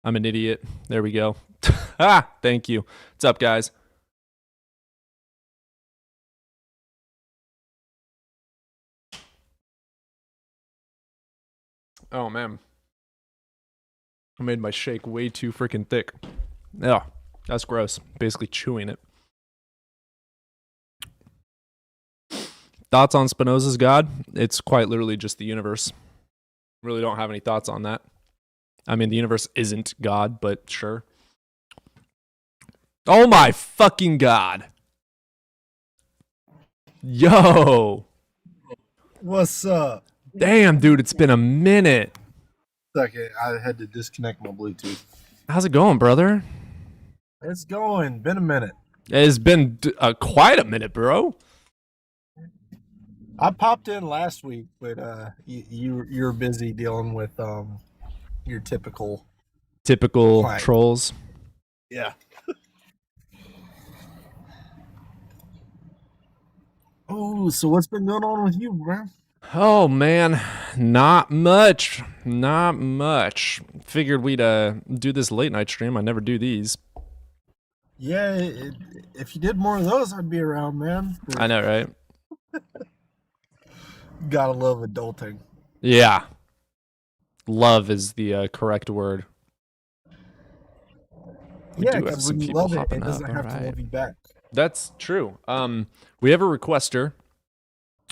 I'm an idiot. There we go. Thank you. What's up, guys? Oh, man. I made my shake way too freaking thick. Yeah, that's gross. Basically chewing it. Thoughts on Spinoza's God? It's quite literally just the universe. Really don't have any thoughts on that. I mean, the universe isn't God, but sure. Oh my fucking God. Yo. What's up? Damn, dude, it's been a minute. Second, I had to disconnect my Bluetooth. How's it going, brother? It's going. Been a minute. It's been quite a minute, bro. I popped in last week, but you're busy dealing with your typical client. Trolls. Yeah. Oh, so what's been going on with you, bro? Oh man, not much. Figured we'd do this late night stream. I never do these. Yeah, if you did more of those, I'd be around, man. I know, right? Gotta love adulting. Yeah. Love is the correct word. Yeah, because when you love it, it doesn't have to love you back. That's true. We have a requester.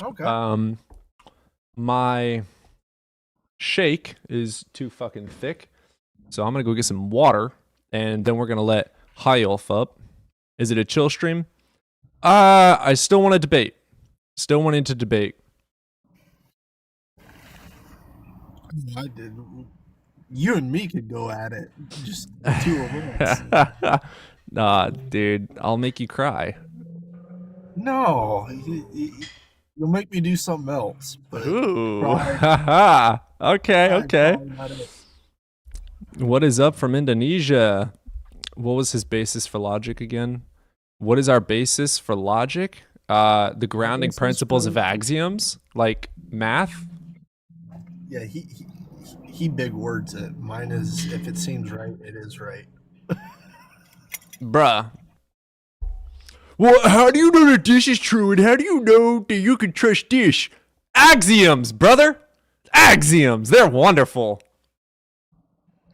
Okay. My shake is too fucking thick, so I'm gonna go get some water, and then we're gonna let High Elf up. Is it a chill stream? I still want to debate. Still wanting to debate. I did. You and me could go at it. Just the two of us. Nah, dude, I'll make you cry. No, you'll make me do something else. But ooh, okay. What is up from Indonesia? What was his basis for logic again? What is our basis for logic? The grounding principles of axioms, like math. Yeah, he big words it. Mine is, if it seems right, it is right. Bruh. Well, how do you know that this is true, and how do you know that you can trust this? Axioms, brother! Axioms! They're wonderful.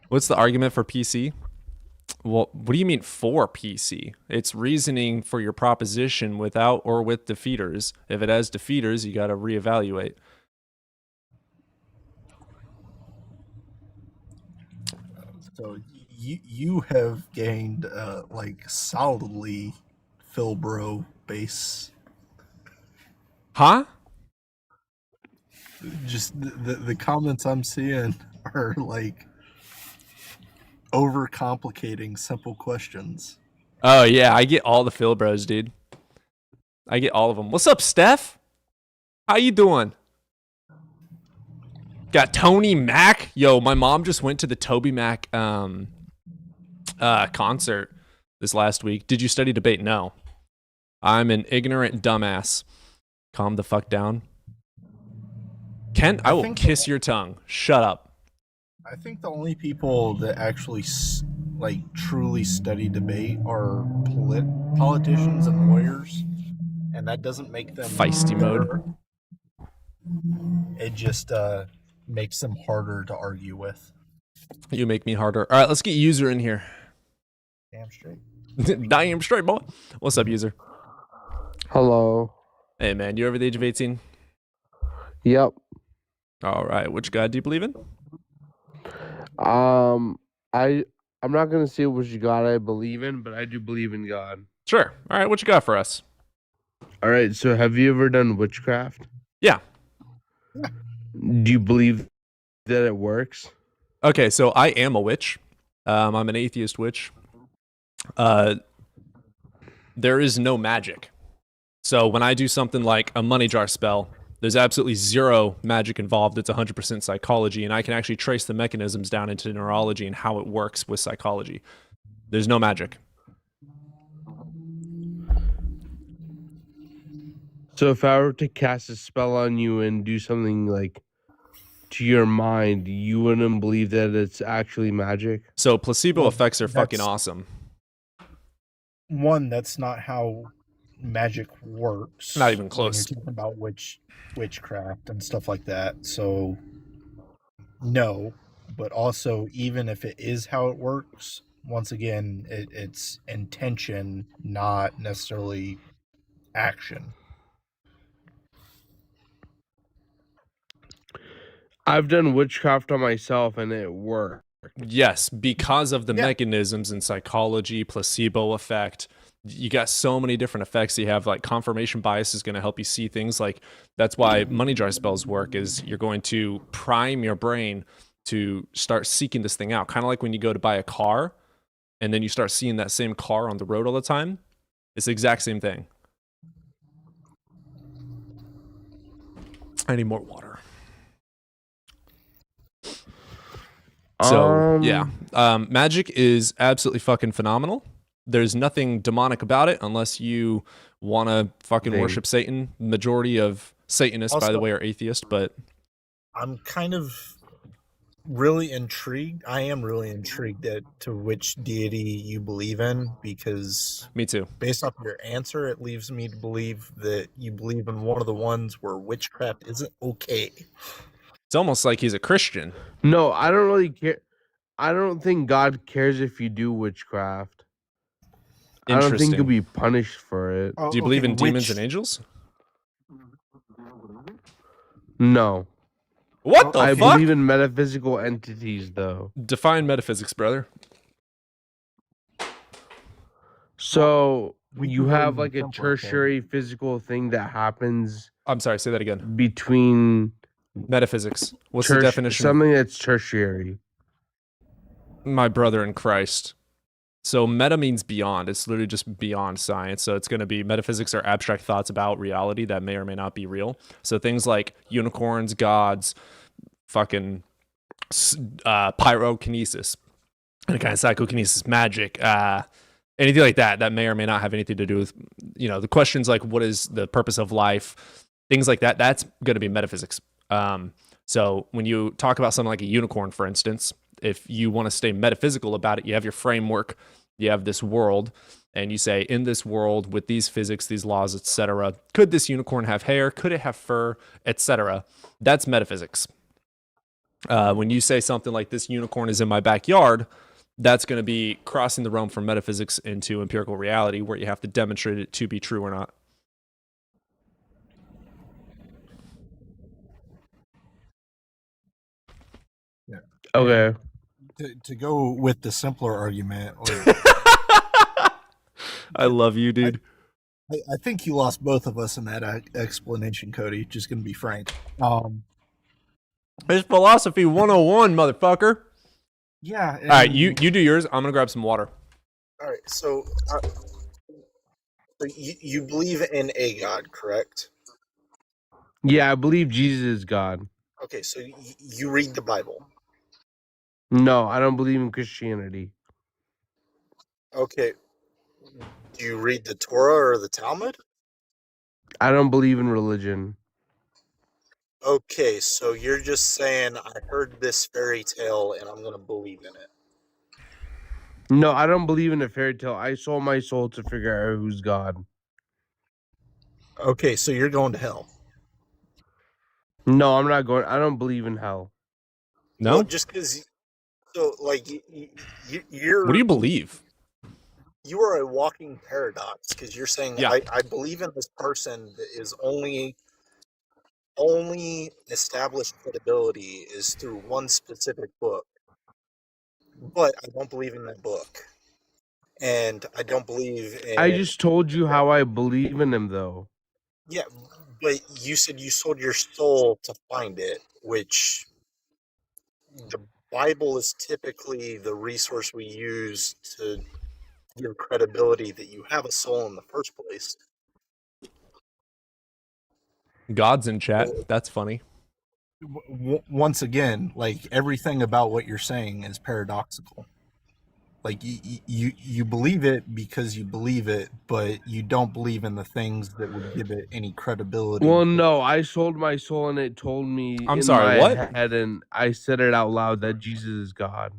What's the argument for PC? Well, what do you mean for PC? It's reasoning for your proposition without or with defeaters. If it has defeaters, you gotta reevaluate. So you have gained like solidly Philbro base. Huh? Just the comments I'm seeing are like overcomplicating simple questions. Oh yeah, I get all the Philbros, dude. I get all of them. What's up, Steph? How you doing? Got Tony Mac. Yo, my mom just went to the Toby Mac concert this last week. Did you study debate? No. I'm an ignorant dumbass. Calm the fuck down. Kent, I will kiss your tongue. Shut up. I think the only people that actually like truly study debate are politicians and lawyers, and that doesn't make them feisty mode. It just makes them harder to argue with. You make me harder. All right, let's get user in here. Damn straight. Damn straight, boy. What's up, user? Hello. Hey, man, you over the age of 18? Yep. All right, which God do you believe in? I'm not gonna say which God I believe in, but I do believe in God. Sure. All right, what you got for us? All right. So, have you ever done witchcraft? Yeah. Do you believe that it works? Okay, so I am a witch. I'm an atheist witch. There is no magic. So when I do something like a money jar spell, there's absolutely zero magic involved. It's 100% psychology, and I can actually trace the mechanisms down into neurology and how it works with psychology. There's no magic. So if I were to cast a spell on you and do something like to your mind, you wouldn't believe that it's actually magic. So placebo Well, effects are fucking that's- awesome. One, that's not how magic works. Not even When close. you're talking about witchcraft and stuff like that. So, no. But also, even if it is how it works, once again, it's intention, not necessarily action. I've done witchcraft on myself and it worked. Yes, because of the Yeah. mechanisms in psychology, placebo effect. You got so many different effects. You have like confirmation bias is going to help you see things. Like that's why money jar spells work. Is you're going to prime your brain to start seeking this thing out. Kind of like when you go to buy a car, and then you start seeing that same car on the road all the time. It's the exact same thing. I need more water. So yeah, magic is absolutely fucking phenomenal. There's nothing demonic about it unless you want to fucking Thing. worship Satan. Majority of Satanists, by the Also- way, are atheist, but I'm kind of really intrigued. I am really intrigued to which deity you believe in, because me too. based off your answer, it leaves me to believe that you believe in one of the ones where witchcraft isn't okay. It's almost like he's a Christian. No, I don't really care. I don't think God cares if you do witchcraft. I don't think Interesting. you'll be punished for it. Oh, Do you believe okay, in demons which- and angels? No. What the I fuck? believe in metaphysical entities, though. Define metaphysics, brother. So We you can go have even like a simpler, okay? tertiary physical thing that happens I'm sorry, say that again. between Metaphysics. What's the definition? something that's tertiary. My brother in Christ. So meta means beyond. It's literally just beyond science. So it's going to be metaphysics are abstract thoughts about reality that may or may not be real. So things like unicorns, gods, fucking pyrokinesis, any kind of psychokinesis, magic, anything like that that may or may not have anything to do with, the questions like what is the purpose of life, things like that. That's going to be metaphysics. So when you talk about something like a unicorn, for instance, if you want to stay metaphysical about it, you have your framework, you have this world, and you say, in this world with these physics, these laws, etc., could this unicorn have hair? Could it have fur, etc.? That's metaphysics. When you say something like this unicorn is in my backyard, that's going to be crossing the realm from metaphysics into empirical reality, where you have to demonstrate it to be true or not. Okay. To go with the simpler argument, I love you, dude. I think you lost both of us in that explanation, Cody. Just gonna be frank. It's philosophy 101, motherfucker. Yeah. All right, you do yours. I'm gonna grab some water. All right. So you believe in a God, correct? Yeah, I believe Jesus is God. Okay. So you read the Bible. No, I don't believe in Christianity. Okay. Do you read the Torah or the Talmud? I don't believe in religion. Okay, so you're just saying I heard this fairy tale and I'm gonna believe in it. No, I don't believe in a fairy tale. I sold my soul to figure out who's God. Okay, so you're going to hell. No, I'm not going. I don't believe in hell. No? Well, just because. So, like, you're. What do you believe? You are a walking paradox because you're saying Yeah. I believe in this person that is only established credibility is through one specific book, but I don't believe in that book, and I don't believe in. I just told you how I believe in him, though. Yeah, but you said you sold your soul to find it, which the Bible is typically the resource we use to give credibility that you have a soul in the first place. God's in chat. That's funny. Once again, like everything about what you're saying is paradoxical. Like you believe it because you believe it, but you don't believe in the things that would give it any credibility. Well, no, I sold my soul and it told me I'm in sorry, my what? head, and I said it out loud that Jesus is God.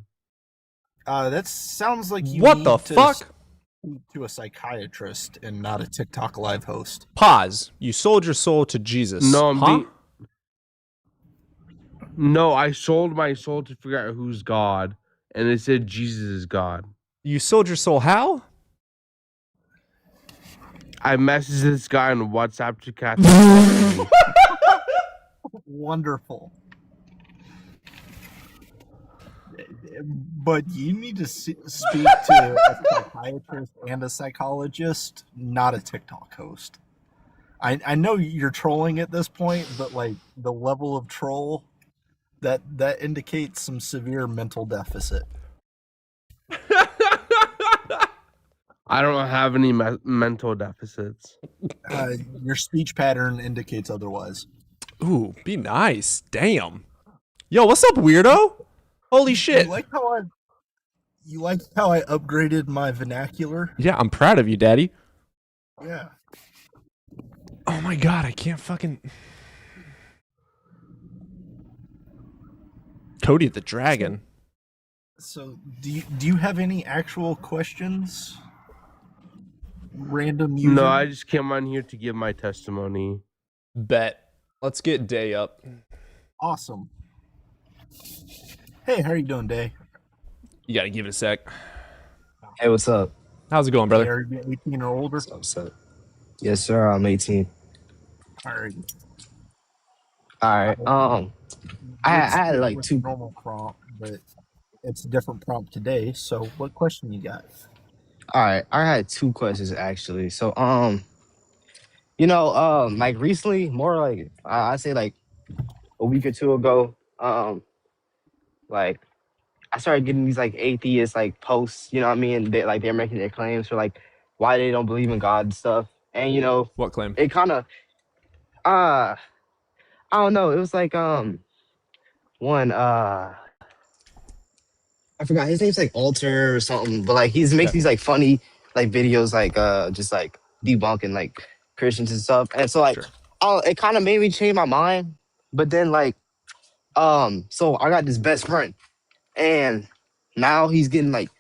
That sounds like you What need the to fuck? speak to a psychiatrist and not a TikTok live host. Pause. You sold your soul to Jesus. No, huh? No, I sold my soul to figure out who's God, and it said Jesus is God. You sold your soul how? I messaged this guy on WhatsApp to catch. Wonderful. But you need to speak to a psychiatrist and a psychologist, not a TikTok host. I know you're trolling at this point, but like the level of troll that indicates some severe mental deficit. I don't have any mental deficits. Your speech pattern indicates otherwise. Ooh, be nice. Damn. Yo, what's up, weirdo? Holy shit. You like how I upgraded my vernacular? Yeah, I'm proud of you, Daddy. Yeah. Oh my god, I can't fucking... Cody the Dragon. So do you have any actual questions? Random user? No, I just came on here to give my testimony. Bet. Let's get Day up. Awesome. Hey, how are you doing, Day? You gotta give it a sec. Hey, what's up? How's it going, brother? Are you 18 or older? What's up? Yes, sir. I'm 18. All right. All right. I had like It's two. normal prompt, but it's a different prompt today. So, what question you got? All right. I had two questions actually. So, like recently, more like I'd say like a week or two ago, like I started getting these like atheist like posts. You know what I mean? They're making their claims for like why they don't believe in God and stuff. And What claim? it kind of I don't know. It was like one I forgot his name's like Alter or something, but like he makes these like funny like videos like just like debunking like Christians and stuff. And so like Sure. it kind of made me change my mind. But then like so I got this best friend and now he's getting like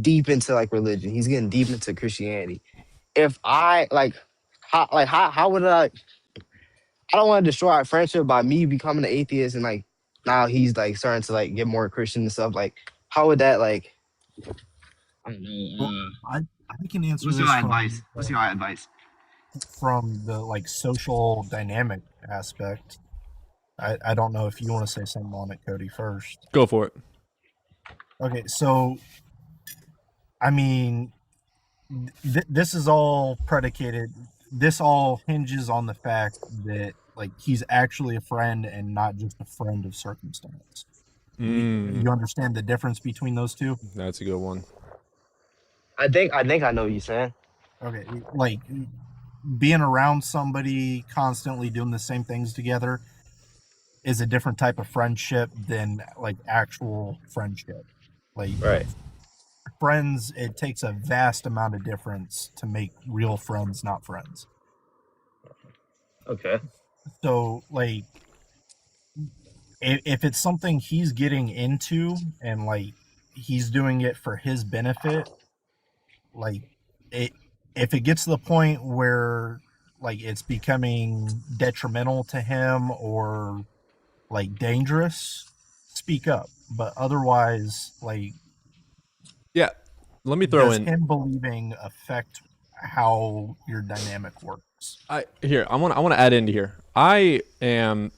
deep into like religion. He's getting deep into Christianity. If I like how would I don't want to destroy our friendship by me becoming an atheist and like now he's like starting to like get more Christian and stuff. Like, how would that like? I don't know. Well, I can answer What's this your from, advice? What's your advice? from the like social dynamic aspect. I don't know if you want to say something on it, Cody, first. Go for it. Okay, so I mean, this is all predicated. This all hinges on the fact that like he's actually a friend and not just a friend of circumstance. You understand the difference between those two? That's a good one. I think I know what you're saying. Okay, like being around somebody constantly doing the same things together is a different type of friendship than like actual friendship. Like Right. friends, it takes a vast amount of difference to make real friends not friends. Okay. So like if it's something he's getting into and like he's doing it for his benefit, like if it gets to the point where like it's becoming detrimental to him or like dangerous, speak up. But otherwise, like, Yeah. Let me throw does in. him believing affect how your dynamic works? I want to add into here. I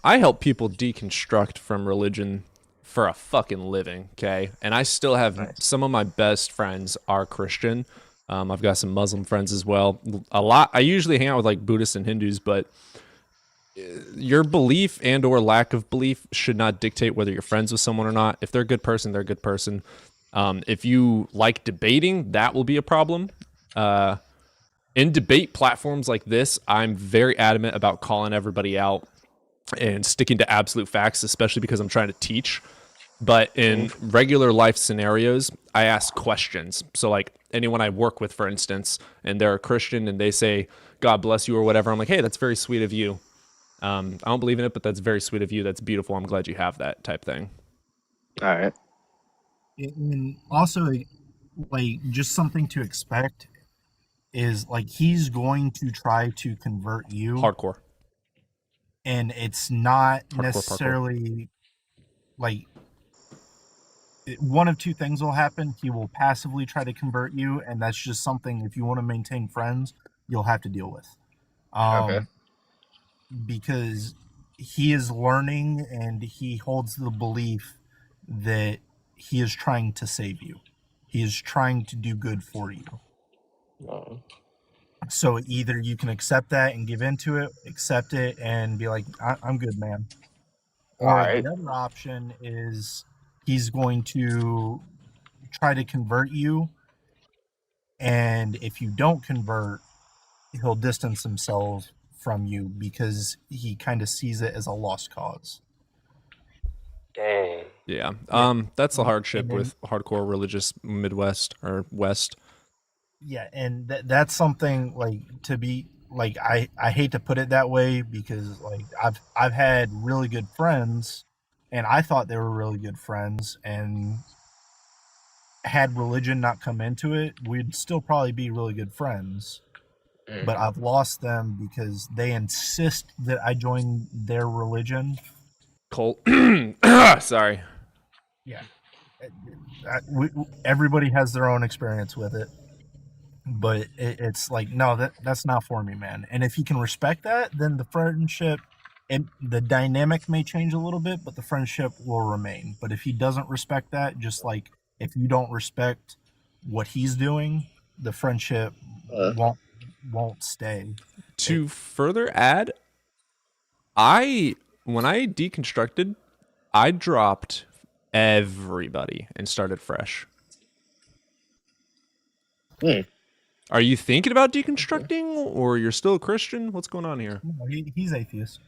help people deconstruct from religion for a fucking living, okay? And I still have some of my best friends are Christian. I've got some Muslim friends as well. A lot. I usually hang out with like Buddhists and Hindus, but your belief and or lack of belief should not dictate whether you're friends with someone or not. If they're a good person, they're a good person. If you like debating, that will be a problem. In debate platforms like this, I'm very adamant about calling everybody out and sticking to absolute facts, especially because I'm trying to teach. But in regular life scenarios, I ask questions. So, like anyone I work with, for instance, and they're a Christian and they say, God bless you or whatever, I'm like, hey, that's very sweet of you. I don't believe in it, but that's very sweet of you. That's beautiful. I'm glad you have that type thing. All right. And also, like, just something to expect is like he's going to try to convert you, Hardcore. and it's not Hardcore parkour. necessarily like one of two things will happen. He will passively try to convert you, and that's just something, if you want to maintain friends, you'll have to deal with. Okay. Because he is learning and he holds the belief that he is trying to save you. He is trying to do good for you. So either you can accept that and give into it, accept it and be like, I'm good, man. Or Alright. the other option is he's going to try to convert you, and if you don't convert, he'll distance himself from you because he kind of sees it as a lost cause. Dang. Yeah. Yeah. That's the And hardship then- with hardcore religious Midwest or West. Yeah, and that's something like to be like I hate to put it that way because like I've had really good friends and I thought they were really good friends, and had religion not come into it, we'd still probably be really good friends. But I've lost them because they insist that I join their religion. Cult. Sorry. Yeah. Everybody has their own experience with it, but it's like, no, that's not for me, man. And if you can respect that, then the friendship and the dynamic may change a little bit, but the friendship will remain. But if he doesn't respect that, just like if you don't respect what he's doing, the friendship won't stay. To further add, when I deconstructed, I dropped everybody and started fresh. Are you thinking about deconstructing, or you're still a Christian? What's going on here? No, he's atheist.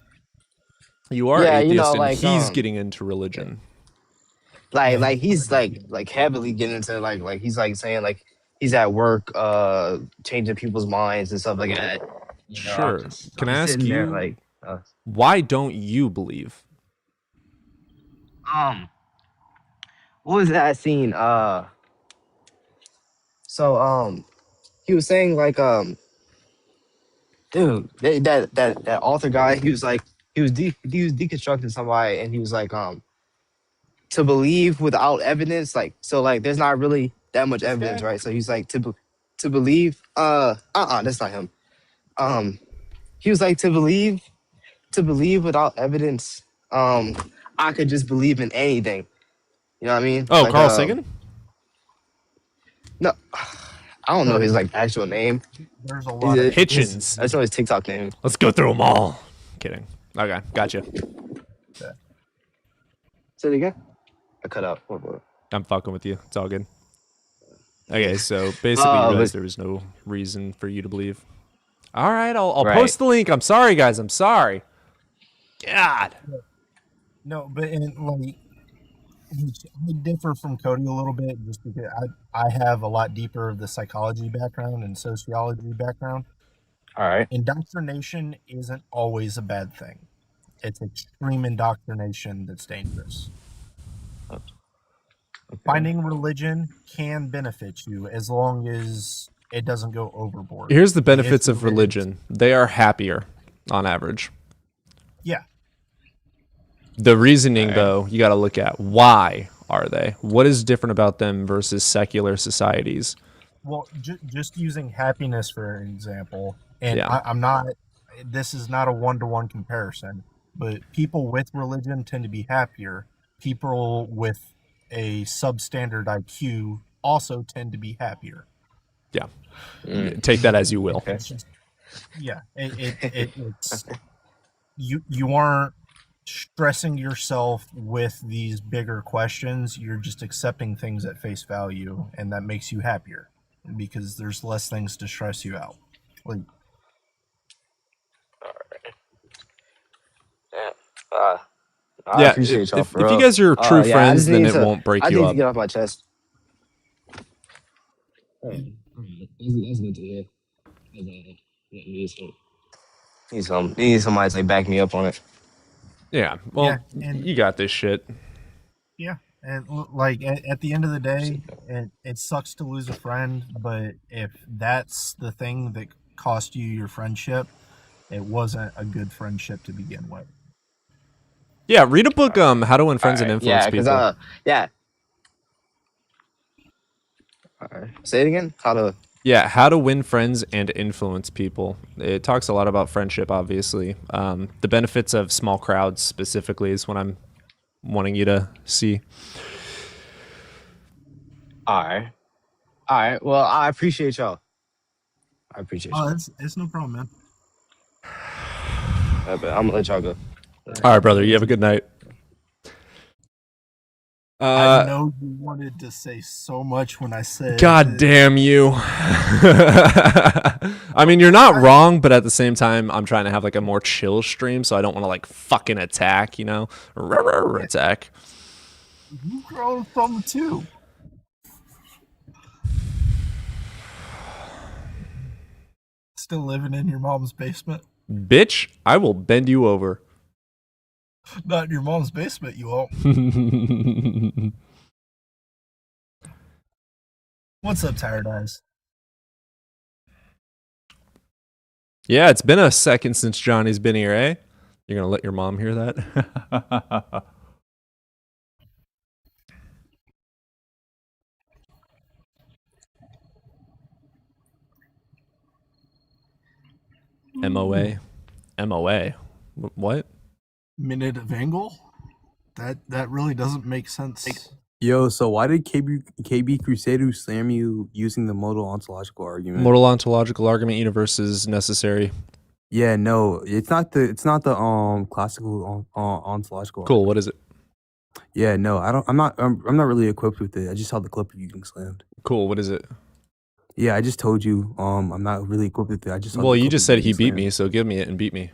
You are Yeah, atheist, you know, and like, he's getting into religion. Like he's like heavily getting into like he's like saying like he's at work changing people's minds and stuff like that. You know, Sure. Can I ask sitting there, you, like why don't you believe? what was that scene? So he was saying like dude, that author guy, he was like he was deconstructing somebody, and he was like to believe without evidence, like so like there's not really that much evidence, right? So he's like to believe that's not him. He was like to believe without evidence, I could just believe in anything. You know what I mean? Oh, Like, Carl Sagan? No, I don't know his like actual name. There's a lot of Hitchens. I just know his TikTok name. Let's go through them all. Kidding. Okay, gotcha. Say it again. I cut out. What? I'm fucking with you. It's all good. Okay, so basically you realized there was no reason for you to believe. All right, I'll post the link. I'm sorry, guys. I'm sorry. God. No, but like I differ from Cody a little bit just because I have a lot deeper of the psychology background and sociology background. All right. Indoctrination isn't always a bad thing. It's extreme indoctrination that's dangerous. Okay. Finding religion can benefit you as long as it doesn't go overboard. Here's the benefits of religion. They are happier on average. Yeah. The reasoning, though, you got to look at. Why are they? What is different about them versus secular societies? Well, just using happiness for an example, and Yeah. I'm not, this is not a one-to-one comparison, but people with religion tend to be happier. People with a substandard IQ also tend to be happier. Yeah. Take that as you will. It's just, yeah, it's you aren't stressing yourself with these bigger questions. You're just accepting things at face value, and that makes you happier because there's less things to stress you out. Like, Yeah. I Yeah, appreciate y'all if for you real. guys are true Yeah, I friends, just then need it to. won't break I you need to up. get off my chest. Alright, that's good to hear. Need somebody to like back me up on it. Yeah, well, Yeah, and you got this shit. yeah, and like at the end of the day, it sucks to lose a friend, but if that's the thing that cost you your friendship, it wasn't a good friendship to begin with. Yeah, read a book, How to Win Friends and Alright, Influence yeah, because People. yeah. Alright, say it again. How to? Yeah, How to Win Friends and Influence People. It talks a lot about friendship, obviously. The benefits of small crowds specifically is what I'm wanting you to see. Alright, well, I appreciate y'all. I appreciate Oh, y'all. it's no problem, man. But I'm gonna let y'all go. All right, brother. You have a good night. I know you wanted to say so much when I said. God damn you. I mean, you're not wrong, but at the same time, I'm trying to have like a more chill stream, so I don't want to like fucking attack, you know? Attack. You grow a thumb too. Still living in your mom's basement? Bitch, I will bend you over. Not in your mom's basement, you won't. What's up, Tired Eyes? Yeah, it's been a second since Johnny's been here, eh? You're gonna let your mom hear that? MOA. MOA. What? Minute of angle? That really doesn't make sense. Yo, so why did KB Crusader slam you using the modal ontological argument? Modal ontological argument universe is necessary. Yeah, no, it's not the classical ontological. Cool. What is it? Yeah, no, I'm not really equipped with it. I just saw the clip of you getting slammed. Cool. What is it? Yeah, I just told you I'm not really equipped with it. I just saw Well, the you clip just of said you he getting beat me, slammed. so give me it and beat me.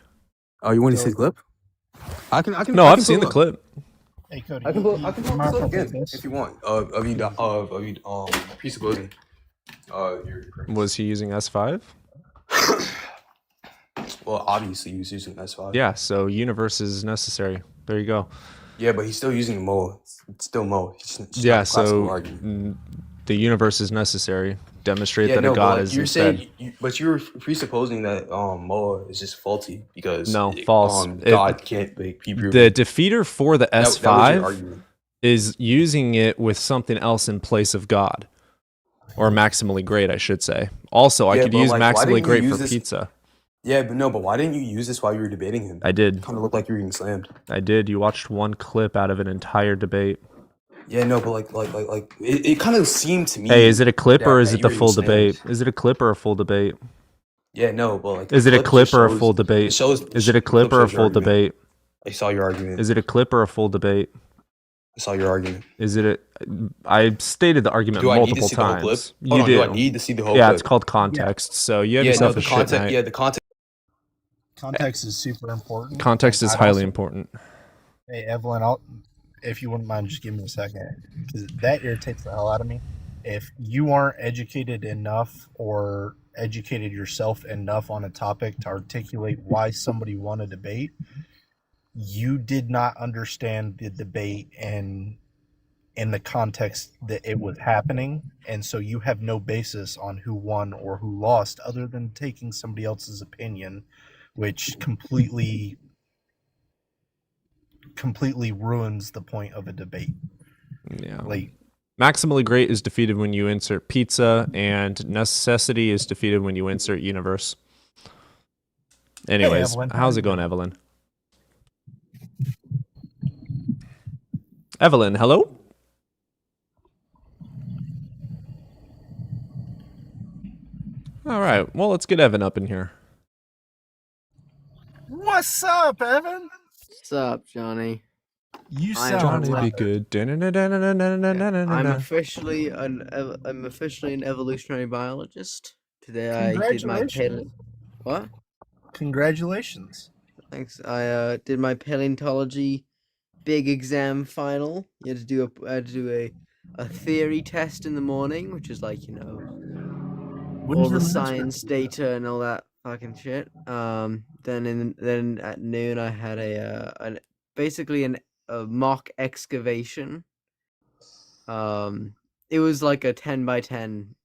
Oh, you want to see the clip? I can. No, I I've can seen pull the it up. clip. Hey, Cody. I can pull this up again this? if you want. Of you presupposing your premise. Was he using S5? Well, obviously he was using S5. Yeah, so universe is necessary. There you go. Yeah, but he's still using Mo. It's still Mo. It's just Yeah, not a classical so argument. the universe is necessary. Demonstrate Yeah, that no, a god but is you're instead. saying, but you're presupposing that Moa is just faulty because No, false. God can't be proven. The defeater for the That was your S5 argument. is using it with something else in place of God. Or maximally great, I should say. Also, I Yeah, could but, use like, why maximally didn't you great use for this- pizza. Yeah, but why didn't you use this while you were debating him? I did. Kind of looked like you were getting slammed. I did. You watched one clip out of an entire debate. Yeah, no, but like it kind of seemed to me. Hey, is it a clip or that is it you the were full getting debate? slammed. Is it a clip or a full debate? Yeah, no, but like. Is the it a clip just or a shows- full debate? It shows. Is it a the clip or a shows your full argument. debate? I saw your argument. Is it a clip or a full debate? I saw your argument. Is it a... I stated the argument Do I need to multiple see the whole clip? times. Hold You on, do. do I need to see the whole Yeah, clip? it's called context. So you have Yeah, no, yourself the a shit context. night. Yeah, the context. Context is super important. Context is I'd highly also- important. Hey, Evelyn, if you wouldn't mind, just give me a second, because that irritates the hell out of me. If you aren't educated enough or educated yourself enough on a topic to articulate why somebody won a debate, you did not understand the debate and in the context that it was happening, and so you have no basis on who won or who lost other than taking somebody else's opinion, which completely ruins the point of a debate. Yeah. Like, Maximally great is defeated when you insert pizza, and necessity is defeated when you insert universe. Anyways, Evelyn, how's it going, Evelyn? Evelyn, hello? All right, well, let's get Evan up in here. what's up, Evan? What's up, Johnny? You I'm sound Johnny, be good. I'm officially an evolutionary biologist. Today I did my Congratulations. What? Congratulations. Thanks. I did my paleontology big exam final. You had to do a theory test in the morning, which is like, all the science data and all that fucking shit. Then at noon I had basically a mock excavation. It was like a 10 by 10,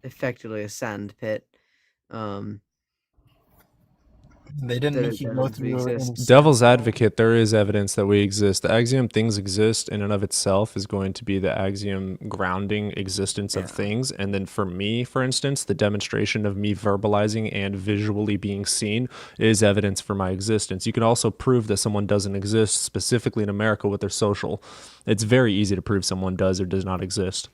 effectively a sand pit. They didn't make you go through any Devil's advocate, there is evidence that we exist. The axiom things exist in and of itself is going to be the axiom grounding existence of things. And then for me, for instance, the demonstration of me verbalizing and visually being seen is evidence for my existence. You can also prove that someone doesn't exist, specifically in America with their social. It's very easy to prove someone does or does not exist.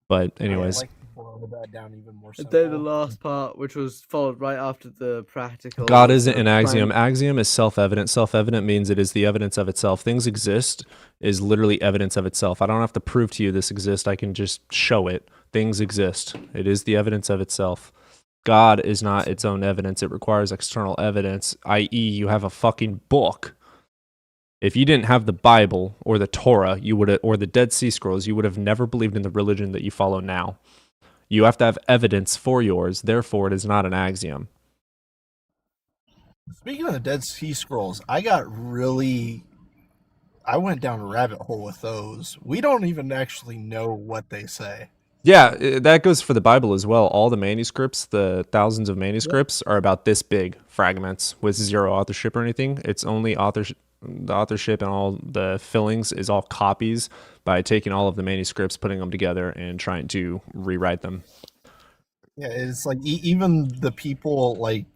But anyways. Boil that down even more And then the last part, which was followed right after the practical. God isn't an axiom. Axiom is self-evident. Self-evident means it is the evidence of itself. Things exist is literally evidence of itself. I don't have to prove to you this exists. I can just show it. Things exist. It is the evidence of itself. God is not its own evidence. It requires external evidence, i.e. you have a fucking book. If you didn't have the Bible or the Torah, or the Dead Sea Scrolls, you would have never believed in the religion that you follow now. You have to have evidence for yours, therefore it is not an axiom. Speaking of the Dead Sea Scrolls, I went down a rabbit hole with those. We don't even actually know what they say. Yeah, that goes for the Bible as well. All the manuscripts, the thousands of manuscripts, are about this big fragments with zero authorship or anything. It's only the authorship and all the fillings is all copies by taking all of the manuscripts, putting them together, and trying to rewrite them. Yeah, it's like even the people like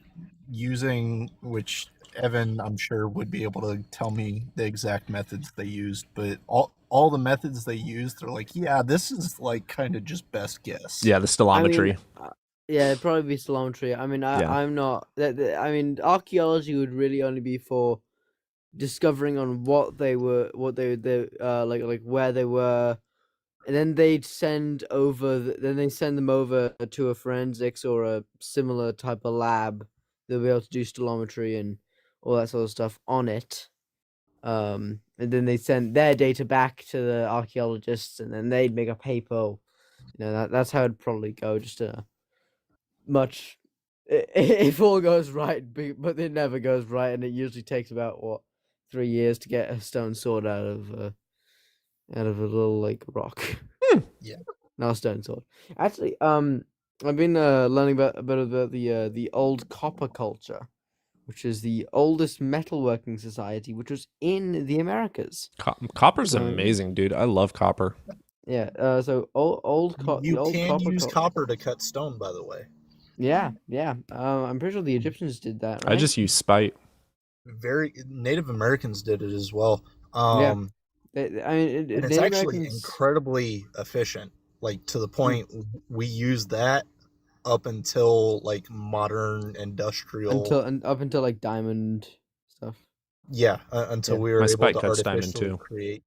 using, which Evan, I'm sure, would be able to tell me the exact methods they used, but all the methods they used, they're like, yeah, this is like kind of just best guess. Yeah, the stilometry. Yeah, it'd probably be stilometry. I mean, I'm not. I mean, archaeology would really only be for discovering on what they like where they were, and then they'd send them over to a forensics or a similar type of lab. They'll be able to do stilometry and all that sort of stuff on it. And then they send their data back to the archaeologists, and then they'd make a paper. That's how it'd probably go. Just much, if all goes right, but it never goes right, and it usually takes about 3 years to get a stone sword out of a little like rock. Yeah. No, a stone sword. Actually, I've been learning a bit about the old copper culture, which is the oldest metalworking society, which was in the Americas. Copper's amazing, dude. I love copper. Yeah. So old copper. You can use copper to cut stone, by the way. Yeah. I'm pretty sure the Egyptians did that. Right? I just use spite. Native Americans did it as well. I mean, it's actually incredibly efficient. Like to the point we use that up until like modern industrial, up until like diamond stuff. Yeah, until we were able to artificially create.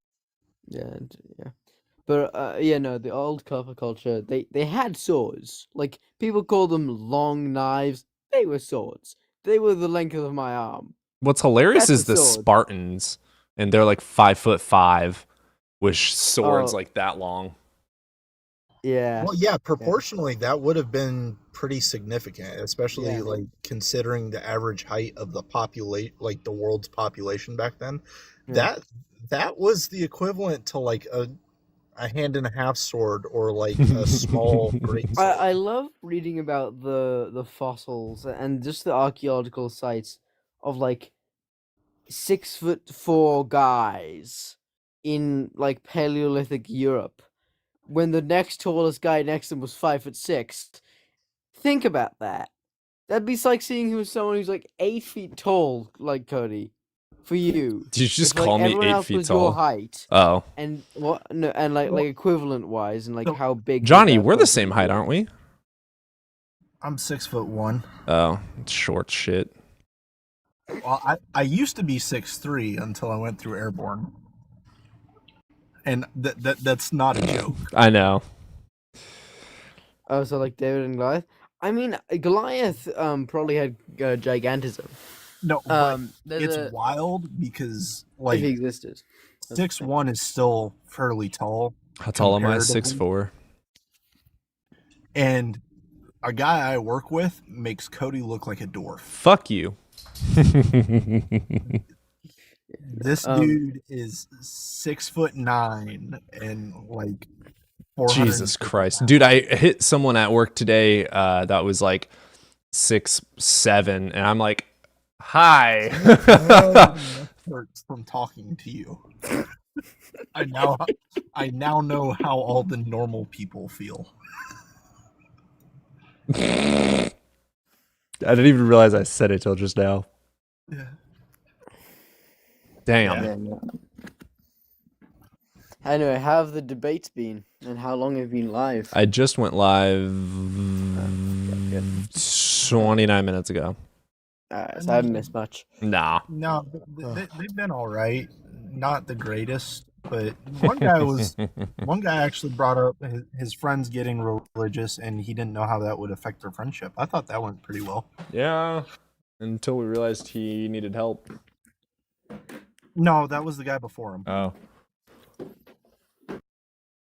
Yeah. But the old copper culture, they had swords. Like people call them long knives. They were swords. They were the length of my arm. What's hilarious is the Spartans, and they're like 5'5" with swords like that long. Yeah. Well, yeah, proportionally that would have been pretty significant, especially like considering the average height of the like the world's population back then. Yeah. That was the equivalent to like a hand and a half sword or like a small great sword. I love reading about the fossils and just the archaeological sites of like 6'4" guys in like Paleolithic Europe, when the next tallest guy next to him was 5'6". Think about that. That'd be like seeing someone who's like 8 feet tall, like Cody. For you, did you just call me 8 feet tall? Your height. Oh, and what? No, and like equivalent wise, and like how big. Johnny, we're the same height, aren't we? I'm 6'1". Oh, short shit. Well, I used to be 6'3" until I went through airborne, and that's not a joke. I know. Oh, so like David and Goliath. I mean, Goliath probably had gigantism. No, it's wild because like if he existed. 6'1" is still fairly tall. How tall am I? comparatively. 6'4". And a guy I work with makes Cody look like a dwarf. Fuck you. This dude is 6'9" and like 400. Jesus Christ, dude! I hit someone at work today that was like 6'7", and I'm like, "Hi." From talking to you. I now know how all the normal people feel. I didn't even realize I said it till just now. Yeah. Damn. Anyway, how have the debates been, and how long have you been live? I just went live 29 minutes ago. So I haven't missed much. Nah. No, they've been all right. Not the greatest, but one guy actually brought up his friends getting religious, and he didn't know how that would affect their friendship. I thought that went pretty well. Yeah. Until we realized he needed help. No, that was the guy before him. Oh.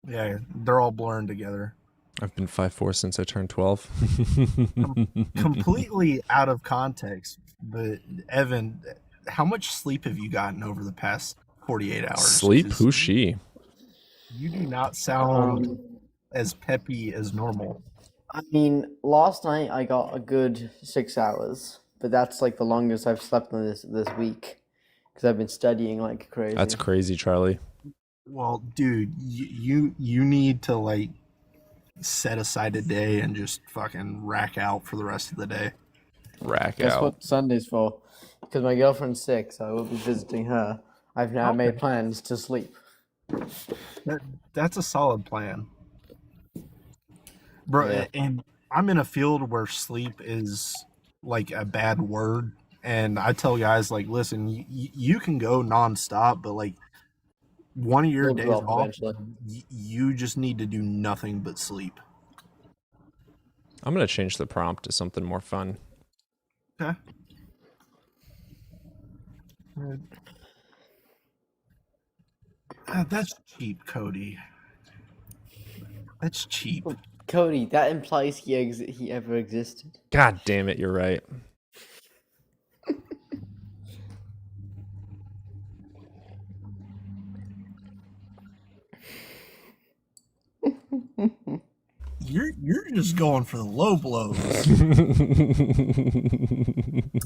Yeah, they're all blurring together. I've been 5'4" since I turned 12. Completely out of context, but Evan, how much sleep have you gotten over the past 48 hours? Sleep? 'Cause Who's she? You do not sound as peppy as normal. I mean, last night I got a good 6 hours, but that's like the longest I've slept in this week because I've been studying like crazy. That's crazy, Charlie. Well, dude, you need to like set aside a day and just fucking rack out for the rest of the day. Rack That's out. what Sunday's for. Because my girlfriend's sick, so I will be visiting her. I've now made plans to sleep. That's a solid plan, bro. Yeah. And I'm in a field where sleep is like a bad word, and I tell guys like, listen, you can go nonstop, but like one of your You'll days drop off, eventually. you just need to do nothing but sleep. I'm going to change the prompt to something more fun. Okay. That's cheap, Cody. That's cheap. Cody, that implies he ever existed. God damn it, you're right. You're just going for the low blows.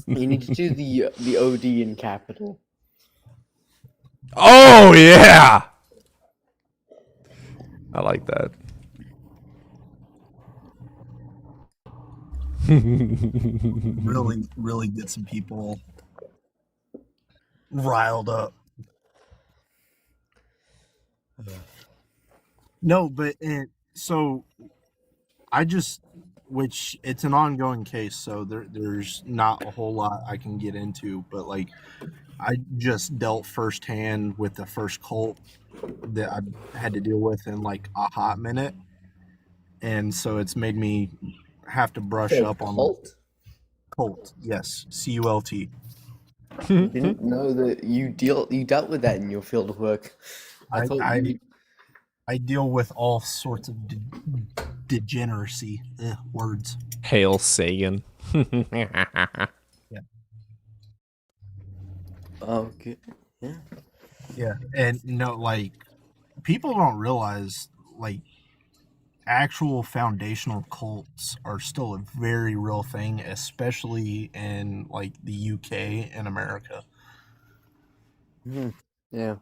You need to do the OD in capital. Oh, yeah! I like that. really get some people riled up. No, but so which it's an ongoing case, so there's not a whole lot I can get into, but like I just dealt firsthand with the first cult that I had to deal with in like a hot minute, and so it's made me have to brush up on cult. Yes, CULT. Didn't know that you dealt with that in your field of work. I deal with all sorts of degeneracy. Words. Hail Sagan. Yeah. Okay. Yeah. Yeah, and like people don't realize like actual foundational cults are still a very real thing, especially in like the UK and America. Mm-hmm. Yeah.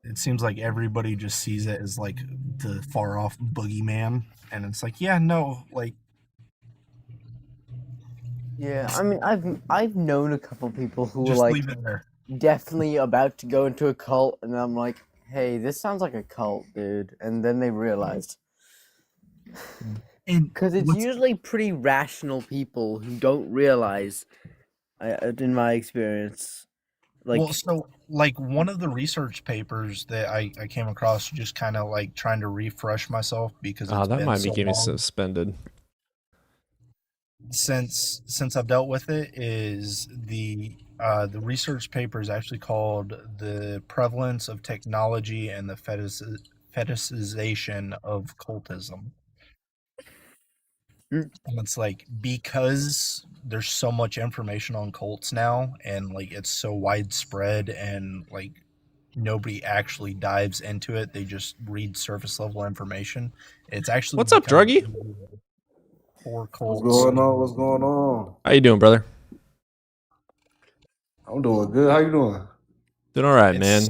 It seems like everybody just sees it as like the far off boogeyman, and it's like, yeah, no, like. Yeah, I mean, I've known a couple people who were Just like leave it there. definitely about to go into a cult, and I'm like, hey, this sounds like a cult, dude. And then they realized. Because it's usually pretty rational people who don't realize, in my experience. Like, well, so like one of the research papers that I came across, just kind of like trying to refresh myself because it's that been might so be getting long suspended. since I've dealt with it, is the The research paper is actually called "The Prevalence of Technology and the Fetishization of Cultism." Mm. And it's like, because there's so much information on cults now, and like it's so widespread, and like nobody actually dives into it, they just read surface level information. It's actually What's up, becoming Druggy? for What's cults. going on? What's going on? How you doing, brother? I'm doing good. How you doing? Doing all right, It man.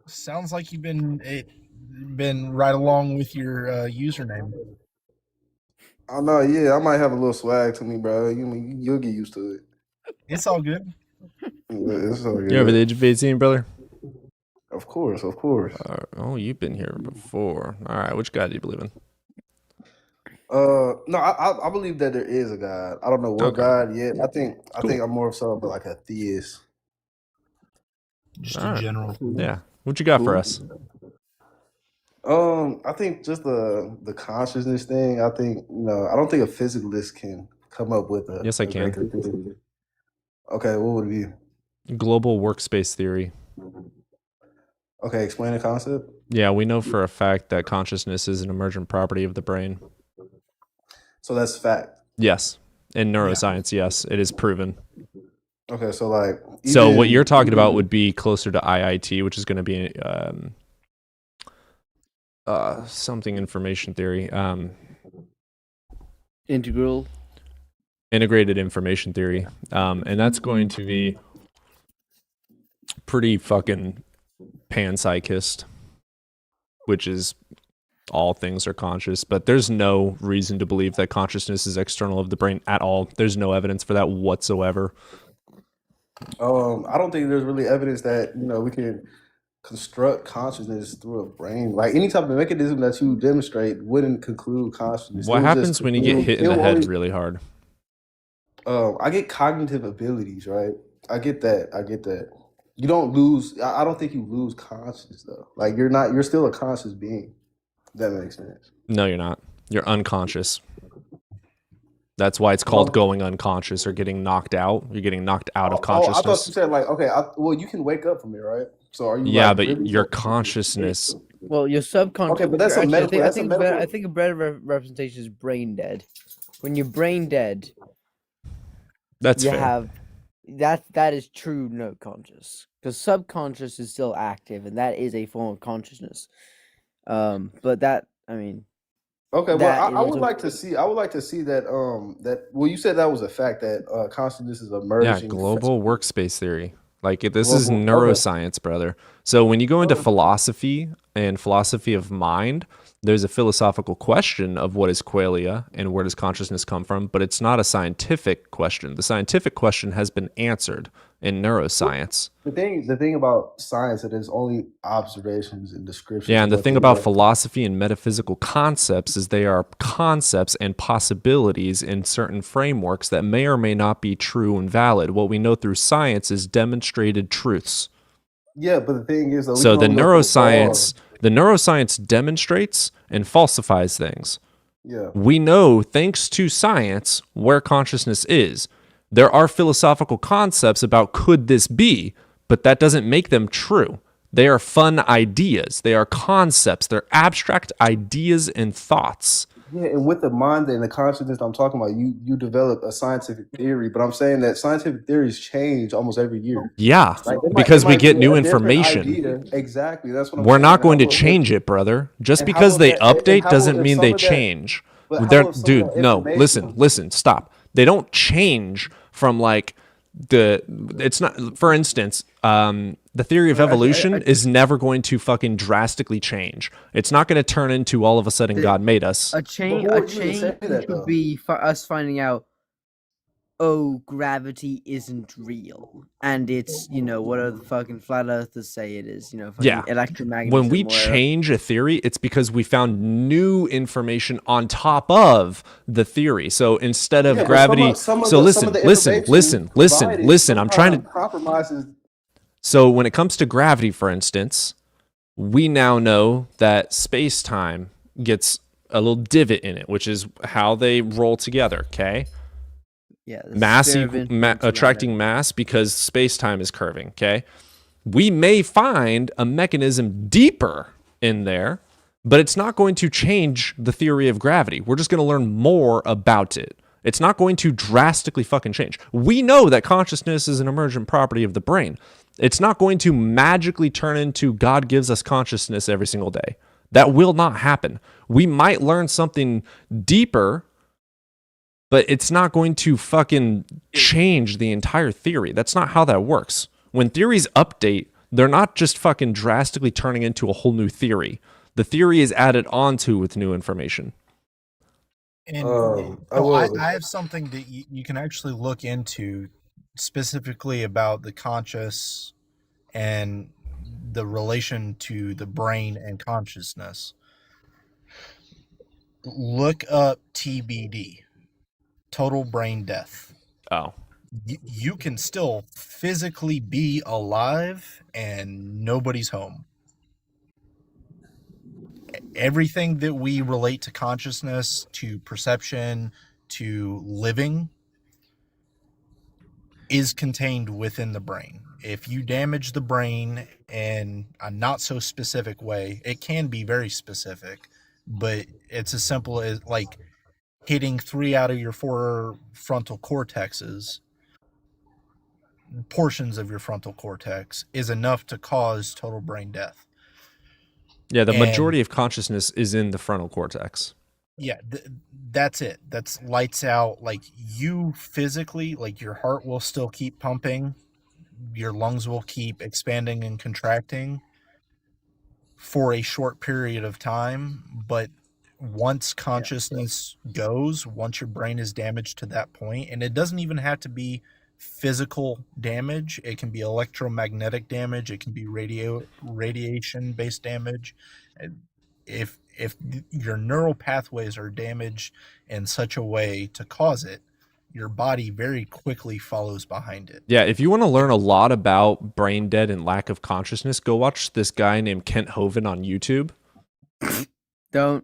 sounds like you've been right along with your username. I know, yeah, I might have a little swag to me, bro. You'll get used to it. It's all good. It's all You're over the good. age of 18, brother? Of course, of course. Oh, you've been here before. All right, which God do you believe in? No, I believe that there is a God. I don't know what Okay. God yet. I think Cool. I'm more so of like a theist. Just All in right. general. Yeah. What you got for Cool. us? I think just the consciousness thing. I think I don't think a physicalist can come up with a Yes, I great can. conclusion. Okay, what would it be? Global workspace theory. Okay, explain the concept. Yeah, we know for a fact that consciousness is an emergent property of the brain. So that's fact. Yes. In neuroscience, yes, it is proven. Okay, so like So what you're talking about would be closer to IIT, which is going to be something information theory. Integral. Integrated information theory. And that's going to be pretty fucking panpsychist, which is all things are conscious, but there's no reason to believe that consciousness is external of the brain at all. There's no evidence for that whatsoever. I don't think there's really evidence that we can construct consciousness through a brain. Like any type of mechanism that you demonstrate wouldn't conclude consciousness. What happens when you get hit in the head really hard? I get cognitive abilities, right? I get that. You don't lose. I don't think you lose consciousness though. Like you're still a conscious being. If that makes sense. No, you're not. You're unconscious. That's why it's called going unconscious or getting knocked out. You're getting knocked out of consciousness. I thought you said like, okay, well, you can wake up from it, right? So are you? Yeah, like, but really your consciousness. Well, your subconscious. Okay, but that's a actually, metaphor. I think a better representation is brain dead. When you're brain dead, That's you fair. have that is true no conscious, because subconscious is still active, and that is a form of consciousness. But that, I mean, okay, that well, I is would a- like to see. I would like to see that. Well, you said that was a fact that consciousness is emerging. Yeah, global workspace theory. Like this is Global- neuroscience, brother. So when you go into philosophy and philosophy of mind, there's a philosophical question of what is qualia and where does consciousness come from, but it's not a scientific question. The scientific question has been answered in neuroscience. The thing about science that is only observations and descriptions. Yeah, and the of thing things about that- philosophy and metaphysical concepts is they are concepts and possibilities in certain frameworks that may or may not be true and valid. What we know through science is demonstrated truths. Yeah, but the thing is, though, we So can the only go so neuroscience demonstrates and falsifies things. far. Yeah. We know, thanks to science, where consciousness is. There are philosophical concepts about could this be, but that doesn't make them true. They are fun ideas. They are concepts. They're abstract ideas and thoughts. Yeah, and with the mind and the consciousness I'm talking about, you develop a scientific theory, but I'm saying that scientific theories change almost every year. Yeah, Like, because we get be new a different information. idea. Exactly, that's what I'm We're saying. not going to And how will- change it, brother. Just and because how they will that- and update how doesn't will- if mean some they of that- change. but how They're, will some of dude, that no, information- listen, stop. They don't change from like it's not, for instance, the theory of evolution is never going to fucking drastically change. It's not going to turn into all of a sudden God made us. a change. who A would even say change that, though? would be for us finding out. Oh, gravity isn't real, and it's what are the fucking flat earthers say it is? Fucking Yeah. electromagnetism. When we whatever. change a theory, it's because we found new information on top of the theory. So instead of Yeah, but gravity, some of so the- some of the information provided listen. I'm trying to. sometimes compromises. So when it comes to gravity, for instance, we now know that space-time gets a little divot in it, which is how they roll together. Okay. Yeah, the mass sphere of influence around attracting it. mass because space-time is curving, okay? We may find a mechanism deeper in there, but it's not going to change the theory of gravity. We're just going to learn more about it. It's not going to drastically fucking change. We know that consciousness is an emergent property of the brain. It's not going to magically turn into God gives us consciousness every single day. That will not happen. We might learn something deeper, but it's not going to fucking change the entire theory. That's not how that works. When theories update, they're not just fucking drastically turning into a whole new theory. The theory is added onto with new information. And I so will. I have something that you can actually look into specifically about the conscious and the relation to the brain and consciousness. Look up TBD, total brain death. Oh. You can still physically be alive and nobody's home. Everything that we relate to consciousness, to perception, to living is contained within the brain. If you damage the brain in a not so specific way, it can be very specific, but it's as simple as like hitting 3 out of your 4 frontal cortexes, portions of your frontal cortex, is enough to cause total brain death. Yeah, the And- majority of consciousness is in the frontal cortex. Yeah, that's it. That's lights out. Like, you physically, like, your heart will still keep pumping, your lungs will keep expanding and contracting for a short period of time, but once consciousness goes, once your brain is damaged to that point, and it doesn't even have to be physical damage, it can be electromagnetic damage, it can be radiation based damage. If your neural pathways are damaged in such a way to cause it, your body very quickly follows behind it. Yeah, if you want to learn a lot about brain dead and lack of consciousness, go watch this guy named Kent Hovind on YouTube. Don't.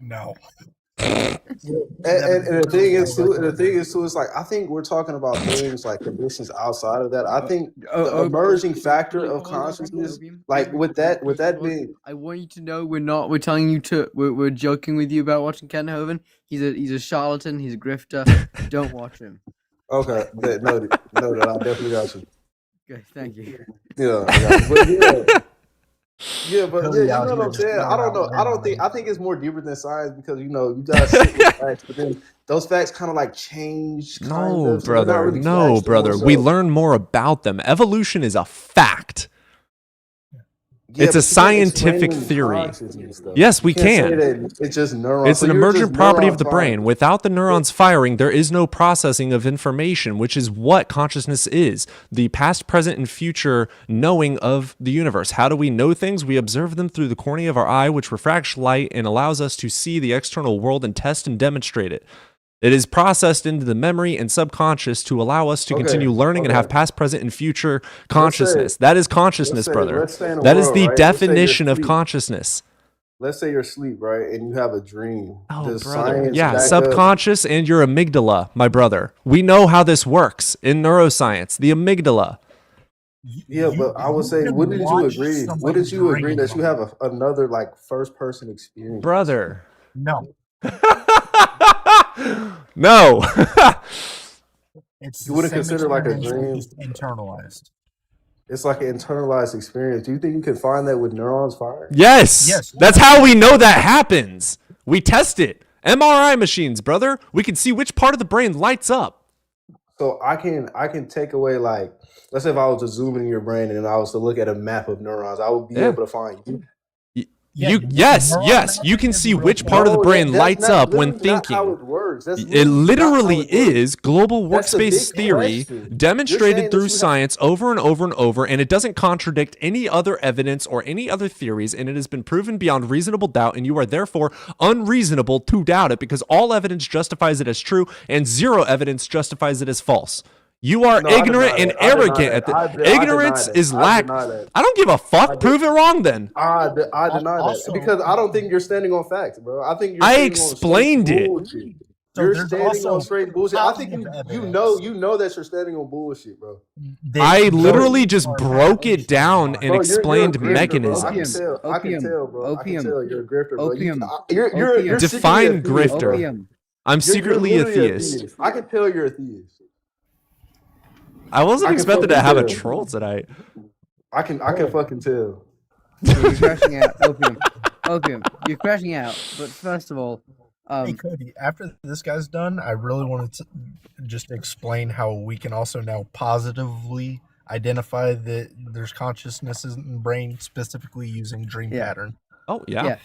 No. And the thing is too, it's like I think we're talking about things like conditions outside of that. I think the emerging factor of consciousness, like with that being, I want you to know we're telling you to we're joking with you about watching Ken Hovind. He's a charlatan. He's a grifter. Don't watch him. okay, noted. I definitely got you. Okay, thank you. Yeah, I got you. But yeah. Yeah, but Totally you out know what here I'm just saying? throwing I don't out know. I think it's more deeper than science because you gotta sit with facts, but then those facts kind of like change. No, so they're not brother. really No, facts, they're brother. more We so- learn more about them. Evolution is a fact. Yeah, It's a but you can't scientific explain theory. consciousness and stuff. Yes, we You can't say can. that it's just neurons. It's So an you're emergent just property of neuron the brain. firing. Without the neurons firing, there is no processing of information, which is what consciousness is. The past, present, and future knowing of the universe. How do we know things? We observe them through the cornea of our eye, which refracts light and allows us to see the external world and test and demonstrate it. It is processed into the memory and subconscious to allow us to Okay, continue learning and okay. have past, present, and future consciousness. That is consciousness, let's say- brother. let's say in a That is world, the right? Let's say you're definition of asleep. consciousness. Let's say you're asleep, right, and you have a dream. Oh, Does brother. science Yeah, back up- subconscious and your amygdala, my brother. We know how this works in neuroscience. The amygdala. Yeah, but I would say, can wouldn't you watch agree? somebody Wouldn't you agree dream that you have another like first person experience? Brother. No. No. It's You wouldn't the same consider like a experience, dream? just internalized. It's like an internalized experience. Do you think you can find that with neurons firing? Yes. Yes. That's how we know that happens. We test it. MRI machines, brother. We can see which part of the brain lights up. So I can take away, like, let's say if I was to zoom in your brain and I was to look at a map of neurons, I would be Yeah. able to find you. Yeah, Yes, neuron yes. You can mapping see is which real part of the No, brain that's lights not- up when literally not how thinking. it works. That's It literally not how it works. is global That's the workspace big theory question. You're demonstrated saying through that you have- science over and over and over, and it doesn't contradict any other evidence or any other theories, and it has been proven beyond reasonable doubt, and you are therefore unreasonable to doubt it because all evidence justifies it as true and zero evidence justifies it as false. You are No, I ignorant deny and that. I deny arrogant that. at the I deny ignorance that. is I lack. deny that. I don't give a fuck. I do. Prove it wrong then. I deny Also- that because I don't think you're standing on facts, bro. I think you're I standing on some explained it. bullshit. You're there's standing also on straight bullshit. I think positive you evidence know that you're standing on bullshit, bro. that I literally those just are broke it foundational down lies. and Bro, you're a explained grifter, bro. I can mechanisms. tell. I can tell, bro. I can tell you're a grifter, bro. Opium. You're Define secretly a theist, grifter. bro. Opium. I'm secretly a literally theist. I can tell you're a theist. I wasn't I can expecting to fucking have a tell. troll tonight. I can fucking tell. You're crashing out. Opium. You're crashing out. But first of all, Hey Cody, after this guy's done, I really wanted to just explain how we can also now positively identify that there's consciousnesses in the brain, specifically using dream pattern. Oh yeah.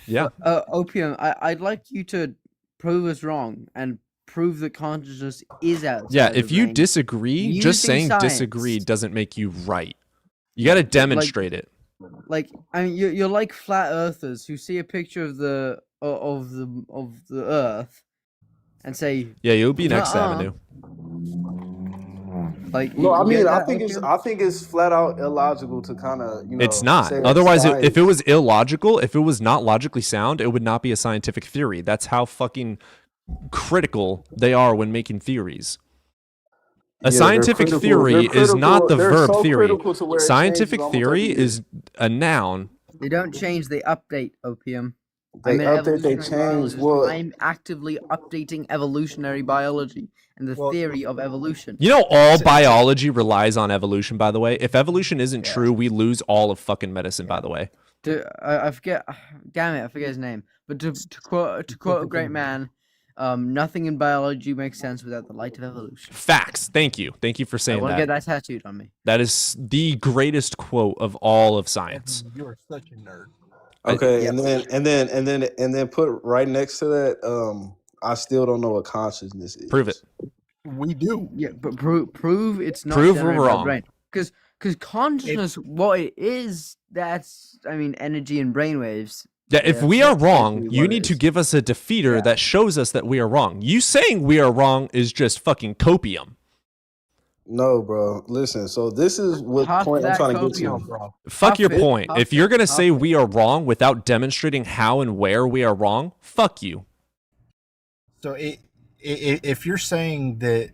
Opium. I'd like you to prove us wrong and prove that consciousness is outside. Yeah, the if you brain. disagree, just Using saying science. disagree doesn't make you right. You got to demonstrate it. Like, I mean, you're like flat earthers who see a picture of the Earth and say, Yeah, you'll be next "Nuh-uh." Avenue. Like, No, I you mean, get I that, think it's Opium? flat out illogical to kind of It's not. say that Otherwise, if it science- was illogical, if it was not logically sound, it would not be a scientific theory. That's how fucking critical they are when making theories. A they're scientific critical- theory they're is not the critical- they're verb so theory. critical to where it Scientific changes almost theory every year. is a noun. They don't change, they update, Opium. They I'm an update, they evolutionary change. biologist. Well, I'm actively updating evolutionary biology and the theory of evolution. You know, all biology relies on evolution, by the way. If evolution isn't true, we lose all of fucking medicine, by the way. I forget, damn it, I forget his name. But to quote a great man, nothing in biology makes sense without the light of evolution. Facts. Thank you. Thank you for I saying want to that. get that tattooed on me. That is the greatest quote of all of science. You are such a nerd. okay, and then put right next to that. I still don't know what consciousness is. Prove it. We do. Yeah, but prove it's not Prove we're generated by the wrong. brain. Because consciousness, what it is, that's, I mean, energy and brainwaves. Yeah, if Yeah, we are that's wrong, basically you what it need to is. give us a defeater that shows us that we are wrong. You saying we are wrong is just fucking copium. No, bro. Listen. So this is what Half point I'm that trying to get copium. to. Bro. Fuck your Huff it, point. huff If you're it, going to say huff we are wrong without demonstrating how and where we are wrong, fuck you. So if you're saying that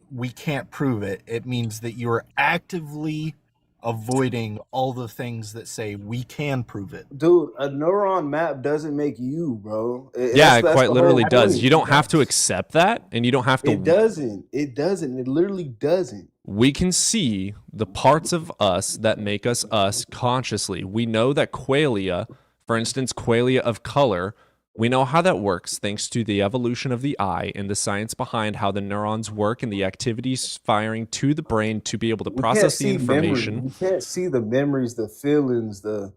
we can't prove it, it means that you're actively avoiding all the things that say we can prove it. Dude, a neuron map doesn't make you, bro. Yeah, it That's quite the literally whole does. point. You don't have to accept that, and you don't have to. It doesn't. It doesn't. It literally doesn't. We can see the parts of us that make us us consciously. We know that qualia, for instance, qualia of color, we know how that works thanks to the evolution of the eye and the science behind how the neurons work and the activities firing to the brain to be able to We can't process the see information. memory. We can't see the memories, the feelings, the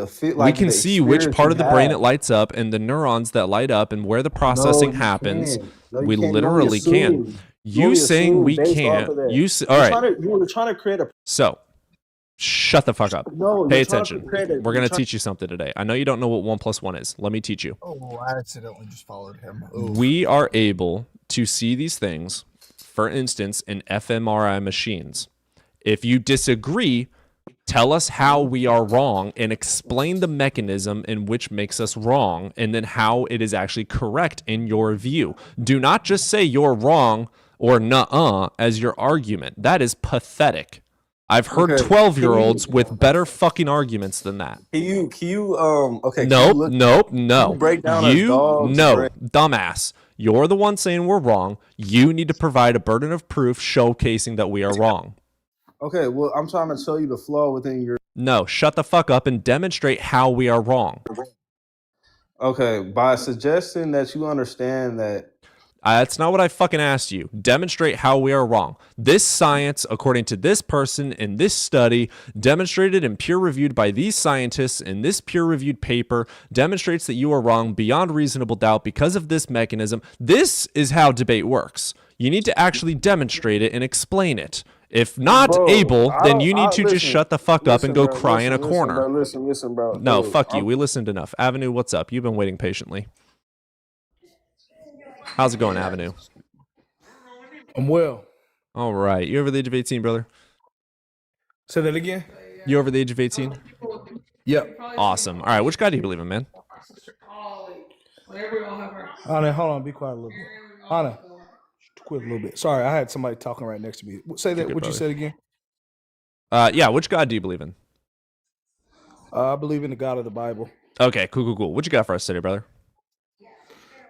feel. We Like can the see which experience part you of the brain have. it lights up and the neurons that light up and where the processing No, you happens. can't. No, you We can't. You only literally can. assume. You only saying assume we based off can't. of that. All right. You were trying to create a. So, shut the fuck up. No, Pay you're trying to attention. create a- We're you're going to trying- teach you something today. I know you don't know what 1 + 1 is. Let me teach you. Oh, I accidentally just followed him. Oof. We are able to see these things, for instance, in fMRI machines. If you disagree, tell us how we are wrong and explain the mechanism in which makes us wrong and then how it is actually correct in your view. Do not just say you're wrong or nuh-uh as your argument. That is pathetic. I've heard Okay. 12-year-olds with better fucking arguments than that. Can you okay? Can you Nope, look- nope, can no. you break down a You, dog's no, brain? dumbass. You're the one saying we're wrong. You need to provide a burden of proof showcasing that we are wrong. Okay, well, I'm trying to show you the flaw within your. No, shut the fuck up and demonstrate how we are wrong. Okay, by suggesting that you understand that. That's not what I fucking asked you. Demonstrate how we are wrong. This science, according to this person in this study, demonstrated and peer-reviewed by these scientists in this peer-reviewed paper, demonstrates that you are wrong beyond reasonable doubt because of this mechanism. This is how debate works. You need to actually demonstrate it and explain it. If not Bro, able, then you need to just listen, shut the fuck up and go bro, cry in a corner. Bro, listen, bro. No, Dude, fuck you. We listened enough. Avenue, what's up? You've been waiting patiently. How's it going, Avenue? I'm well. All right. You over the age of 18, brother? Say that again. You over the age of 18? Yep. Awesome. All right. Which guy do you believe in, man? Oh, hold on. Be quiet a little bit. Anna, quit a little bit. Sorry, I had somebody talking right next to me. Say that. good, What you brother. said again? Yeah, which God do you believe in? I believe in the God of the Bible. Okay, cool. What you got for us today, brother?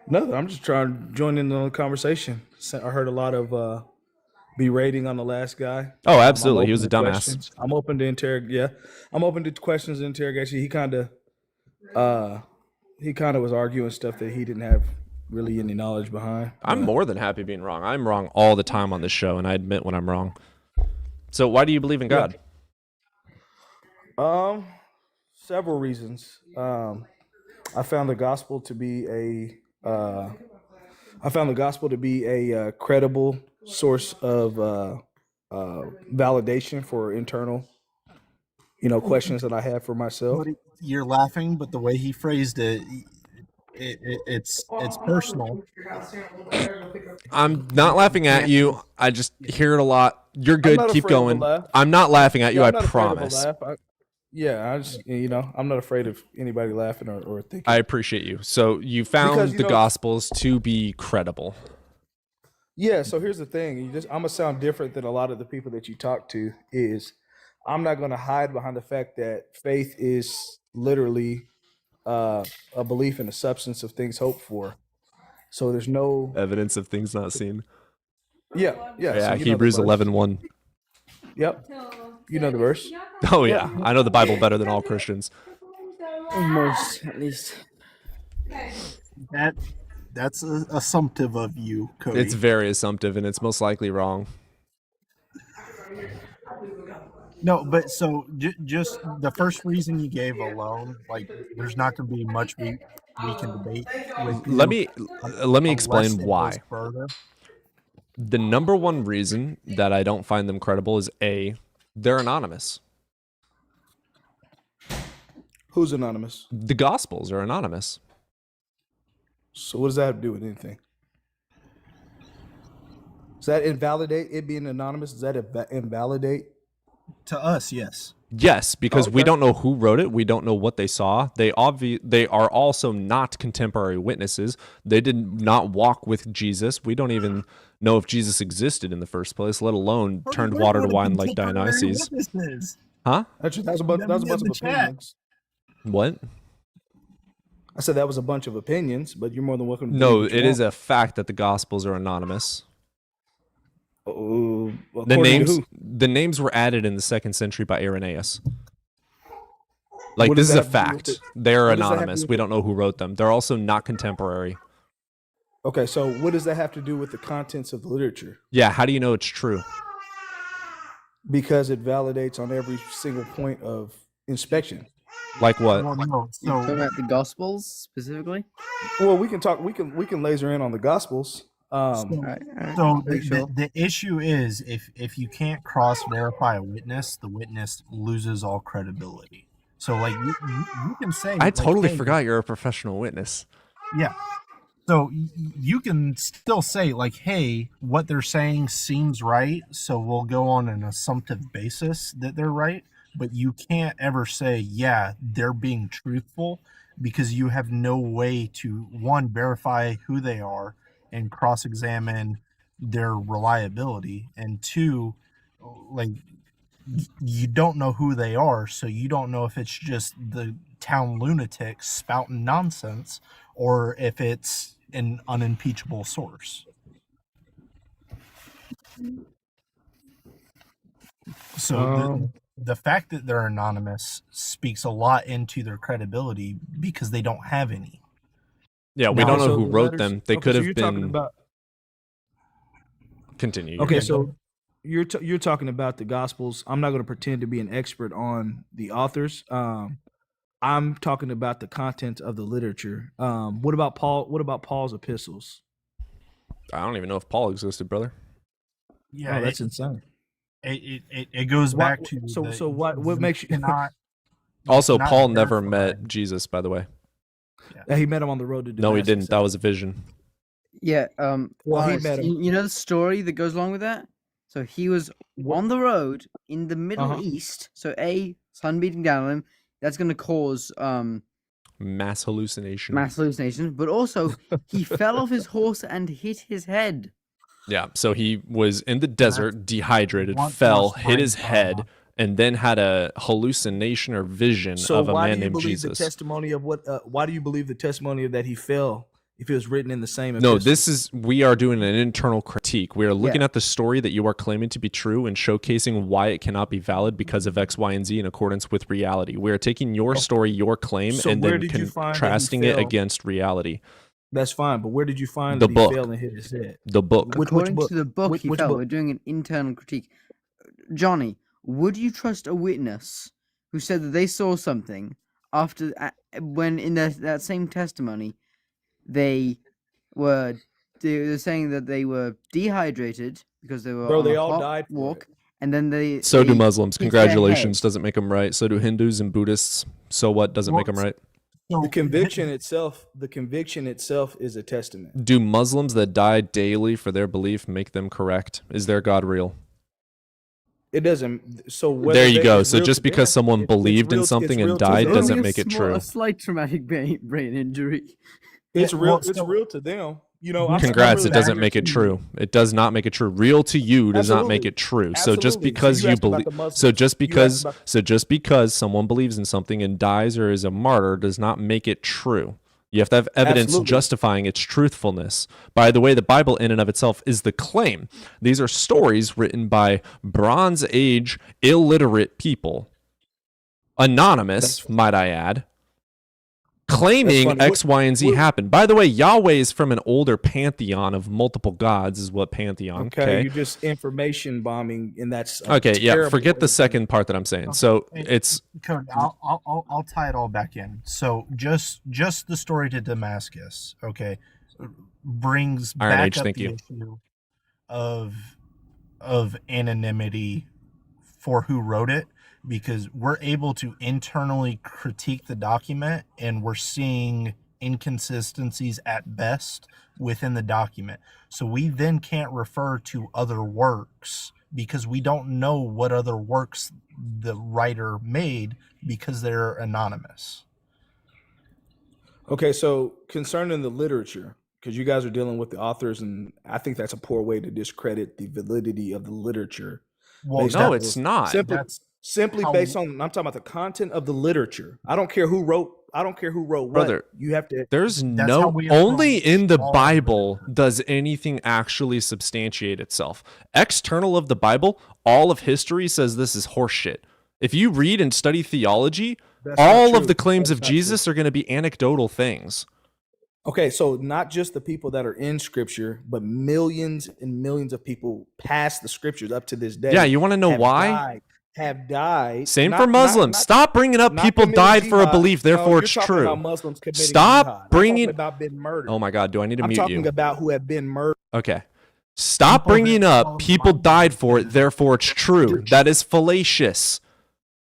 Nothing. I'm just trying to join in on the conversation. I heard a lot of berating on the last guy. Oh, I'm absolutely. He was a open to dumbass. questions. I'm open to questions and interrogation. He kind of was arguing stuff that he didn't have really any knowledge behind. I'm more than happy being wrong. I'm wrong all the time on this show, and I admit when I'm wrong. So why do you believe in God? Several reasons. I found the gospel to be a credible source of validation for internal, questions that I have for myself. But you're laughing, but the way he phrased it, it's personal. I'm not laughing at you. I just hear it a lot. You're good. not Keep afraid of a going. laugh. I'm not laughing at you. Yeah, I I'm not afraid of a promise. laugh. I'm not afraid of anybody laughing or thinking. I appreciate you. So you found Because, the Gospels to be credible. Yeah, so here's the thing. I'm gonna sound different than a lot of the people that you talk to. I'm not gonna hide behind the fact that faith is literally a belief in the substance of things hoped for. So there's no Evidence of things not seen. yeah. Yeah, So you know the Hebrews verse. 11:1. Yep, you know the verse. Oh yeah, I know the Bible better than all Christians. Almost, at least. That's assumptive of you, Cody. It's very assumptive, and it's most likely wrong. No, but so just the first reason you gave alone, like there's not going to be much we can debate with. Let me unless explain it goes why. further. The number one reason that I don't find them credible is A, they're anonymous. Who's anonymous? The Gospels are anonymous. So what does that have to do with anything? Does that invalidate it being anonymous? Does that invalidate? To us, yes. Yes, because we Okay. don't know who wrote it. We don't know what they saw. They are also not contemporary witnesses. They did not walk with Jesus. We don't even know if Jesus existed in the first place, let alone turned water to wine like Dionysus. Huh? That was a bunch of opinions. What? I said that was a bunch of opinions, but you're more than welcome to No, believe what you it is want. a fact that the Gospels are anonymous. Oh, The names were added in the 2nd century by Irenaeus. Like, What this does is a that have to do with fact. it? They're What does that have to anonymous. do with We it? don't know who wrote them. They're also not contemporary. Okay, so what does that have to do with the contents of the literature? Yeah, how do you know it's true? Because it validates on every single point of inspection. Like what? Well, no. You're So talking about the Gospels specifically? Well, we can talk. We can laser in on the Gospels. So the issue is if you can't cross verify a witness, the witness loses all credibility. So like you can say I like, totally hey, forgot you're a professional witness. Yeah. So you can still say like, hey, what they're saying seems right, so we'll go on an assumptive basis that they're right, but you can't ever say, yeah, they're being truthful because you have no way to one verify who they are and cross-examine their reliability, and two, like you don't know who they are, so you don't know if it's just the town lunatic spouting nonsense or if it's an unimpeachable source. So the fact that they're anonymous speaks a lot into their credibility because they don't have any. Yeah, we don't know so who the wrote letters- them. They okay, could so have you're talking been. about. Continue. Okay, Yeah. so you're talking about the Gospels. I'm not going to pretend to be an expert on the authors. I'm talking about the content of the literature. What about Paul? What about Paul's epistles? I don't even know if Paul existed, brother. Yeah, That's insane. It goes Why- back to so what makes you- cannot Also, cannot Paul never verify. met Jesus, by the way. Yeah, he met him on the road to Damascus. No, he didn't. That was a vision. Yeah. Well, he Honest, met him. you know the story that goes along with that? So he was on the road in the Middle Uh-huh. East. So sun beating down on him. That's going to cause mass hallucination. Mass hallucination, but also he fell off his horse and hit his head. Yeah, so he was in the desert, dehydrated, One fell, horse hit brain his head, trauma. and then had a hallucination or vision So of a why man do you named believe Jesus. the testimony of what? Why do you believe the testimony of that he fell if it was written in the same? No, epistle? we are doing an internal critique. We are looking Yeah. at the story that you are claiming to be true and showcasing why it cannot be valid because of X, Y, and Z in accordance with reality. We are taking your story, your claim, So and where then did you find that he contrasting it fell? against reality. That's fine, but where did you find The that book. he fell and hit his head? The book. Which According book? to the book, Which he fell. book? We're doing an internal critique. Johnny, would you trust a witness who said that they saw something after when in that same testimony they were saying that they were dehydrated because they were Bro, on they a all hot died for walk, it. and then they So do they Muslims. hit their Congratulations. head. Doesn't make them right. So do Hindus and Buddhists. So what? Doesn't make them right. The conviction itself is a testament. Do Muslims that die daily for their belief make them correct? Is their God real? It doesn't. So whether There you they- go. it's So real just to because them, someone it's believed in real- it's something and real to died them. doesn't Only make it true. a slight traumatic brain injury. It's Yeah, real. well, It's so- real to them. You know. I'm Congrats, really it doesn't not make it interested in- true. It does not make it true. Real to you does not make Absolutely. it true. So just Absolutely. So because you you asked about believe the Muslims. so just You asked because about- so just because someone believes in something and dies or is a martyr does not make it true. You have to have evidence Absolutely. justifying its truthfulness. By the way, the Bible in and of itself is the claim. These are stories written by Bronze Age illiterate people. Anonymous, might I add. Claiming funny. X, Y, and Z What- happened. By the way, Yahweh is from an older pantheon of multiple gods, is what pantheon. Okay, you're just information bombing, and that's a Okay, yeah. terrible Forget way the to- second part that I'm saying. So Hey, it's Cody, I'll tie it all back in. So just the story to Damascus, okay, brings Iron back Age, up thank the you. issue of anonymity for who wrote it, because we're able to internally critique the document and we're seeing inconsistencies at best within the document. So we then can't refer to other works because we don't know what other works the writer made because they're anonymous. Okay, so concerning the literature, because you guys are dealing with the authors, and I think that's a poor way to discredit the validity of the literature. Well, Based no, on- it's not. Simply how- based on, I'm talking about the content of the literature. I don't care who wrote what. Brother, You have to. There's how no we only approach in the all Bible literature. does anything actually substantiate itself. External of the Bible, all of history says this is horseshit. If you read and study theology, That's not all true. of the claims That's of not true. Jesus are going to be anecdotal things. Okay, so not just the people that are in Scripture, but millions and millions of people past the Scriptures up to this day. Yeah, you want to know why? Have died. Same not- for not- Muslims. not- Stop bringing up not people committing died for a jihad. belief, No, therefore you're it's talking true. about Muslims committing Stop jihad. I'm bringing- talking about being murdered. Oh my God, do I need to I'm mute talking you? about who have been murdered. Okay. Stop People bringing that up follow the people Bible died for it, is- therefore it's true. That is fallacious.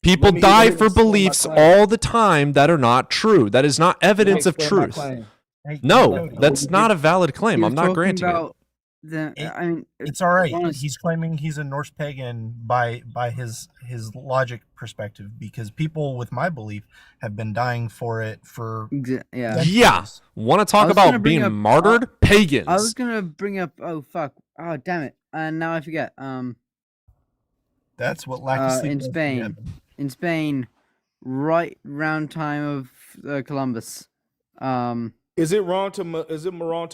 People Let me die for explain my beliefs claim. all the time that are not true. That is not evidence of Explain my truth. claim. Hey, No, Cody, that's not a valid claim. He was I'm not talking granting it. about the. It- I mean, it's all right. honest- He's claiming he's a Norse pagan by his logic perspective, because people with my belief have been dying for it for Yeah. Yeah. Want to talk was gonna about bring being up- martyred? Pagans. I was gonna bring up. Oh fuck! Oh damn it! And now I forget. That's what lack of sleep In does to Spain. you. In Spain, right round time of Columbus. Is it wrong to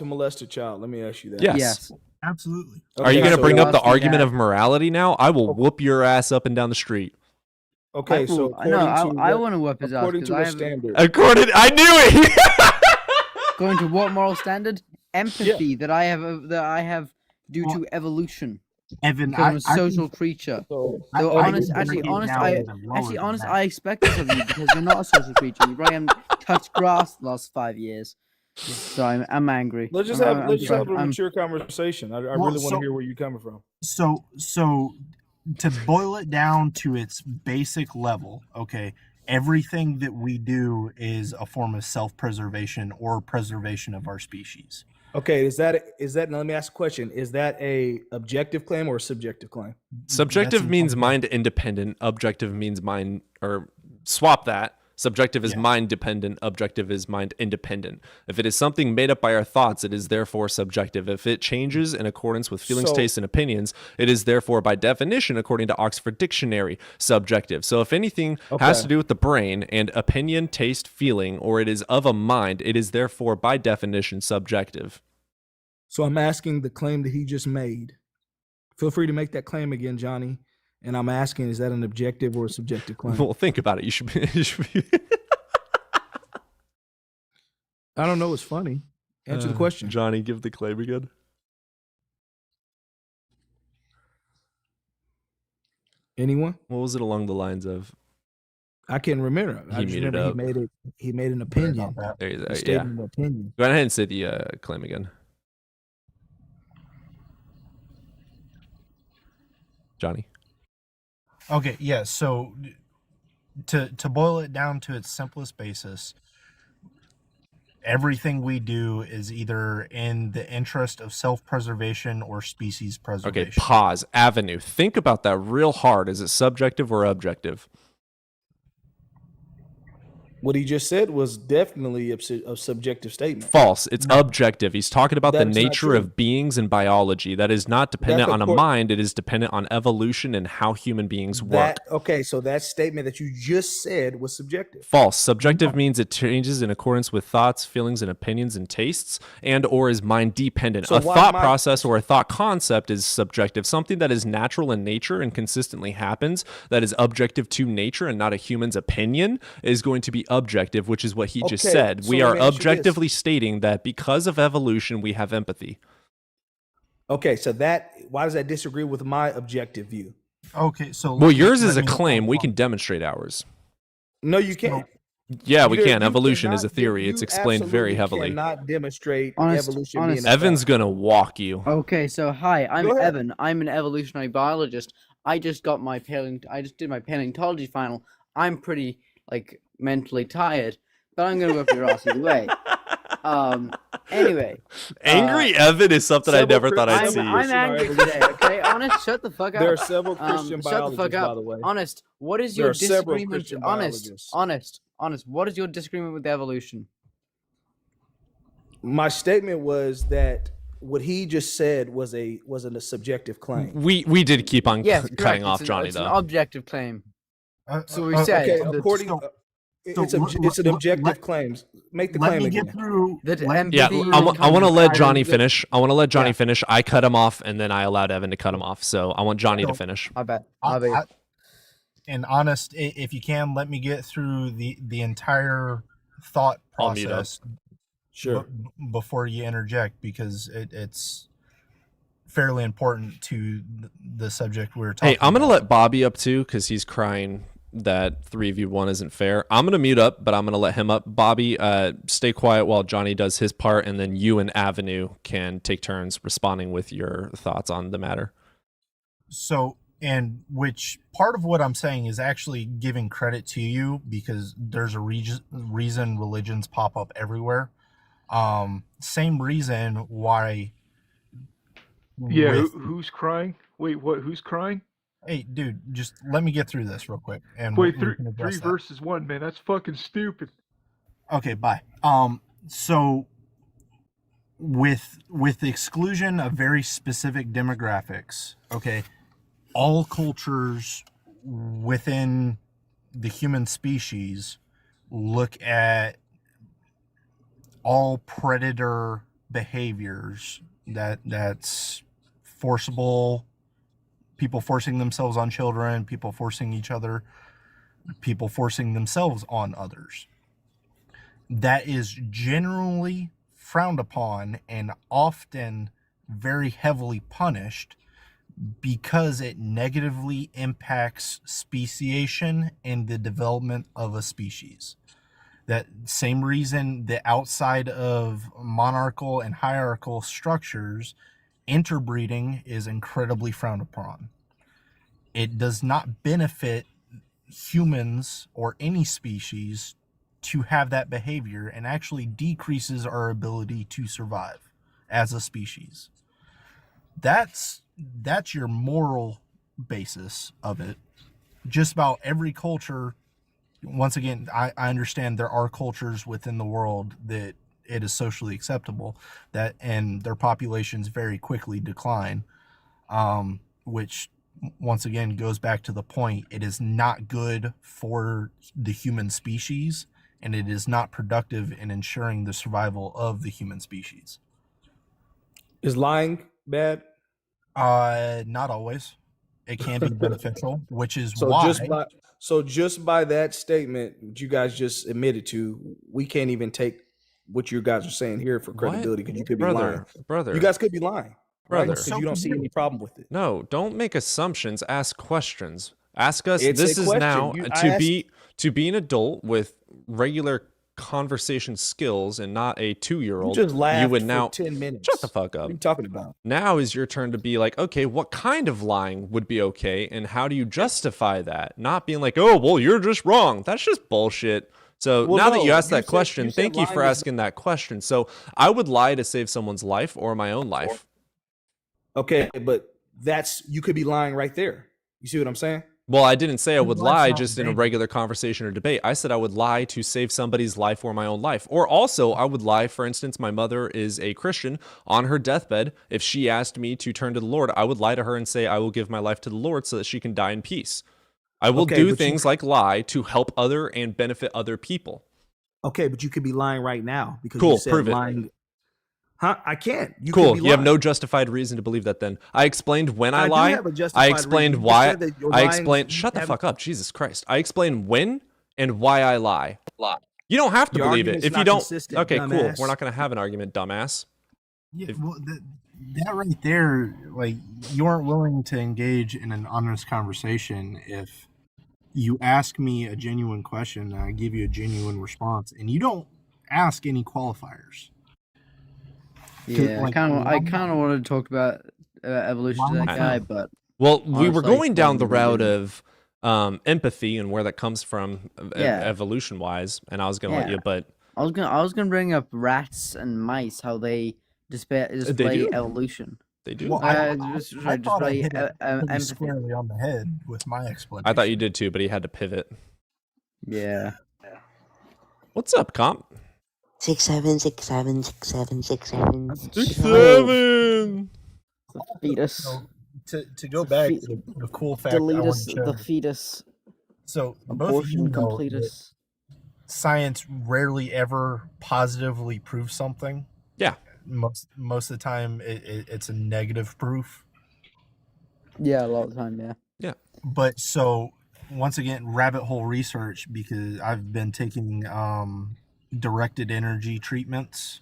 molest a child? Let me ask you that. Yes. Yes. Absolutely. Are you Okay, going to so- bring up the asking argument that- of morality now? I will whoop your ass up and down the street. Okay, so no, according to I what- want to whip his ass according because to I what have. standard? I knew it. Going to what moral standard? Empathy that I have due to evolution. Evan, Because I'm a social creature. So, I- So I honest, would actually, bring it honest, down I even lower actually, than honest, that. I expect this of you because you're not a social creature. You probably haven't touched grass the last 5 years. So I'm angry. let's just I'm- have I'm let's just have a sorry. I'm- mature conversation. I really want to so- hear where you're coming from. So to boil it down to its basic level, okay, everything that we do is a form of self-preservation or preservation of our species. Okay, is that now let me ask a question. Is that a objective claim or a subjective claim? Subjective That's means an- mind independent. Objective means mind, or swap that. Subjective is Yeah. mind dependent, objective is mind independent. If it is something made up by our thoughts, it is therefore subjective. If it changes in accordance with feelings, So- tastes, and opinions, it is therefore by definition, according to Oxford Dictionary, subjective. So if anything has to do with the brain and opinion, taste, feeling, or it is of a mind, it is therefore by definition subjective. So I'm asking the claim that he just made. Feel free to make that claim again, Johnny. And I'm asking, is that an objective or a subjective claim? Well, think about it. You should be. I don't know. It's funny. Answer the question. Johnny, give the claim again. Anyone? What was it along the lines of? I can't remember. I He just muted remember up. he made an Sorry opinion. about that. There you go. He stated Yeah. an opinion. Go ahead and say the claim again. Johnny. Okay, yeah. So to boil it down to its simplest basis, everything we do is either in the interest of self-preservation or species Okay, preservation. pause. Avenue. Think about that real hard. Is it subjective or objective? What he just said was definitely a subjective statement. False. It's objective. He's talking about the That is not nature true. of beings and biology. That is not dependent on a according- mind. It is dependent on evolution and how human beings work. Okay, so that statement that you just said was subjective. False. Subjective means it changes in accordance with thoughts, feelings, and opinions and tastes, and or is mind dependent. So A why thought mind- process or a thought concept is subjective. Something that is natural in nature and consistently happens, that is objective to nature and not a human's opinion, is going to be objective, which is what he just Okay, said. so We let are me ask you this. objectively stating that because of evolution, we have empathy. Okay, so why does that disagree with my objective view? Okay, so Well, yours is let a me- claim. We can demonstrate ours. No, you can't. Yeah, we You can. you Evolution is a cannot- theory. you It's explained very absolutely heavily. Cannot demonstrate Honest- evolution. honest- being a Evan's fact. gonna walk you. Okay, so hi, I'm Go ahead. Evan. I'm an evolutionary biologist. I just did my paleontology final. I'm pretty mentally tired, but I'm gonna whip your ass either way. Anyway, Angry Evan is something I several never thought I'd I'd see. I'm angry today. Okay, honest, shut the fuck up. There are several Christian shut the biologists, fuck by up. the way. Honest, what is There your are several disagreement? Christian Honest, biologists. honest. What is your disagreement with evolution? My statement was that what he just said wasn't a subjective claim. We did keep on Yes, cutting correct. off Johnny It's an though. objective claim. So we uh, said Okay, the- according so- it's so it's an let- objective let- claim. Make the let claim me again. get through. that let- Yeah, empathy I comes want to let from- Johnny finish. I want to let Johnny Yeah. finish. I cut him off, and then I allowed Evan to cut him off. So I want Johnny to So- finish. I bet. And honest, if you can, let me get through the entire thought I'll mute up. process Sure. before you interject, because it's fairly important to the subject we're talking Hey, I'm gonna about. let Bobby up too because he's crying that 3v1 isn't fair. I'm gonna mute up, but I'm gonna let him up. Bobby, stay quiet while Johnny does his part, and then you and Avenue can take turns responding with your thoughts on the matter. So, and which part of what I'm saying is actually giving credit to you, because there's a reason religions pop up everywhere. Same reason why. Yeah, with- who's crying? Wait, what? Who's crying? Hey, dude, just let me get through this real quick. And Wait, we three can address that. versus one, man. That's fucking stupid. Okay, bye. So with the exclusion of very specific demographics, okay, all cultures within the human species look at all predator behaviors, that's forcible, people forcing themselves on children, people forcing each other, people forcing themselves on others. That is generally frowned upon and often very heavily punished because it negatively impacts speciation and the development of a species. That same reason that outside of monarchical and hierarchical structures, interbreeding is incredibly frowned upon. It does not benefit humans or any species to have that behavior, and actually decreases our ability to survive as a species. That's your moral basis of it. Just about every culture once again, I understand there are cultures within the world that it is socially acceptable, that and their populations very quickly decline, which once again goes back to the point, it is not good for the human species, and it is not productive in ensuring the survival of the human species. Is lying bad? Not always. It can be beneficial, which is So why just by that statement that you guys just admitted to, we can't even take what you guys are saying here for credibility, because you could be lying. Brother. You guys could be lying, right? Brother. Because you don't see any problem with it. No, don't make assumptions. Ask questions. Ask us. It's This a is question. now I asked- to be an adult with regular conversation skills and not a 2-year-old. You just laughed would for now 10 minutes. shut the fuck What up. are you talking about? Now is your turn to be like, okay, what kind of lying would be okay, and how do you justify that? Not being like, oh, well, you're just wrong. That's just bullshit. So Well, now that no, you asked you that said- question, you said thank you for lying is- asking that question. So I would lie to save someone's life or my own life. Okay, but you could be lying right there. You see what I'm saying? Well, I didn't say I would Well, lie that's not just in a big. regular conversation or debate. I said I would lie to save somebody's life or my own life. Or also, I would lie, for instance, my mother is a Christian. On her deathbed, if she asked me to turn to the Lord, I would lie to her and say I will give my life to the Lord so that she can die in peace. I will Okay, do but things like lie to help other and benefit other people. Okay, but you could be lying right now because Cool, you said prove it. lying. Huh? I can't. You Cool. could be You have lying. no justified reason to believe that then. I explained when I do lie. have a I justified explained reason. You why. said that you're I lying, explained. you Shut the have- fuck up. Jesus Christ. I explained when and why I lie. You don't have to Your believe it. argument's If you not don't. consistent, Okay, cool. dumbass. We're not going to have an argument, dumbass. Yeah, well, that right there, like, you aren't willing to engage in an honest conversation if you ask me a genuine question and I give you a genuine response, and you don't ask any qualifiers. Yeah, like, I kind of wanted to talk about evolution to that Why guy, not? but Well, we were honestly, going down the probably route didn't. of empathy and where that comes from Yeah. evolution wise, and I was going to let Yeah. you, but I was gonna bring up rats and mice, how they display do. evolution. they do. Well, Uh, I just thought I display hit it pretty empathy. squarely on the head with my explanation. I thought you did too, but he had to pivot. Yeah. What's up, comp? 6'7", 6'7", 6'7", 6'7". 7. The fetus. So, to go back to the cool fact I Delete want us, to show. the fetus. So both of you Abortion know complete that us. science rarely ever positively proves something. Yeah. Most of the time, it's a negative proof. Yeah, a lot of the time, yeah. But so once again, rabbit hole research, because I've been taking directed energy treatments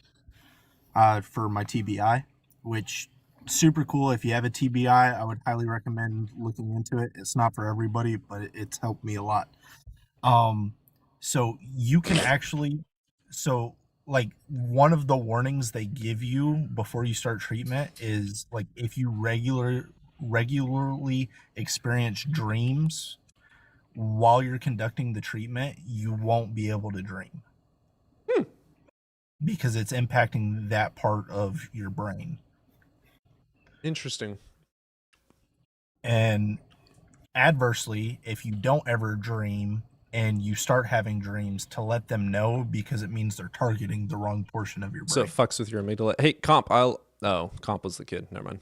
for my TBI, which super cool. If you have a TBI, I would highly recommend looking into it. It's not for everybody, but it's helped me a lot. So you can actually, like, one of the warnings they give you before you start treatment is, like, if you regularly experience dreams while you're conducting the treatment, you won't be able to dream. Because it's impacting that part of your brain. Interesting. And adversely, if you don't ever dream and you start having dreams, to let them know, because it means they're targeting the wrong portion of your brain. So it fucks with your amygdala. Hey, comp, comp was the kid. Never mind.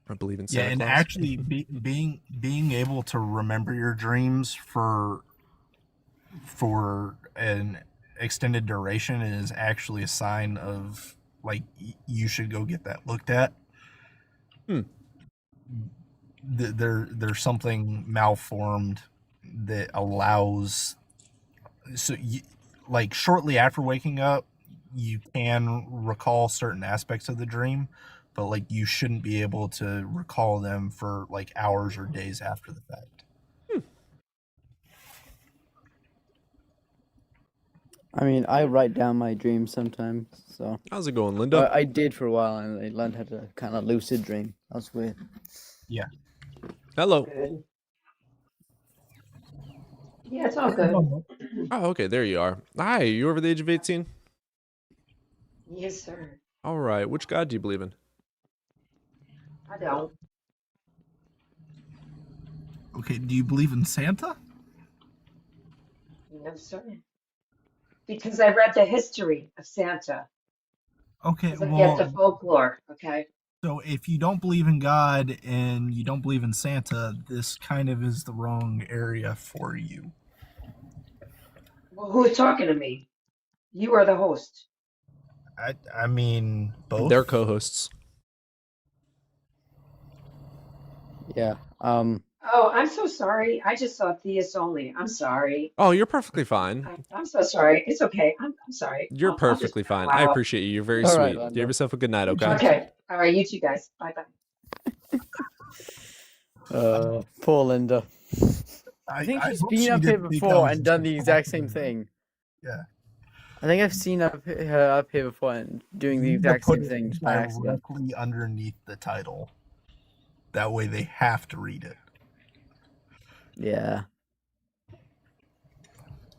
I believe in Santa and Claus. actually being able to remember your dreams for an extended duration is actually a sign of, like, you should go get that looked at. There's something malformed that allows, so like, shortly after waking up, you can recall certain aspects of the dream, but, like, you shouldn't be able to recall them for, like, hours or days after the fact. I mean, I write down my dreams sometimes, so. How's it going, Linda? I did for a while, and I learned how to kind of lucid dream. That's weird. Yeah. Hello. Yeah, it's all good. Oh, okay, there you are. Hi, you over the age of 18? Yes, sir. All right, which God do you believe in? I don't. Okay, do you believe in Santa? No, sir. Because I read the history of Santa. Okay, Because I get the well, folklore, okay? so if you don't believe in God and you don't believe in Santa, this kind of is the wrong area for you. Well, who's talking to me? You are the host. I mean, both. They're co-hosts. Yeah. Oh, I'm so sorry. I just saw theists only. I'm sorry. Oh, you're perfectly fine. I'm so sorry. It's okay. I'm sorry. You're I'll just perfectly bow fine. I out. appreciate you. You're very All right, sweet. Lando. You have yourself a good night, okay? Okay. All right, you two guys. Bye bye. Poor Linda. I think she's hope been she up here didn't think I before was and just done the exact same talking. thing. Yeah. I think I've seen her up here before and doing the You need to exact put same it thing by accident. directly underneath the title. That way they have to read it. Yeah.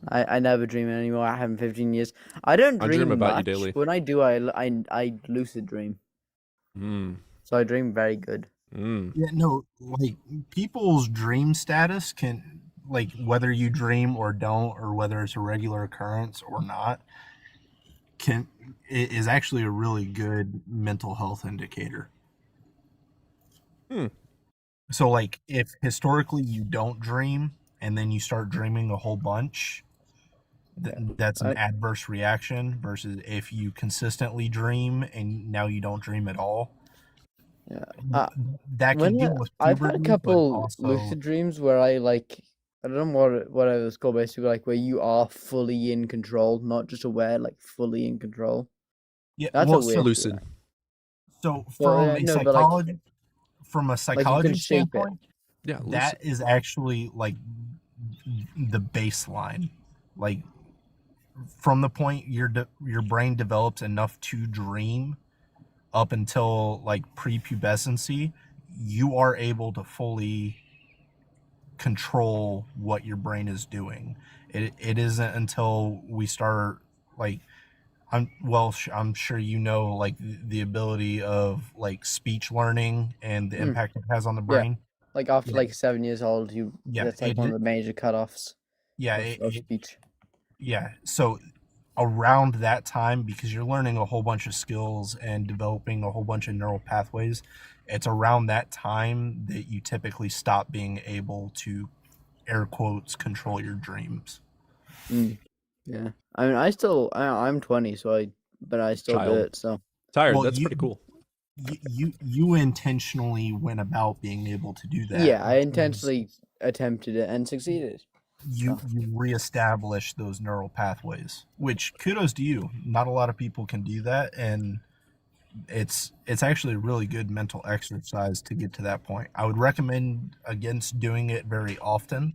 I never dream anymore. I haven't 15 years. I don't I dream dream about you much. daily. When I do, I lucid dream. So I dream very good. Yeah, no, like people's dream status can, like whether you dream or don't, or whether it's a regular occurrence or not, is actually a really good mental health indicator. So like if historically you don't dream and then you start dreaming a whole bunch, that's an adverse reaction versus if you consistently dream and now you don't dream at all. Yeah. That can deal with I've had a puberty, couple but also lucid dreams where I don't know what I was called, basically like where you are fully in control, not just aware, like fully in control. yeah, That's well, a weird lucid. feeling. So Well, from a no, but like psychology shape it. standpoint, Yeah, that is actually like the baseline. Like from the point your brain develops enough to dream up until like prepubescency, you are able to fully control what your brain is doing. It isn't until we start like I'm sure you know like the ability of like speech learning and the impact it has on the brain. Like after Yeah. like 7 years old, that's like one of the major cutoffs. Yeah, of speech. Yeah, so around that time, because you're learning a whole bunch of skills and developing a whole bunch of neural pathways, it's around that time that you typically stop being able to, air quotes, control your dreams. Yeah, I mean, I'm 20, but I still do it. So tired. That's pretty cool. You intentionally went about being able to do that. Yeah, I intentionally attempted it and succeeded. You reestablish those neural pathways, which kudos to you. Not a lot of people can do that, and it's actually a really good mental exercise to get to that point. I would recommend against doing it very often.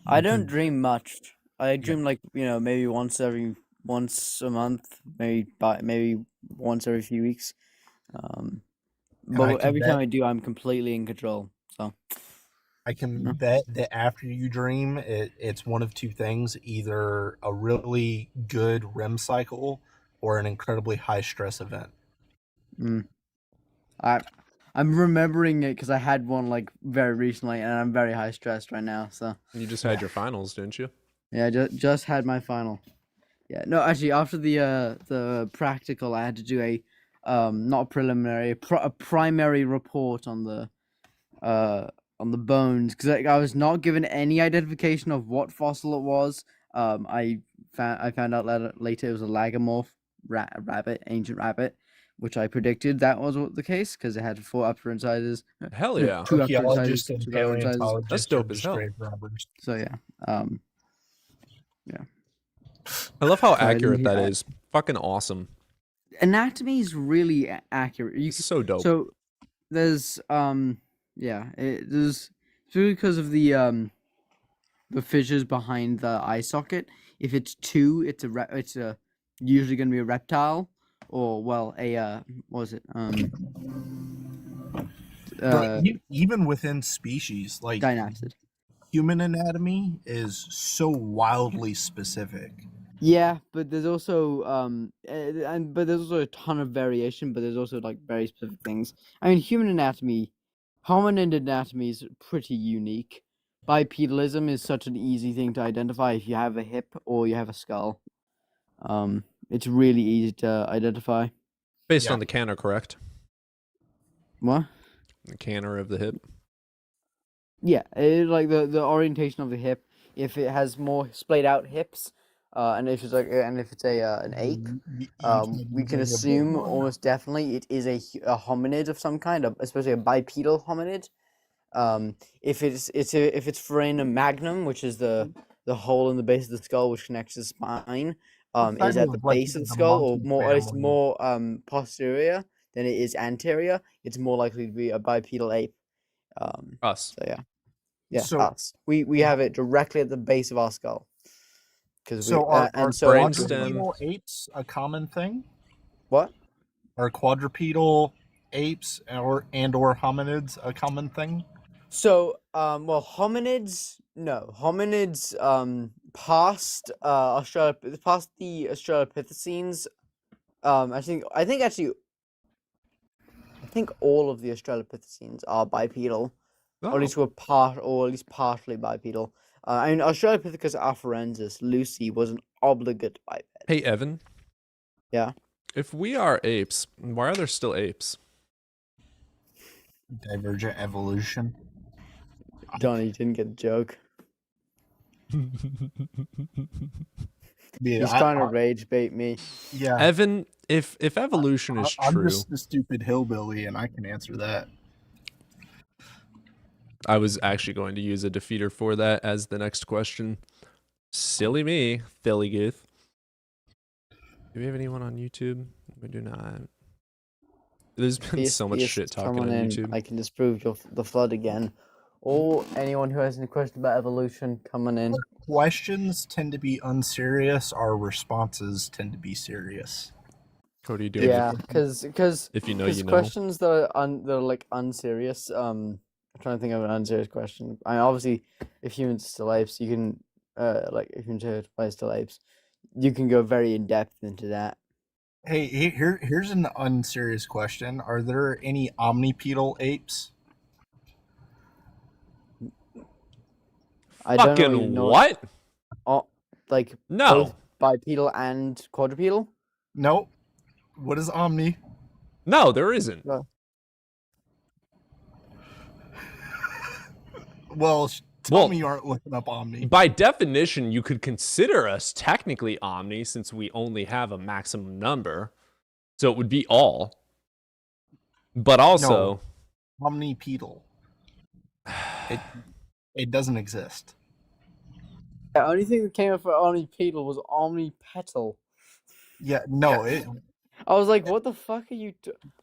I don't dream much. I dream maybe once a month, maybe once every few weeks. But every time I do, I'm completely in control. So I can bet that after you dream, it's one of two things: either a really good REM cycle or an incredibly high stress event. I'm remembering it because I had one like very recently, and I'm very high stressed right now. So you just had your finals, didn't you? Yeah, just had my final. Yeah, no, actually, after the practical, I had to do a not preliminary, a primary report on the bones because I was not given any identification of what fossil it was. I found out later it was a lagomorph rabbit, ancient rabbit, which I predicted that was the case because it had 4 upper incisors. Hell yeah! 2 upper incisors, 2 lower incisors. That's dope as hell. So yeah, yeah. I love how accurate that is. Fucking awesome. Anatomy is really accurate. It's so dope. So there's there's because of the fissures behind the eye socket. If it's 2, it's usually going to be a reptile or what was it? Even within species, like dynapsid. Human anatomy is so wildly specific Yeah, but there's also but there's also a ton of variation, but there's also like very specific things. I mean, hominid anatomy is pretty unique. Bipedalism is such an easy thing to identify if you have a hip or you have a skull. It's really easy to identify. Based on the canner, correct? What? The canner of the hip. Yeah, like the orientation of the hip. If it has more splayed out hips, and if it's an ape, we can assume almost definitely it is a hominid of some kind, especially a bipedal hominid. If it's foramen magnum, which is the hole in the base of the skull which connects to the spine, is at the base of the skull, or more, it's more posterior than it is anterior. It's more likely to be a bipedal ape. Us. So yeah, us. We have it directly at the base of our skull. Are brainstem quadrupedal apes a common thing? What? Are quadrupedal apes or hominids a common thing? So, well, hominids, no. Hominids, past the Australopithecines, I think all of the Australopithecines are bipedal, or at least partially bipedal. I mean, Australopithecus afarensis, Lucy, was an obligate biped. Hey, Evan. Yeah? If we are apes, why are there still apes? Divergent evolution. Donnie, you didn't get the joke. He's trying to rage bait me. Yeah. Evan, if evolution is true... I'm just a stupid hillbilly, and I can answer that. I was actually going to use a defeater for that as the next question. Silly me, Philly Gooth. Do we have anyone on YouTube? We do not. There's been so much shit talking on YouTube. I can disprove the flood again. Or anyone who has any question about evolution, coming in. Our questions tend to be unserious. Our responses tend to be serious. Cody, do it. Yeah, because if you know, you know. Questions that are like unserious. I'm trying to think of an unserious question. I mean, obviously, if humans are still apes, you can if humans are still apes, you can go very in depth into that. Hey, here's an unserious question. Are there any omnipedal apes? I don't Fucking what? Like no, both bipedal and quadrupedal? Nope. What is omni? No, there isn't. No. Well, tell me you aren't looking up omni. By definition, you could consider us technically omni since we only have a maximum number. So it would be all. But also... No, omnipedal. It doesn't exist. The only thing that came up for omnipedal was omnipetal. Yeah, no, I was like, what the fuck are you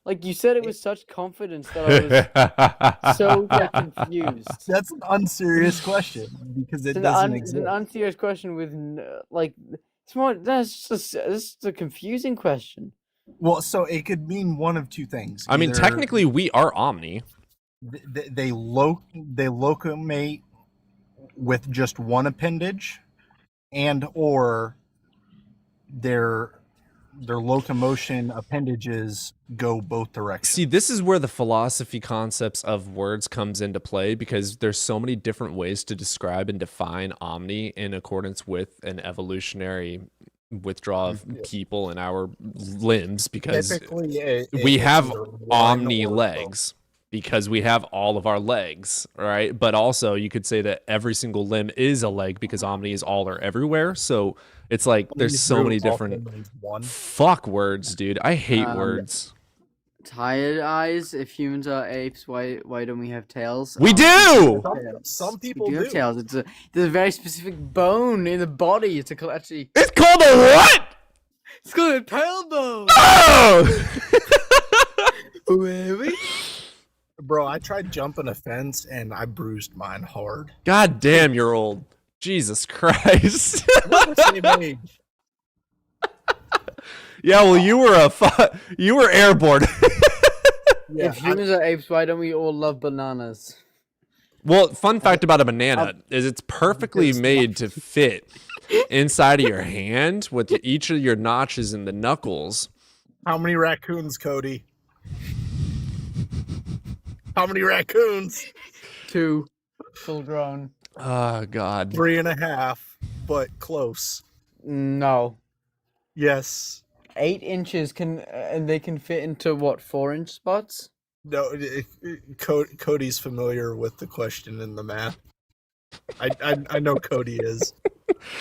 like, you said it with such confidence that I was so confused. That's an unserious question because it doesn't exist. It's an unserious question with that's just a confusing question. Well, so it could mean one of two things. I mean, technically we are omni. They locomate with just one appendage, and or their locomotion appendages go both directions. See, this is where the philosophy concepts of words comes into play, because there's so many different ways to describe and define omni in accordance with an evolutionary withdrawal of people and our limbs, because we have omni legs. Because we have all of our legs, right? But also, you could say that every single limb is a leg because omni is all or everywhere. So it's like there's so many different fuck words, dude. I hate words. Tired eyes. If humans are apes, why don't we have tails? We do. Some people do have tails. There's a very specific bone in the body. It's actually. It's called a what? It's called a tailbone. Oh. Really? Bro, I tried jumping a fence and I bruised mine hard. God damn, you're old. Jesus Christ. We're the same age. Yeah, well, you were airborne. Yeah, if humans are apes, why don't we all love bananas? Well, fun fact about a banana is it's perfectly made to fit inside of your hand with each of your notches in the knuckles. How many raccoons, Cody? How many raccoons? 2 full grown. Oh, God. 3.5, but close. No. Yes. 8 inches and they can fit into what, 4-inch spots? No, Cody's familiar with the question in the math. I know Cody is.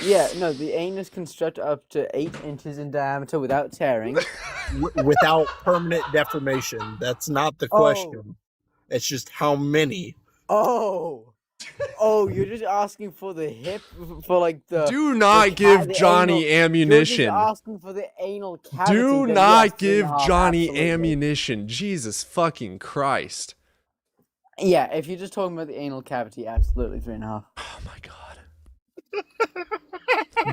Yeah, no, the anus can stretch up to 8 inches in diameter without tearing. Without permanent deformation. That's not the question. It's just how many. Oh, you're just asking for the hip, for like the. Do not give Johnny ammunition. You're just asking for the anal cavity. Do then not yes, give 3.5, Johnny absolutely. ammunition. Jesus fucking Christ. Yeah, if you're just talking about the anal cavity, absolutely 3.5. Oh my God.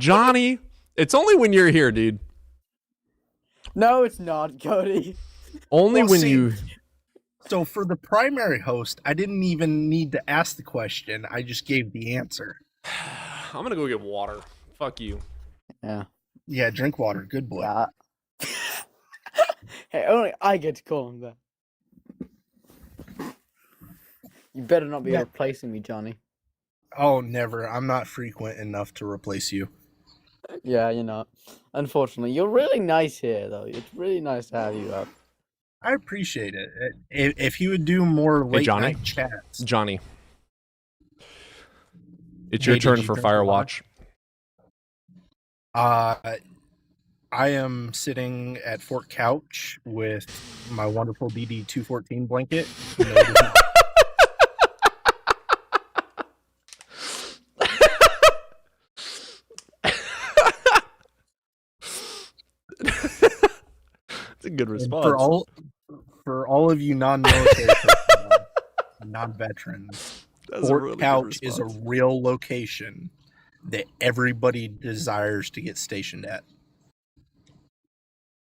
Johnny, it's only when you're here, dude. No, it's not, Cody. Only Well, when see, you. So for the primary host, I didn't even need to ask the question. I just gave the answer. I'm gonna go get water. Fuck you. Yeah. Yeah, drink water. Good boy. Yeah. Hey, only I get to call him that. You better not be replacing me, Johnny. Oh, never. I'm not frequent enough to replace you. Yeah, you're not. Unfortunately, you're really nice here, though. It's really nice to have you up. I appreciate it. If you would do more late Johnny? night chats. Johnny. It's your Hey, did turn you for drink the water? Firewatch. I am sitting at Fort Couch with my wonderful DD-214 blanket. No, it is not. That's a good response. For all of you non-military personnel, non-veterans, That's a Fort really good Couch is a response. real location that everybody desires to get stationed at.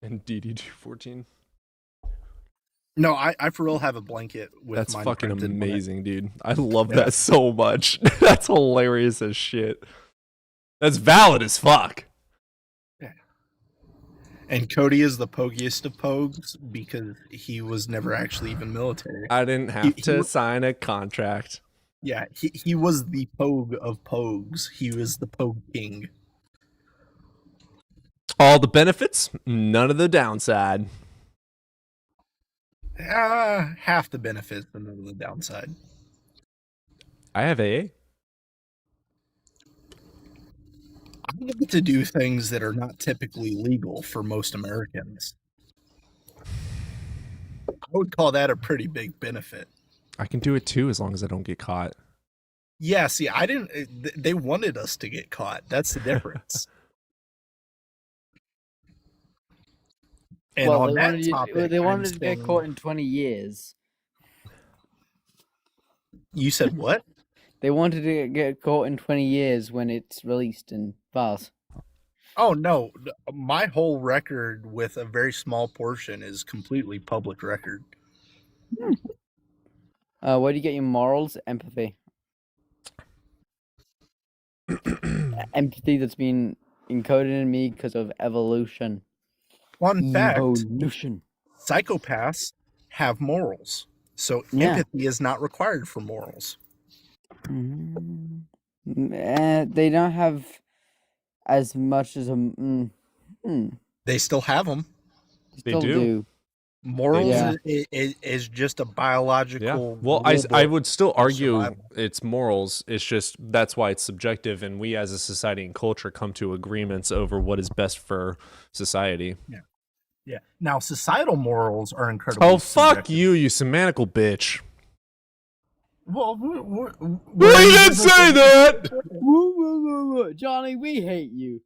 And DD-214. No, I for real have a blanket with That's mine fucking printed on it. amazing, dude. I love Yeah. that so much. That's hilarious as shit. That's valid as fuck. And Cody is the pogiest of pogues because he was never actually even military. I didn't have to sign a contract. Yeah, he was the pogue of pogues. He was the pogue king. All the benefits, none of the downside. Half the benefits and none of the downside. I have AA. I get to do things that are not typically legal for most Americans. I would call that a pretty big benefit. I can do it too as long as I don't get caught. Yeah, see, I didn't. They wanted us to get caught. That's the difference. And well, on they that wanted, topic, they I'm wanted to get saying- caught in 20 years. You said what? They wanted to get caught in 20 years when it's released in bars. Oh no, my whole record with a very small portion is completely public record. Where do you get your morals? Empathy. Empathy that's been encoded in me because of evolution. Fun fact, Evolution. psychopaths have morals. So Yeah. empathy is not required for morals. They don't have as much as a. They still have them. They Still do. Morals Yeah. is just a biological. Yeah. Well, I rulebook would still for argue survival. it's morals. It's just that's why it's subjective, and we as a society and culture come to agreements over what is best for society. Yeah. Now, societal morals are incredibly. Oh, fuck subjective. you semantical bitch. Well, We didn't say that! Woo. Johnny, we hate you.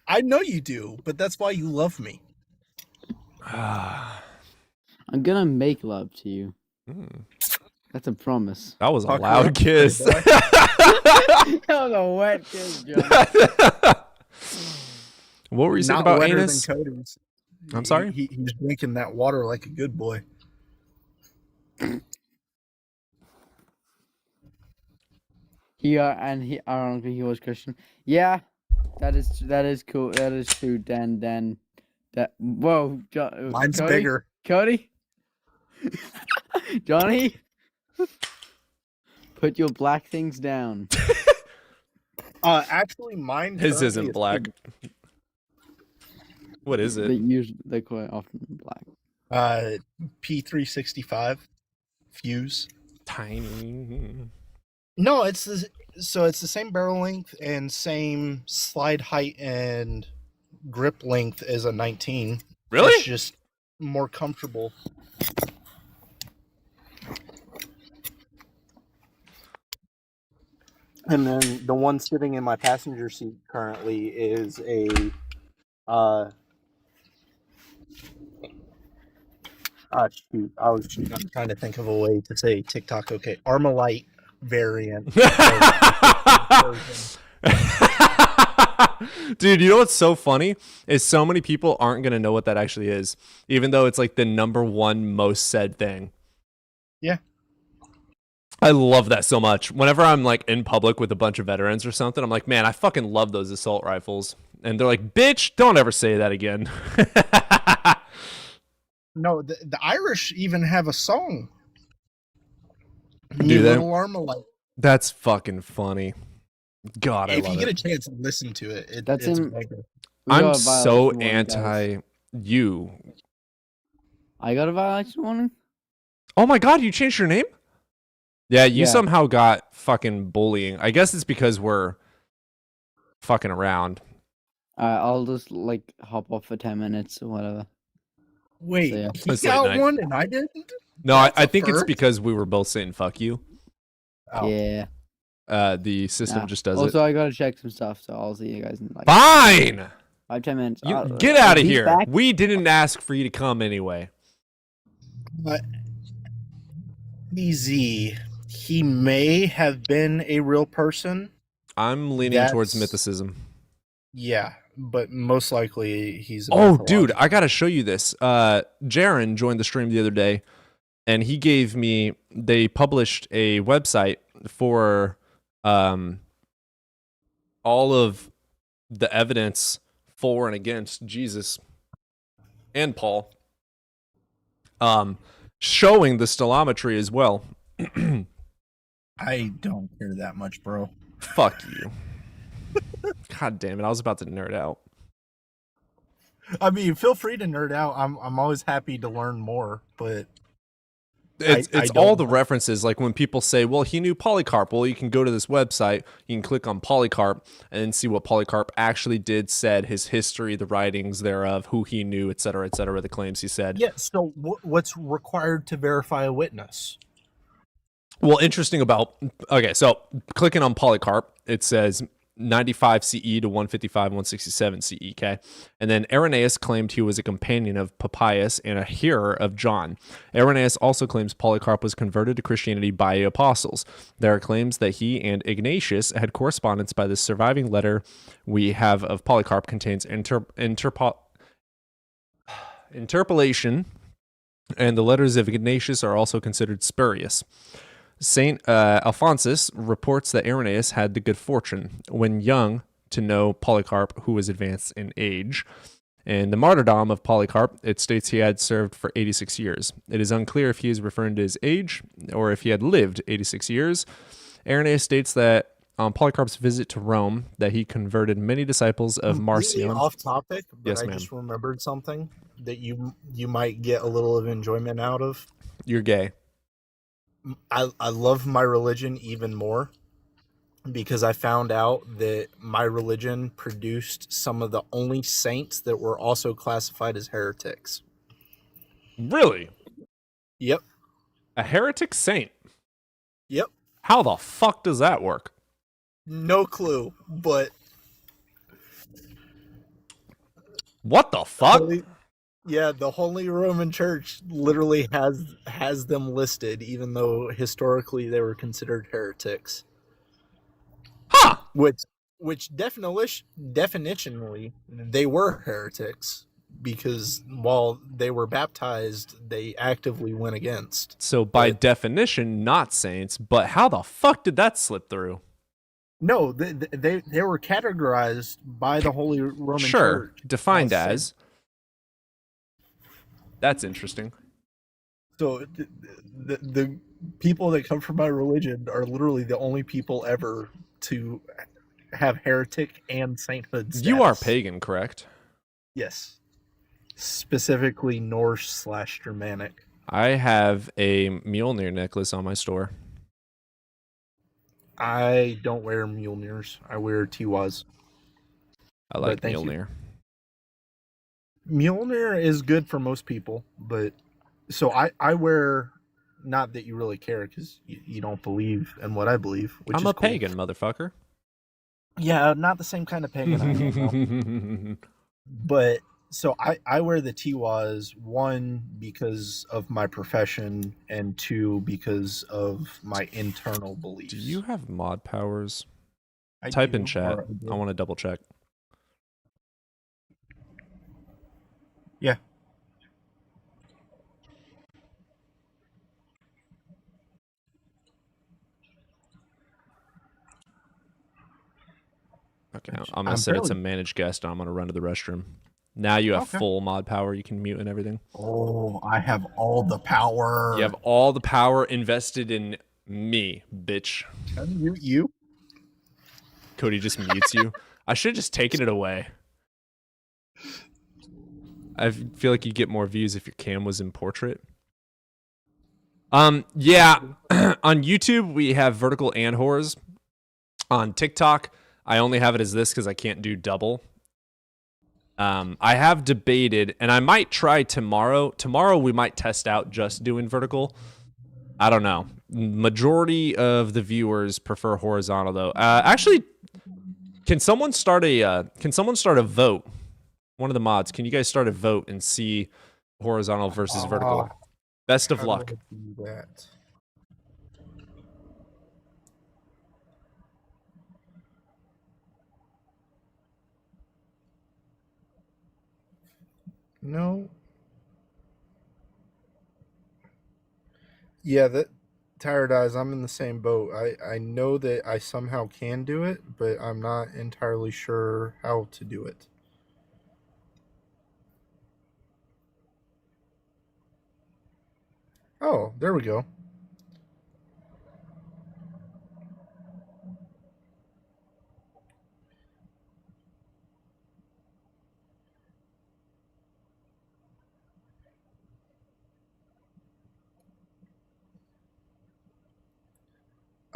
I know you do, but that's why you love me. I'm gonna make love to you. Hmm. That's a promise. That was a Fuck loud yeah, kiss. boy. That was a wet kiss, Johnny. What were you saying Not about wetter anus? than Cody's. I'm sorry? He's drinking that water like a good boy. Ironically, he was Christian. Yeah, That is cool. That is true, Dan. Whoa, Mine's Cody? bigger. Cody? Johnny? Put your black things down. Actually, mine. His currently isn't is black. What is it? They're quite often black. P365 fuse. Tiny. No, it's the same barrel length and same slide height and grip length as a 19. Really? It's just more comfortable. And then the one sitting in my passenger seat currently is a shoot. I'm trying to think of a way to say TikTok. Okay, Armalite variant. Dude, you know what's so funny is so many people aren't gonna know what that actually is, even though it's like the #1 most said thing. Yeah. I love that so much. Whenever I'm like in public with a bunch of veterans or something, I'm like, man, I fucking love those assault rifles. And they're like, bitch, don't ever say that again. No, the Irish even have a song. Do they? Little Armalite. That's fucking funny. God, I If love you get it. a chance to listen to it, That's it's in- mega. I'm so anti you. I got a violation warning? Oh my god, you changed your name? Yeah, you Yeah. somehow got fucking bullying. I guess it's because we're fucking around. I'll just like hop off for 10 minutes or whatever. Wait, So, yeah. he It's late got night. one and I didn't? No, That's I a think it's first? because we were both saying fuck you. Oh. Yeah. The system Nah. just does Also, it. I gotta check some stuff, so I'll see you guys in like Fine! 5-10 minutes. You get out of he's here. back. We didn't ask for you to come anyway. But easy. He may have been a real person. I'm leaning towards That's- mythicism. Yeah, but most likely he's. Oh, dude, I gotta show you this. Jaron joined the stream the other day, and he gave me. They published a website for all of the evidence for and against Jesus and Paul, showing the stellometry as well. I don't care that much, bro. Fuck you. God damn it! I was about to nerd out. I mean, feel free to nerd out. I'm always happy to learn more, but It's I all don't the want- references. Like when people say, well, he knew Polycarp. Well, you can go to this website, you can click on Polycarp and then see what Polycarp actually did, said, his history, the writings thereof, who he knew, et cetera, the claims he said. yeah. So what's required to verify a witness? Well, interesting about, okay, so clicking on Polycarp, it says 95 CE to 155, 167 CE, okay? And then Irenaeus claimed he was a companion of Papias and a hearer of John. Irenaeus also claims Polycarp was converted to Christianity by apostles. There are claims that he and Ignatius had correspondence by the surviving letter we have of Polycarp contains interpolation, and the letters of Ignatius are also considered spurious. Saint Alphonsus reports that Irenaeus had the good fortune, when young, to know Polycarp, who was advanced in age. In the martyrdom of Polycarp, it states he had served for 86 years. It is unclear if he is referring to his age or if he had lived 86 years. Irenaeus states that on Polycarp's visit to Rome, that he converted many disciples of Completely Marcion. off topic, but Yes, I ma'am. just remembered something that you might get a little of enjoyment out of. You're gay. I love my religion even more because I found out that my religion produced some of the only saints that were also classified as heretics. Really? Yep. A heretic saint? Yep. How the fuck does that work? No clue, but What the fuck? yeah, the Holy Roman Church literally has them listed, even though historically they were considered heretics. Huh! Which definitionally they were heretics because while they were baptized, they actively went against. So by definition, not saints, but how the fuck did that slip through? No, they were categorized by the Holy Roman Sure, Church. defined as as. That's interesting. So the people that come from my religion are literally the only people ever to have heretic and sainthood status. You are pagan, correct? Yes. Specifically Norse/Germanic. I have a Mjolnir necklace on my store. I don't wear Mjolnirs. I wear Tiwas. I like thank you. Mjolnir. Mjolnir is good for most people, but so I wear, not that you really care because you don't believe in what I believe, which I'm is a cool. pagan, motherfucker. Yeah, not the same kind of pagan I am. But so I wear the Tiwas, one because of my profession and two because of my internal beliefs. Do you have mod powers? I Type do, in chat. or I want to double check. Yeah. Okay, I'm gonna set it to manage guest, and I'm gonna run to the restroom. Now you have full mod power. You can mute and everything. Oh, I have all the power. You have all the power invested in me, bitch. Can I mute you? Cody just mutes you. I should have just taken it away. I feel like you'd get more views if your cam was in portrait. Yeah. On YouTube, we have vertical and horrors. On TikTok, I only have it as this because I can't do double. I have debated, and I might try tomorrow. Tomorrow, we might test out just doing vertical. I don't know. Majority of the viewers prefer horizontal, though. Actually, can someone start a vote? One of the mods, can you guys start a vote and see horizontal versus vertical? Best of luck. No. Yeah, that Tired Eyes, I'm in the same boat. I know that I somehow can do it, but I'm not entirely sure how to do it. Oh, there we go.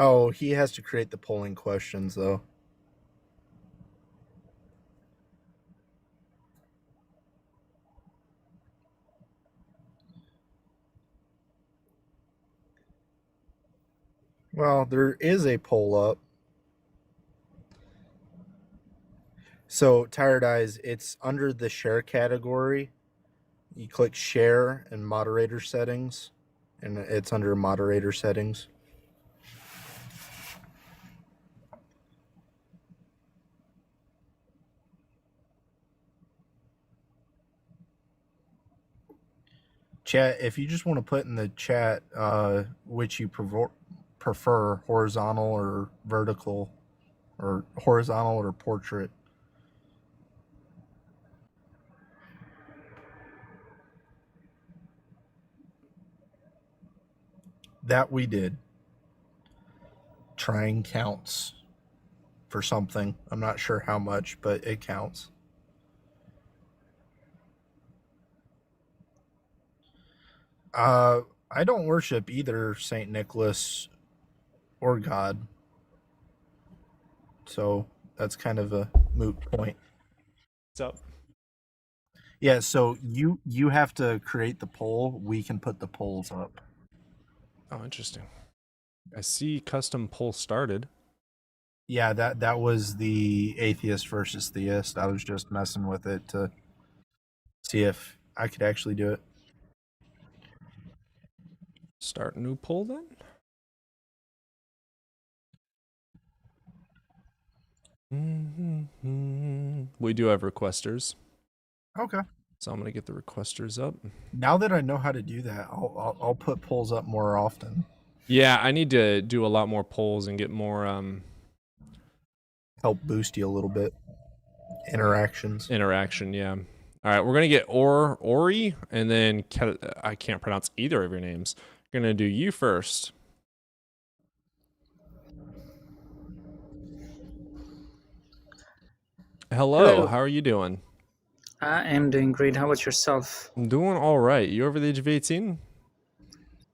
Oh, he has to create the polling questions, though. Well, there is a poll up. So, Tired Eyes, it's under the share category. You click share and moderator settings, and it's under moderator settings. Chat, if you just want to put in the chat which you prefer, horizontal or vertical, or horizontal or portrait. That we did. Trying counts for something. I'm not sure how much, but it counts. I don't worship either Saint Nicholas or God, so that's kind of a moot point. What's up? Yeah, so you have to create the poll. We can put the polls up. Oh, interesting. I see custom poll started. Yeah, that was the atheist versus theist. I was just messing with it to see if I could actually do it. Start new poll then? We do have requesters. Okay. So I'm gonna get the requesters up. Now that I know how to do that, I'll put polls up more often. Yeah, I need to do a lot more polls and get more help boost you a little bit. Interactions. Interaction, yeah. All right, we're gonna get Ori, and then I can't pronounce either of your names. Gonna do you first. Hello, how are you doing? I am doing great. How about yourself? I'm doing all right. You over the age of 18?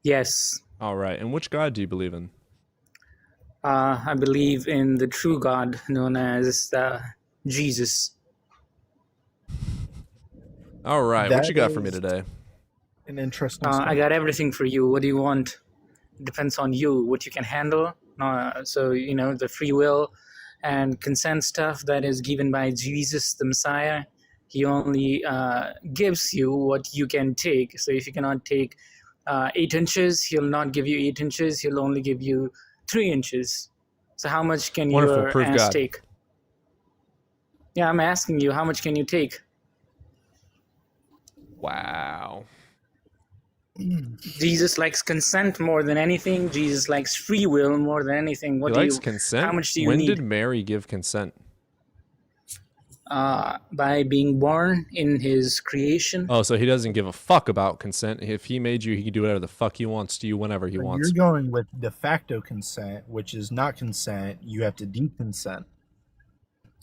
Yes. All right. And which God do you believe in? I believe in the true God known as Jesus. All right. What you got for me today? An interesting I got everything for you. What do you want? Depends on you, what you can handle. So, the free will and consent stuff that is given by Jesus, the Messiah. He only gives you what you can take. So if you cannot take 8 inches, he'll not give you 8 inches. He'll only give you 3 inches. So how much can your ass take? Yeah, I'm asking you, how much can you take? Wow. Jesus likes consent more than anything. Jesus likes free will more than anything. He likes consent? How much do you need? need? When did Mary give consent? By being born in his creation. Oh, so he doesn't give a fuck about consent. If he made you, he can do whatever the fuck he wants to you whenever he wants. You're going with de facto consent, which is not consent. You have to deconsent.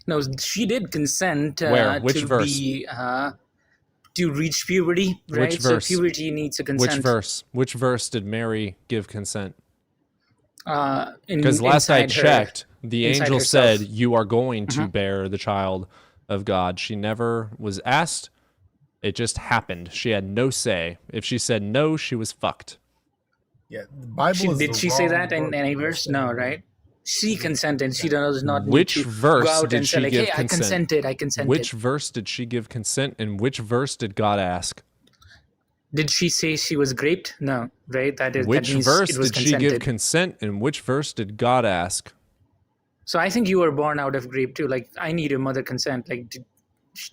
No, she did consent Where? Which to verse? be to reach puberty, right? Which verse? So puberty needs a consent. Which verse? Which verse did Mary give consent? Because last I checked, the angel herself. said, "You are going to bear the child of God." She never was asked. It just happened. She had no say. If she said no, she was fucked. Yeah, the Bible Did she say that in any verse? No, right? She consented. She does not need Which to verse go out did and she say, like, give hey, consent? I consented. Which verse did she give consent, and which verse did God ask? Did she say she was raped? No, right? Which that means verse it was did she give consented. consent, and which verse did God ask? So I think you were born out of grape too. Like, I need your mother consent. Like,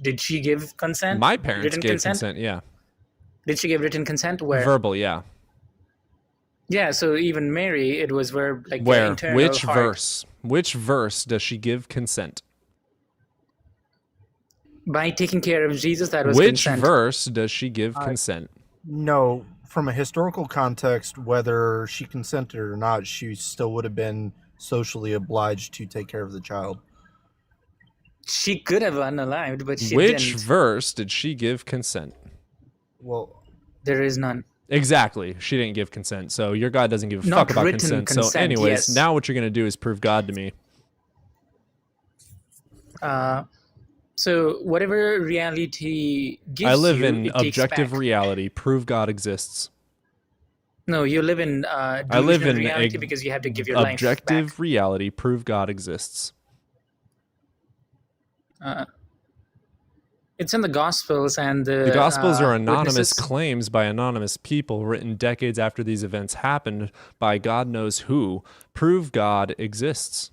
did she give consent? My parents written gave consent, yeah. Did she give written consent? Where? Verbal, yeah. Yeah, so even Mary, it was verb, like Where? the internal Which heart. verse? Which verse does she give consent? By taking care of Jesus, that was Which consent. verse does she give consent? No, from a historical context, whether she consented or not, she still would have been socially obliged to take care of the child. She could have unalived, but she Which didn't. verse did she give consent? Well, there is none. Exactly. She didn't give consent. So your God doesn't give a Not fuck about written consent. So anyways, yes. now what you're going to do is prove God to me. So whatever reality gives I live you, in it takes objective back. reality. Prove God exists. No, you live in I live in reality because you have to give your life back. objective reality. Prove God exists. It's in the Gospels, and the Gospels are anonymous witnesses. claims by anonymous people written decades after these events happened by God knows who. Prove God exists.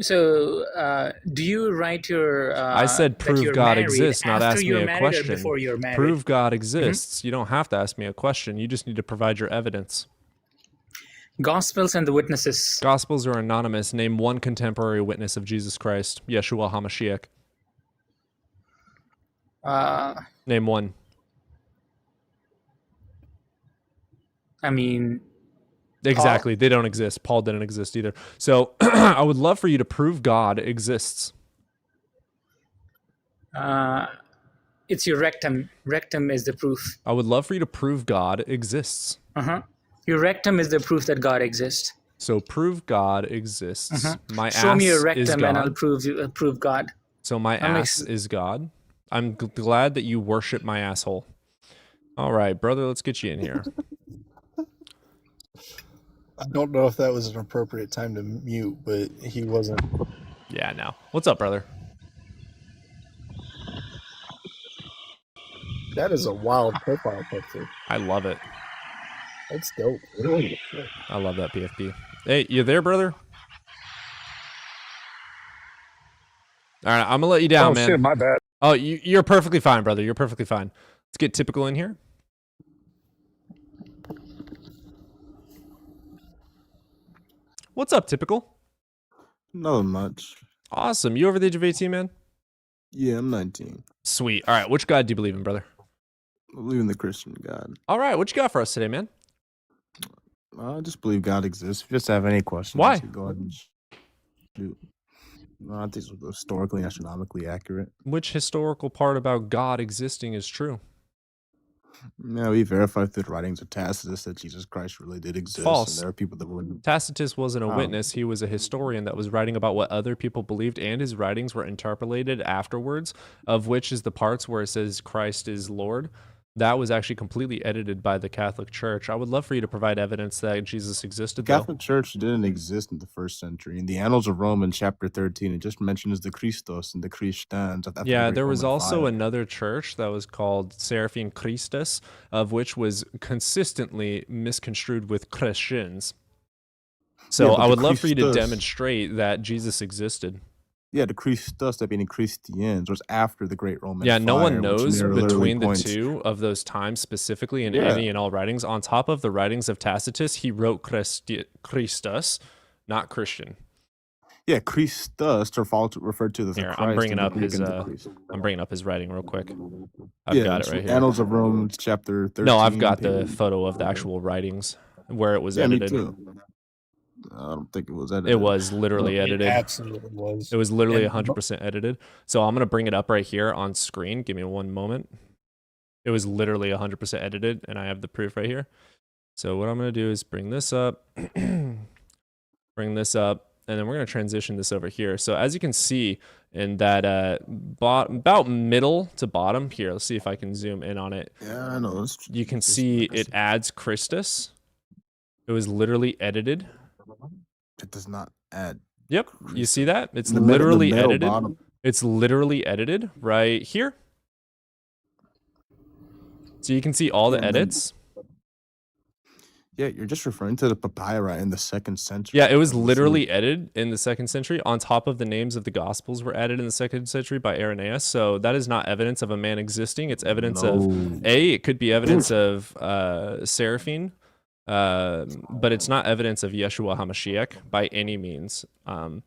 So, do you write your? I said prove God exists, not ask me a question. Before you're married? Prove God exists. You don't have to ask me a question. You just need to provide your evidence. Gospels and the witnesses. Gospels are anonymous. Name one contemporary witness of Jesus Christ, Yeshua HaMashiach. Name one. I mean, exactly. They don't exist. Paul didn't exist either. So I would love for you to prove God exists. It's your rectum. Rectum is the proof. I would love for you to prove God exists. Your rectum is the proof that God exists. So prove God exists. My Show ass me your is rectum God. and I'll prove God. So my ass is God. I'm glad that you worship my asshole. All right, brother, let's get you in here. I don't know if that was an appropriate time to mute, but he wasn't. Yeah, no. What's up, brother? That is a wild profile picture. I love it. That's dope. I love that PFP. Hey, you there, brother? All right, I'm gonna let you down, man. Shit, my bad. Oh, you're perfectly fine, brother. You're perfectly fine. Let's get typical in here. What's up, Typical? Not much. Awesome. You over the age of 18, man? Yeah, I'm 19. Sweet. All right. Which God do you believe in, brother? I believe in the Christian God. All right. What you got for us today, man? I just believe God exists. If you just have any questions, Why? go ahead and shoot. I think it's historically and astronomically accurate. Which historical part about God existing is true? Yeah, we verified through the writings of Tacitus that Jesus Christ really did exist. False. And there are people that wouldn't. Tacitus wasn't a witness. He was a historian that was writing about what other people believed, and his writings were interpolated afterwards, of which is the parts where it says Christ is Lord. That was actually completely edited by the Catholic Church. I would love for you to provide evidence that Jesus existed, The Catholic Church didn't exist in the first century. In the Annals of Rome, in chapter 13, it just mentions the Christos and the Christians. Yeah, there was also another church that was called Seraphim Christus, of which was consistently misconstrued with Christians. So I would love for you to demonstrate that Jesus existed. Yeah, the Christus, that being Christians, was after the Great Roman Fire. No one which knows between the points. two of those times specifically in any and all writings. On top of the writings of Tacitus, he wrote Christus, not Christian. Yeah, Christus referred to as Here, Christ. I'm bringing up his writing real quick. I've got it right here. Annals of Rome, chapter 13. No, I've got the photo of the actual writings where it was edited. Me too. I don't think it was edited. It was literally edited. It absolutely was. It was literally 100% edited. So I'm going to bring it up right here on screen. Give me one moment. It was literally 100% edited, and I have the proof right here. So what I'm going to do is bring this up, and then we're going to transition this over here. So as you can see in that about middle to bottom here, let's see if I can zoom in on it. Yeah, I know. You can see it adds Christus. It was literally edited. It does not add. Yep, you see that? It's The literally middle edited. bottom. It's literally edited right here. So you can see all the edits. Yeah, you're just referring to the papyri in the 2nd century. Yeah, it was literally edited in the 2nd century. On top of the names of the Gospels were added in the 2nd century by Irenaeus. So that is not evidence of a man existing. It's evidence of it could be evidence of Seraphim. But it's not evidence of Yeshua HaMashiach by any means. The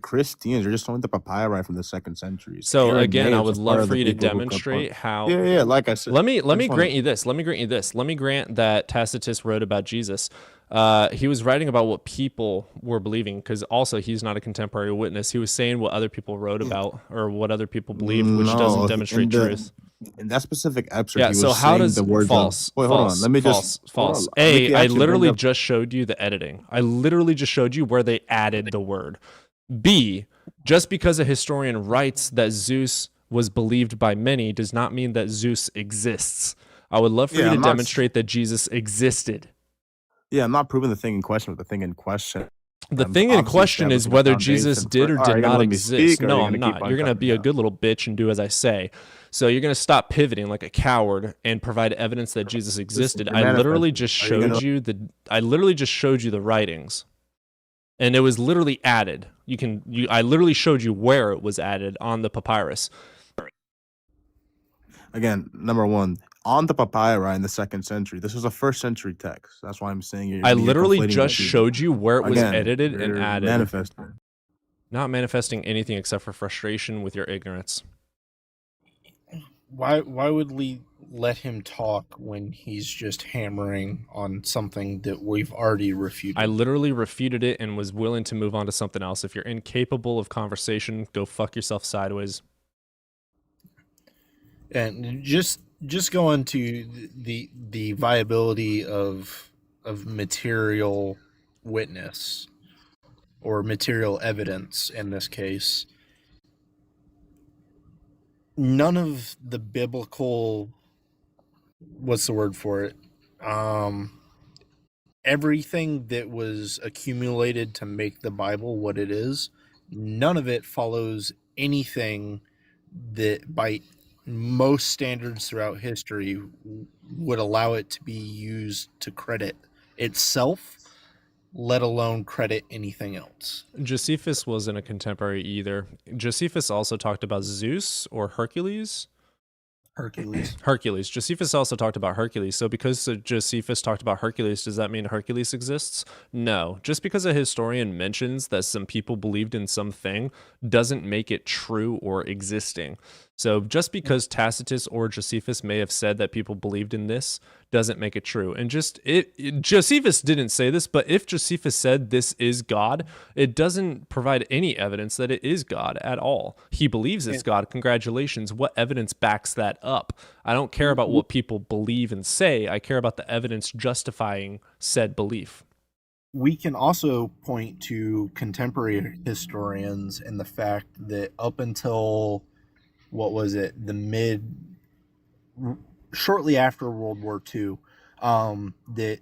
Christians are just only the papyri from the 2nd century. So again, I would love for you to demonstrate how. Yeah. Like I said, let me grant you this. Let me grant that Tacitus wrote about Jesus. He was writing about what people were believing, because also he's not a contemporary witness. He was saying what other people wrote about or what other people believed, which doesn't demonstrate truth. In that specific excerpt, Yeah. So how does the word false? Wait, hold on. Let me just false. I I literally just showed you the editing. I literally just showed you where they added the word. B, just because a historian writes that Zeus was believed by many does not mean that Zeus exists. I would love for you to demonstrate that Jesus existed. Yeah, I'm not proving the thing in question, but the thing in question. The thing in question is whether Jesus did or did not exist. No, I'm not. You're going to be a good little bitch and do as I say. So you're going to stop pivoting like a coward and provide evidence that Jesus existed. I literally just showed you the writings. And it was literally added. I literally showed you where it was added on the papyrus. Again, number one, on the papyri in the 2nd century, this was a 1st century text. That's why I'm saying I literally just showed you where it was edited and added. Manifesting. Not manifesting anything except for frustration with your ignorance. Why would we let him talk when he's just hammering on something that we've already refuted? I literally refuted it and was willing to move on to something else. If you're incapable of conversation, go fuck yourself sideways. And just going to the viability of material witness or material evidence in this case. None of the biblical, what's the word for it? Everything that was accumulated to make the Bible what it is, none of it follows anything that by most standards throughout history would allow it to be used to credit itself, let alone credit anything else. Josephus wasn't a contemporary either. Josephus also talked about Zeus or Hercules. Hercules. Hercules. Josephus also talked about Hercules. So because Josephus talked about Hercules, does that mean Hercules exists? No. Just because a historian mentions that some people believed in something doesn't make it true or existing. So just because Tacitus or Josephus may have said that people believed in this doesn't make it true. And Josephus didn't say this, but if Josephus said this is God, it doesn't provide any evidence that it is God at all. He believes it's God. Congratulations. What evidence backs that up? I don't care about what people believe and say. I care about the evidence justifying said belief. We can also point to contemporary historians and the fact that up until, what was it, shortly after World War II, that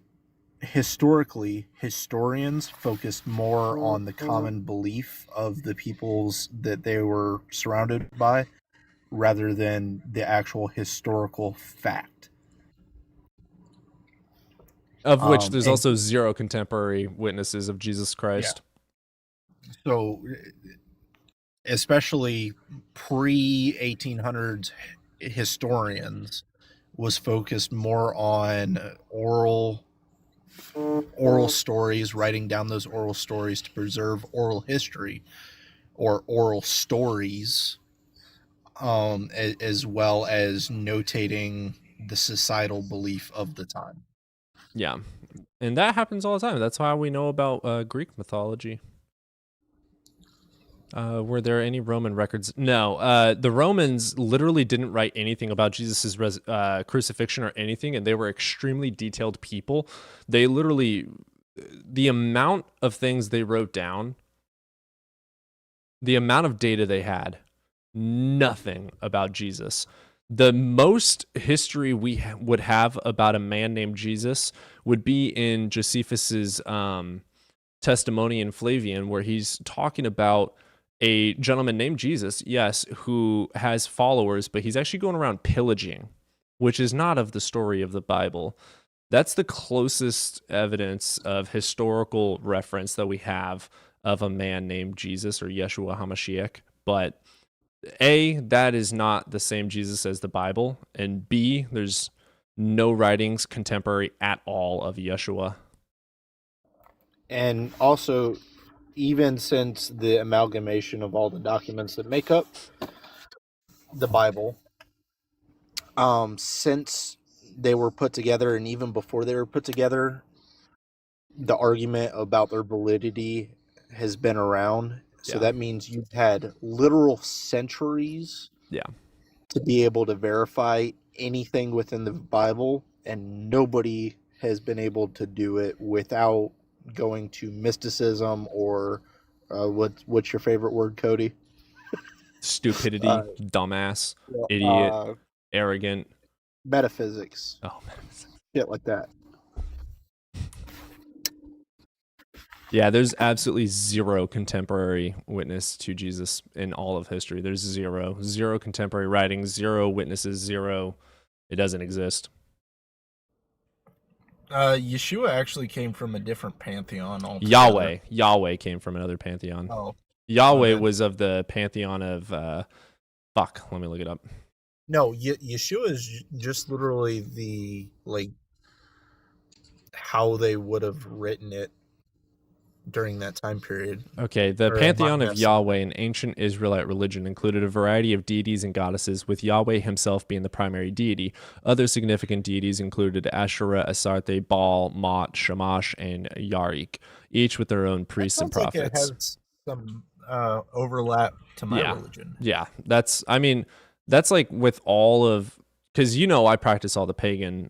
historically historians focused more on the common belief of the peoples that they were surrounded by rather than the actual historical fact. Of which there's also zero contemporary witnesses of Jesus Christ. Yeah. So, especially pre-1800s historians was focused more on oral stories, writing down those oral stories to preserve oral history or oral stories, as well as notating the societal belief of the time. Yeah. And that happens all the time. That's how we know about Greek mythology. Were there any Roman records? No. The Romans literally didn't write anything about Jesus' crucifixion or anything, and they were extremely detailed people. They literally, the amount of things they wrote down, the amount of data they had, nothing about Jesus. The most history we would have about a man named Jesus would be in Josephus's testimony in Flavian, where he's talking about a gentleman named Jesus, yes, who has followers, but he's actually going around pillaging, which is not of the story of the Bible. That's the closest evidence of historical reference that we have of a man named Jesus or Yeshua HaMashiach. But A, that is not the same Jesus as the Bible, and B, there's no writings contemporary at all of Yeshua. And also, even since the amalgamation of all the documents that make up the Bible, since they were put together, and even before they were put together, the argument about their validity has been around. So that means you've had literal centuries to be able to verify anything within the Bible, and nobody has been able to do it without going to mysticism or what's your favorite word, Cody? Stupidity, dumbass, idiot, arrogant. Metaphysics. Oh, metaphysics. Shit like that. Yeah, there's absolutely zero contemporary witness to Jesus in all of history. There's zero contemporary writings, zero witnesses, zero. It doesn't exist. Yeshua actually came from a different pantheon altogether. Yahweh came from another pantheon. Oh. Yahweh was of the pantheon of let me look it up. No, Yeshua is just literally the how they would have written it during that time period. Okay, the pantheon of Yahweh in ancient Israelite religion included a variety of deities and goddesses, with Yahweh himself being the primary deity. Other significant deities included Asherah, Asarte, Baal, Mot, Shamash, and Yarik, each with their own priests and prophets. Like it has some overlap to my religion. Yeah, that's like with all of, because I practice all the pagan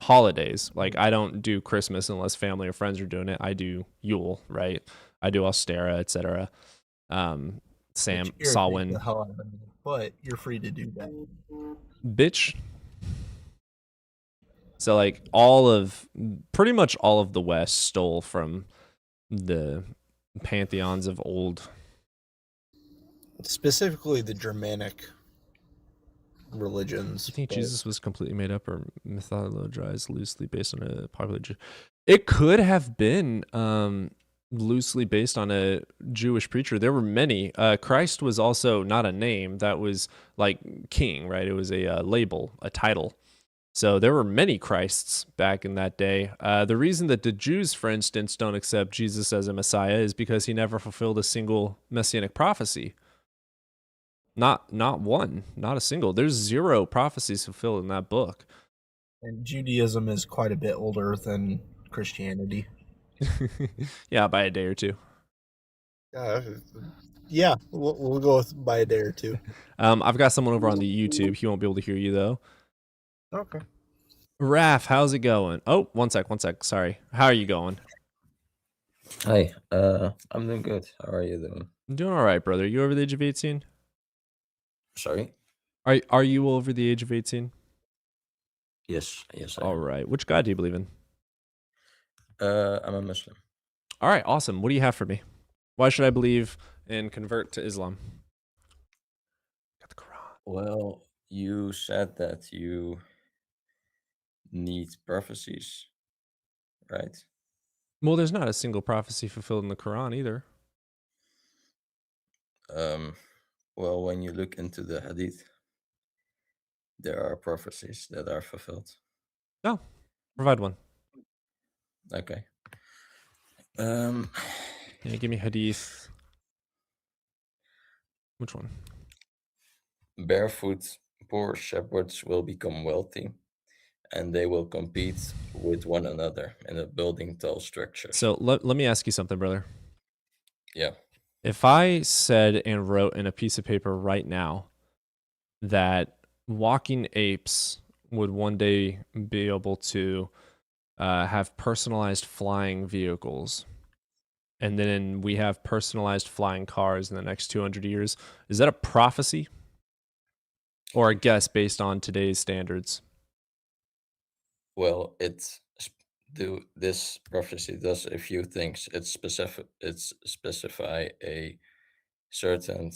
holidays. Like, I don't do Christmas unless family or friends are doing it. I do Yule, right? I do Ostera, etc. Samhain. But you're free to do that. Bitch. So like pretty much all of the West stole from the pantheons of old. Specifically the Germanic religions. Do you think Jesus was completely made up or mythologized loosely based on a popular? It could have been loosely based on a Jewish preacher. There were many. Christ was also not a name. That was like king, right? It was a label, a title. So there were many Christs back in that day. The reason that the Jews, for instance, don't accept Jesus as a Messiah is because he never fulfilled a single messianic prophecy. Not one, not a single. There's 0 prophecies fulfilled in that book. And Judaism is quite a bit older than Christianity. Yeah, by a day or two. Yeah, we'll go with by a day or two. I've got someone over on the YouTube. He won't be able to hear you though. Okay. Raph, how's it going? Oh, one sec. Sorry. How are you going? Hi, I'm doing good. How are you doing? I'm doing all right, brother. You over the age of 18? Sorry? Are you over the age of 18? Yes, I All am. right. Which God do you believe in? I'm a Muslim. All right, awesome. What do you have for me? Why should I believe and convert to Islam? Got the Quran. Well, you said that you need prophecies, right? Well, there's not a single prophecy fulfilled in the Quran either. Well, when you look into the Hadith, there are prophecies that are fulfilled. No, provide one. Okay. Yeah, give me Hadith. Which one? Barefoot poor shepherds will become wealthy, and they will compete with one another in a building tall structures. So let me ask you something, brother. Yeah. If I said and wrote in a piece of paper right now that walking apes would one day be able to have personalized flying vehicles, and then we have personalized flying cars in the next 200 years, is that a prophecy or a guess based on today's standards? Well, this prophecy does a few things. It specify a certain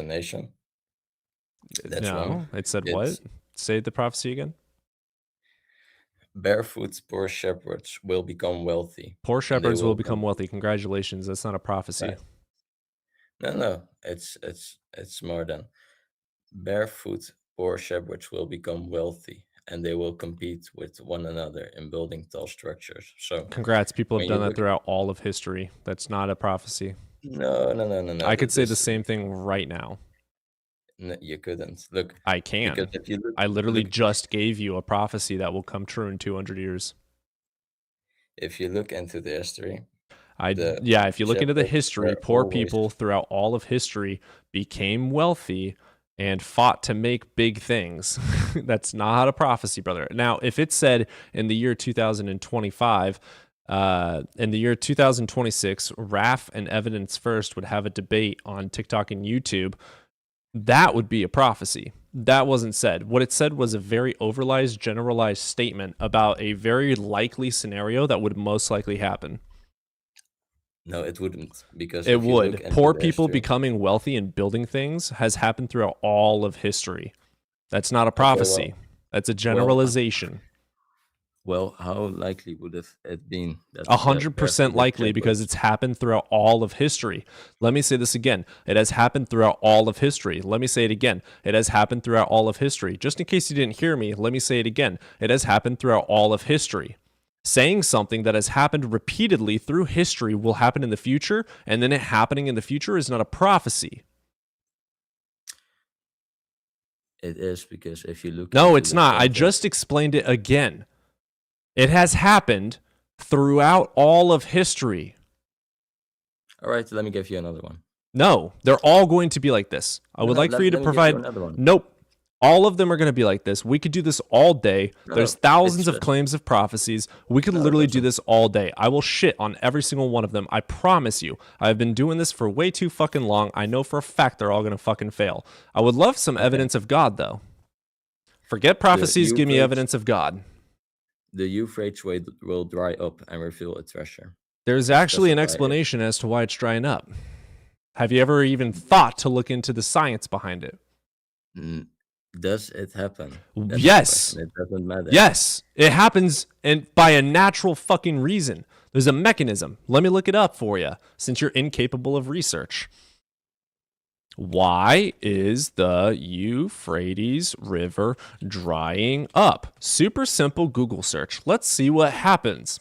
nation. That's No, one. it said what? Say the prophecy again. Barefoot poor shepherds will become wealthy. Poor and they shepherds will become compete. wealthy. Congratulations. That's not a prophecy. Right. No, it's more than barefoot poor shepherds will become wealthy, and they will compete with one another in building tall structures. So Congrats. People have when done you that look- throughout all of history. That's not a prophecy. No. I could say the same thing right now. No, you couldn't. Look, I can. because if you look, I literally look- just gave you a prophecy that will come true in 200 years. if you look into the history, If you look into the shepherds history, were poor always- people throughout all of history became wealthy and fought to make big things. That's not a prophecy, brother. Now, if it said in the year 2025, in the year 2026, RAF and Evidence First would have a debate on TikTok and YouTube, that would be a prophecy. That wasn't said. What it said was a very overalized, generalized statement about a very likely scenario that would most likely happen. No, it wouldn't, because It if you look would. into Poor the people history- becoming wealthy and building things has happened throughout all of history. That's not a prophecy. That's a generalization. Well, how likely would it been? 100% likely because it's happened throughout all of history. Let me say this again. It has happened throughout all of history. Let me say it again. It has happened throughout all of history. Just in case you didn't hear me, let me say it again. It has happened throughout all of history. Saying something that has happened repeatedly through history will happen in the future, and then it happening in the future is not a prophecy. It is, because if you look. No, into it's the not. I context- just explained it again. It has happened throughout all of history. All right, let me give you another one. No, they're all going to be like this. I would like for you to let me give provide. another one. Nope. All of them are going to be like this. We could do this all day. There's thousands of it's- claims of prophecies. We could literally do this all day. I will shit on every single one of them. I promise you. I've been doing this for way too fucking long. I know for a fact they're all going to fucking fail. I would love some evidence of God, though. Forget prophecies. Give me Euphrates- evidence of God. The Euphrates will dry up and reveal a treasure. There's actually an specify it. explanation as to why it's drying up. Have you ever even thought to look into the science behind it? Does it happen? That's the Yes. question. It doesn't matter. Yes, it happens and by a natural fucking reason. There's a mechanism. Let me look it up for you, since you're incapable of research. Why is the Euphrates River drying up? Super simple Google search. Let's see what happens.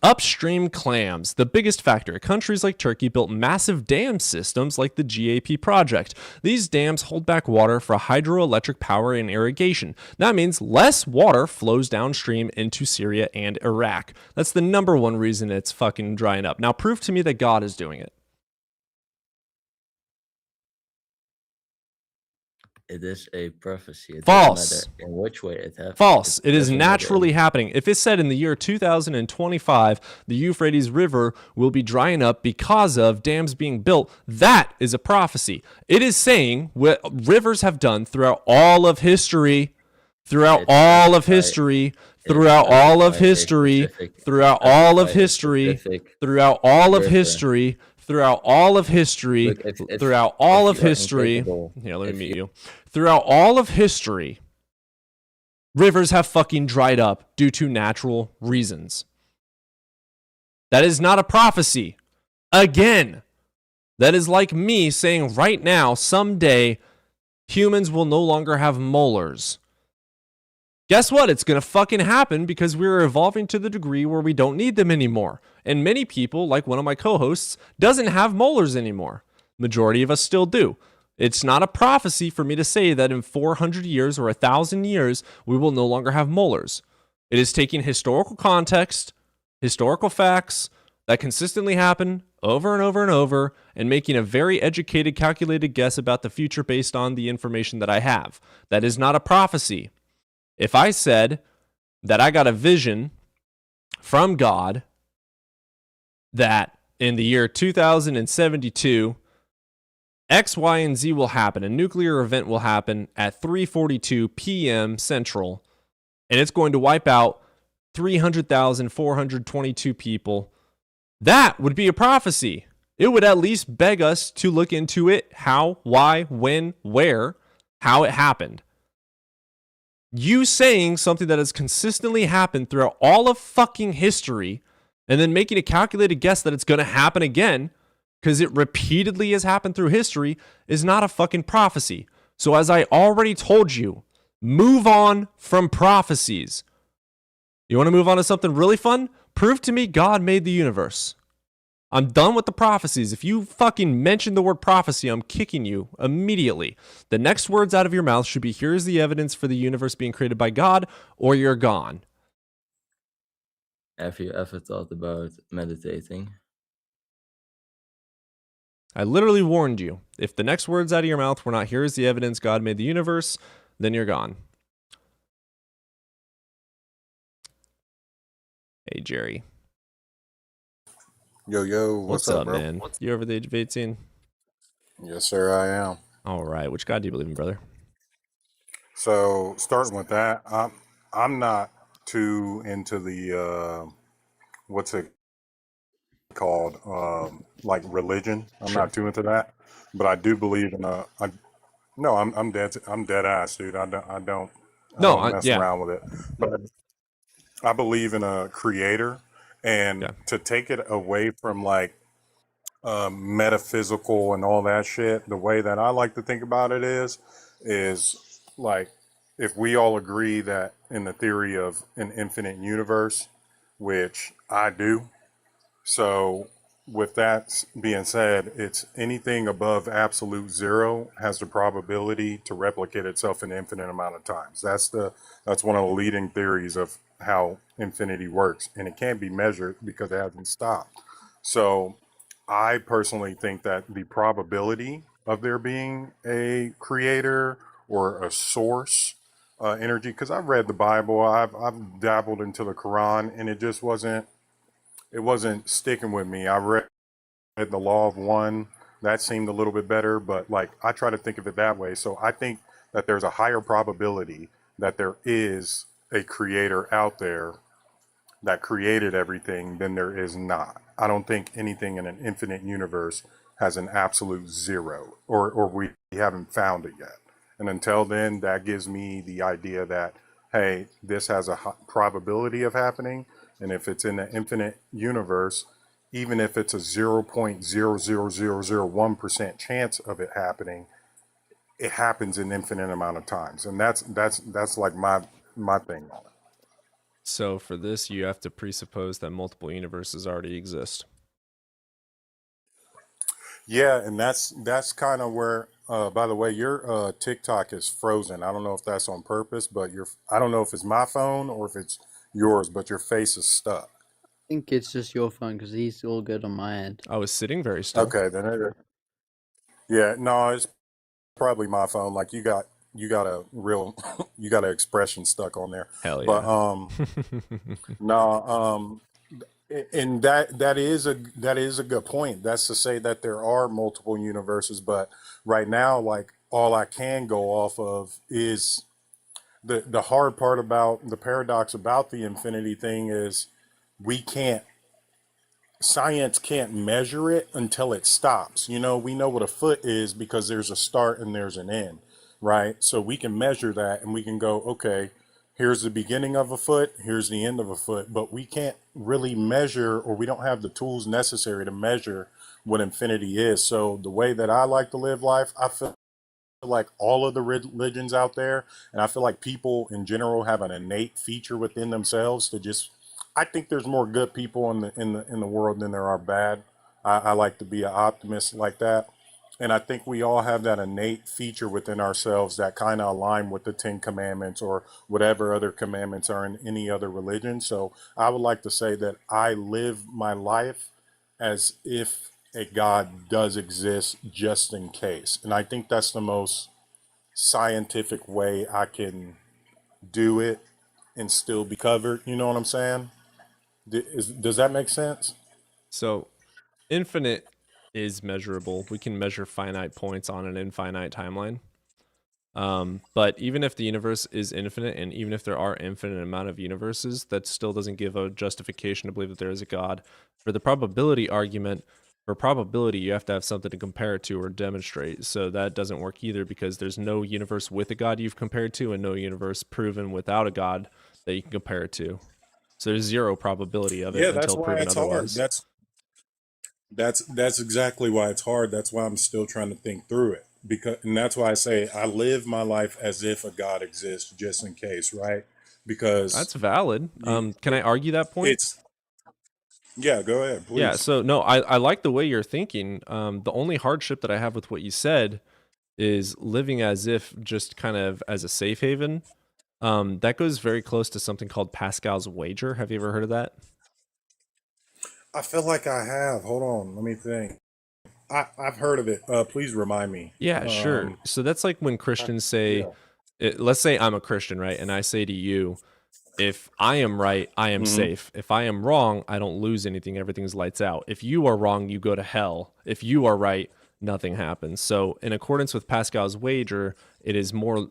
Upstream clams, the biggest factor. Countries like Turkey built massive dam systems like the GAP project. These dams hold back water for hydroelectric power and irrigation. That means less water flows downstream into Syria and Iraq. That's the number one reason it's fucking drying up. Now prove to me that God is doing it. It is a prophecy. It False. doesn't matter in which way it happens. False. It is doesn't matter naturally in- happening. If it said in the year 2025, the Euphrates River will be drying up because of dams being built, that is a prophecy. It is saying what rivers have done throughout all of history, throughout It's all of specified- history, it's throughout all of specified a history, specific- throughout all of specified a history, specific throughout all of river. history, throughout all of history, Look, if- throughout all if of you are history. incapable- Here, let me if meet you. Throughout all of history, rivers have fucking dried up due to natural reasons. That is not a prophecy. Again, that is like me saying right now, someday, humans will no longer have molars. Guess what? It's going to fucking happen because we're evolving to the degree where we don't need them anymore. And many people, like one of my co-hosts, doesn't have molars anymore. Majority of us still do. It's not a prophecy for me to say that in 400 years or 1,000 years, we will no longer have molars. It is taking historical context, historical facts that consistently happen over and over and over, and making a very educated, calculated guess about the future based on the information that I have. That is not a prophecy. If I said that I got a vision from God that in the year 2072, X, Y, and Z will happen. A nuclear event will happen at 3:42 p.m. Central, and it's going to wipe out 300,422 people. That would be a prophecy. It would at least beg us to look into it, how, why, when, where, how it happened. You saying something that has consistently happened throughout all of fucking history and then making a calculated guess that it's going to happen again because it repeatedly has happened through history is not a fucking prophecy. So as I already told you, move on from prophecies. You want to move on to something really fun? Prove to me God made the universe. I'm done with the prophecies. If you fucking mention the word prophecy, I'm kicking you immediately. The next words out of your mouth should be, here's the evidence for the universe being created by God, or you're gone. Have you ever thought about meditating? I literally warned you. If the next words out of your mouth were not, here's the evidence God made the universe, then you're gone. Hey, Jerry. Yo, what's up, bro? man? You over the age of 18? Yes, sir, I am. All right. Which God do you believe in, brother? So, starting with that, I'm not too into the what's it called, like religion. I'm Sure. not too into that, but I do believe in I'm dead ass, dude. I don't mess yeah. around with it. But I believe in a creator, and Yeah. to take it away from like metaphysical and all that shit, the way that I like to think about it is like, if we all agree that in the theory of an infinite universe, which I do. So with that being said, it's anything above absolute zero has the probability to replicate itself an infinite amount of times. That's one of the leading theories of how infinity works, and it can't be measured because it hasn't stopped. So I personally think that the probability of there being a creator or a source energy, because I've read the Bible, I've dabbled into the Quran, and it just wasn't sticking with me. I read the Law of One, that seemed a little bit better, but like I try to think of it that way. So I think that there's a higher probability that there is a creator out there that created everything than there is not. I don't think anything in an infinite universe has an absolute zero, or we haven't found it yet. And until then, that gives me the idea that, hey, this has a probability of happening, And if it's in the infinite universe, even if it's a 0.00001% chance of it happening, it happens an infinite amount of times. And that's like my thing on it. So for this, you have to presuppose that multiple universes already exist. Yeah, and that's kind of where. By the way, your TikTok is frozen. I don't know if that's on purpose, but I don't know if it's my phone or if it's yours, but your face is stuck. I think it's just your phone because he's all good on my end. I was sitting very still. Okay, then. Yeah, no, it's probably my phone. Like you got a real you got an expression stuck on there. Hell yeah. But no, and that is a good point. That's to say that there are multiple universes, but right now, like all I can go off of is the hard part about the paradox about the infinity thing is science can't measure it until it stops. You know, we know what a foot is because there's a start and there's an end, right? So we can measure that and we can go, okay, here's the beginning of a foot, here's the end of a foot, but we can't really measure, or we don't have the tools necessary to measure what infinity is. So the way that I like to live life, I feel like all of the religions out there, and I feel like people in general have an innate feature within themselves to just. I think there's more good people in the world than there are bad. I like to be an optimist like that, and I think we all have that innate feature within ourselves that kind of align with the Ten Commandments or whatever other commandments are in any other religion. So I would like to say that I live my life as if a God does exist just in case. And I think that's the most scientific way I can do it and still be covered. You know what I'm saying? Does that make sense? So infinite is measurable. We can measure finite points on an infinite timeline. But even if the universe is infinite, and even if there are infinite amount of universes, that still doesn't give a justification to believe that there is a God. For the probability argument, for probability, you have to have something to compare it to or demonstrate. So that doesn't work either because there's no universe with a God you've compared to and no universe proven without a God that you can compare it to. So there's zero probability of it Yeah, that's until why proven it's hard. otherwise. That's exactly why it's hard. That's why I'm still trying to think through it. And that's why I say I live my life as if a God exists just in case, right? Because That's valid. Can I argue that point? Yeah, go ahead, please. Yeah, so no, I like the way you're thinking. The only hardship that I have with what you said is living as if just kind of as a safe haven. That goes very close to something called Pascal's wager. Have you ever heard of that? I feel like I have. Hold on, let me think. I've heard of it. Please remind me. Yeah, sure. So that's like when Christians say, let's say I'm a Christian, right? And I say to you, if I am right, I am safe. If I am wrong, I don't lose anything. Everything's lights out. If you are wrong, you go to hell. If you are right, nothing happens. So in accordance with Pascal's wager, it is more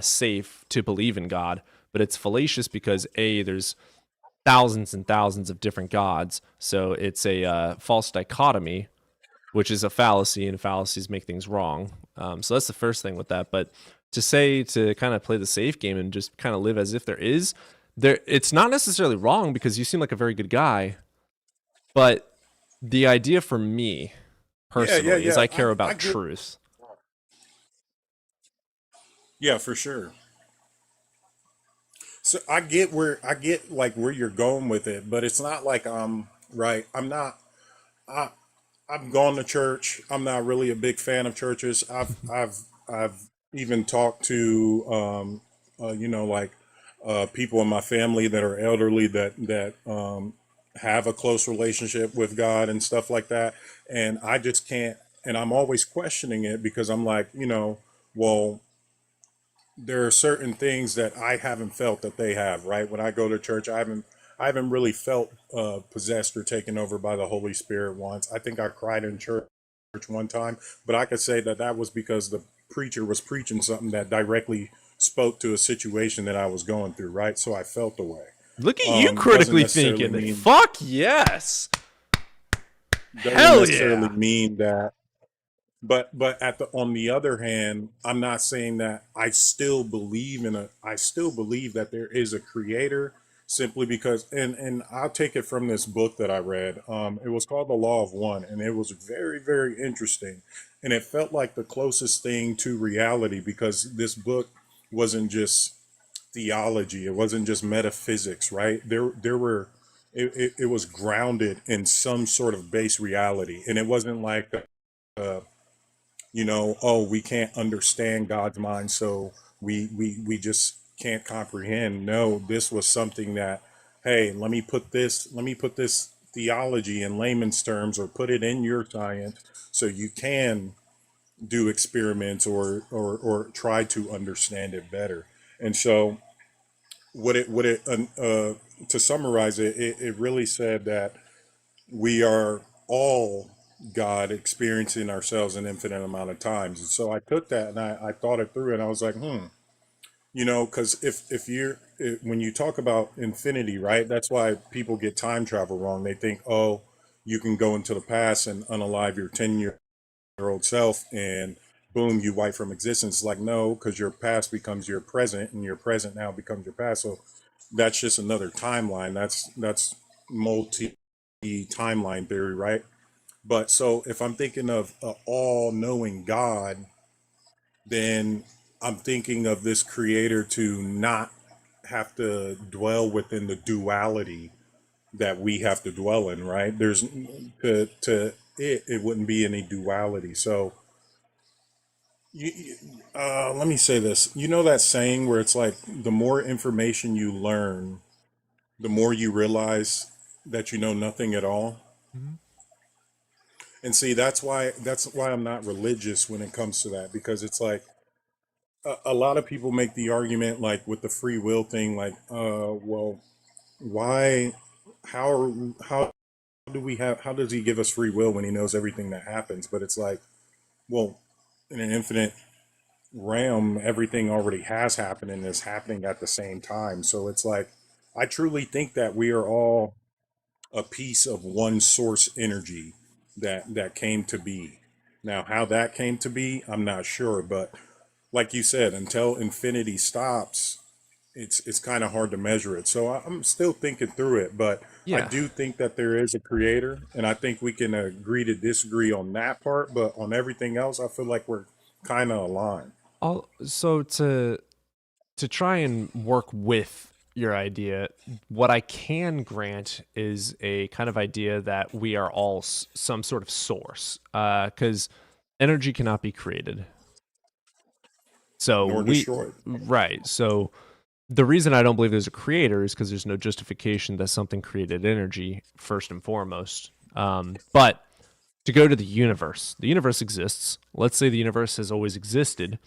safe to believe in God, but it's fallacious because there's thousands and thousands of different gods. So it's a false dichotomy, which is a fallacy, and fallacies make things wrong. So that's the first thing with that. But to kind of play the safe game and just kind of live as if it's not necessarily wrong because you seem like a very good guy. But the idea for me personally is I care about truth. Yeah, for sure. So I get where you're going with it, but it's not like I'm right. I've gone to church. I'm not really a big fan of churches. I've even talked to people in my family that are elderly that have a close relationship with God and stuff like that, and I just can't. And I'm always questioning it because I'm like, well, there are certain things that I haven't felt that they have, right? When I go to church, I haven't really felt possessed or taken over by the Holy Spirit once. I think I cried in church one time, but I could say that was because the preacher was preaching something that directly spoke to a situation that I was going through, right? So I felt the way. Look at you critically thinking. Fuck yes. Doesn't necessarily mean that. But on the other hand, I'm not saying that I still believe that there is a creator simply because, and I'll take it from this book that I read. It was called The Law of One, and it was very, very interesting. And it felt like the closest thing to reality because this book wasn't just theology, it wasn't just metaphysics, right? There were, it was grounded in some sort of base reality. And it wasn't like, oh, we can't understand God's mind, so we just can't comprehend. No, this was something that, hey, let me put this theology in layman's terms, or put it in your science, so you can do experiments or try to understand it better. And so, what it to summarize it, it really said that we are all God experiencing ourselves an infinite amount of times. And so I took that and I thought it through and I was like, because if you're, when you talk about infinity, right, that's why people get time travel wrong. They think, oh, you can go into the past and unalive your 10-year-old self and boom, you wipe from existence. Like, no, because your past becomes your present and your present now becomes your past. So that's just another timeline. That's multi timeline theory, right? But so if I'm thinking of an all-knowing God, then I'm thinking of this creator to not have to dwell within the duality that we have to dwell in, right? There's to it wouldn't be any duality. So let me say this. You know that saying where it's like the more information you learn, the more you realize that you know nothing at all. Mm-hmm. And see, that's why I'm not religious when it comes to that, because it's like a lot of people make the argument like with the free will thing, like, well, why, how do we have, how does he give us free will when he knows everything that happens? But it's like, well, in an infinite realm, everything already has happened and is happening at the same time. So it's like, I truly think that we are all a piece of one source energy that came to be. Now, how that came to be, I'm not sure, but like you said, until infinity stops, it's kind of hard to measure it. So I'm still thinking through it, but I Yeah. do think that there is a creator, and I think we can agree to disagree on that part, but on everything else, I feel like we're kind of aligned. So to try and work with your idea, what I can grant is a kind of idea that we are all some sort of source, because energy cannot be created. So Nor destroyed. right. So the reason I don't believe there's a creator is because there's no justification that something created energy first and foremost. But to go to the universe exists. Let's say the universe has always existed.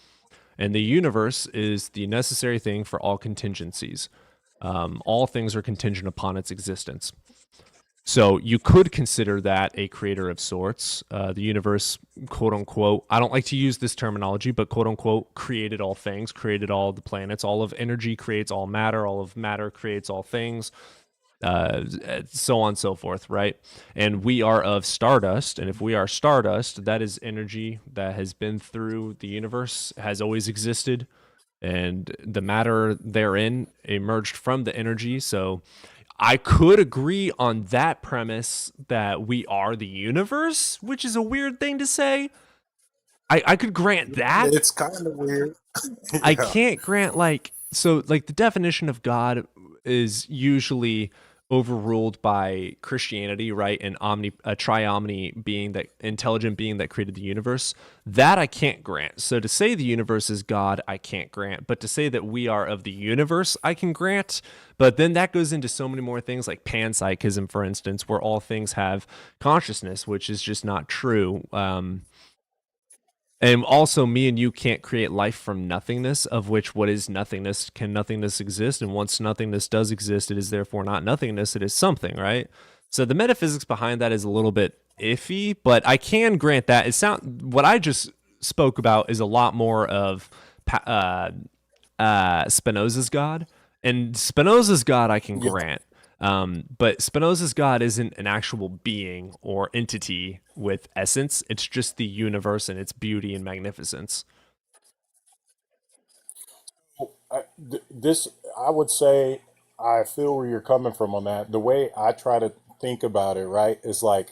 And the universe is the necessary thing for all contingencies. All things are contingent upon its existence. So you could consider that a creator of sorts. The universe, quote unquote, I don't like to use this terminology, but quote unquote, created all things, created all the planets. All of energy creates all matter. All of matter creates all things. So on and so forth, right? And we are of stardust. And if we are stardust, that is energy that has been through the universe, has always existed. And the matter therein emerged from the energy. So I could agree on that premise that we are the universe, which is a weird thing to say. I could grant that. It's kind of weird. I Yeah. can't grant the definition of God is usually overruled by Christianity, right? And a triomni being, that intelligent being that created the universe. That I can't grant. So to say the universe is God, I can't grant. But to say that we are of the universe, I can grant. But then that goes into so many more things, like panpsychism, for instance, where all things have consciousness, which is just not true. And also, me and you can't create life from nothingness, of which what is nothingness? Can nothingness exist? And once nothingness does exist, it is therefore not nothingness, it is something, right? So the metaphysics behind that is a little bit iffy, but I can grant that. What I just spoke about is a lot more of Spinoza's God. And Spinoza's God I can Yeah. grant. But Spinoza's God isn't an actual being or entity with essence. It's just the universe and its beauty and magnificence. This, I would say, I feel where you're coming from on that. The way I try to think about it, right, is like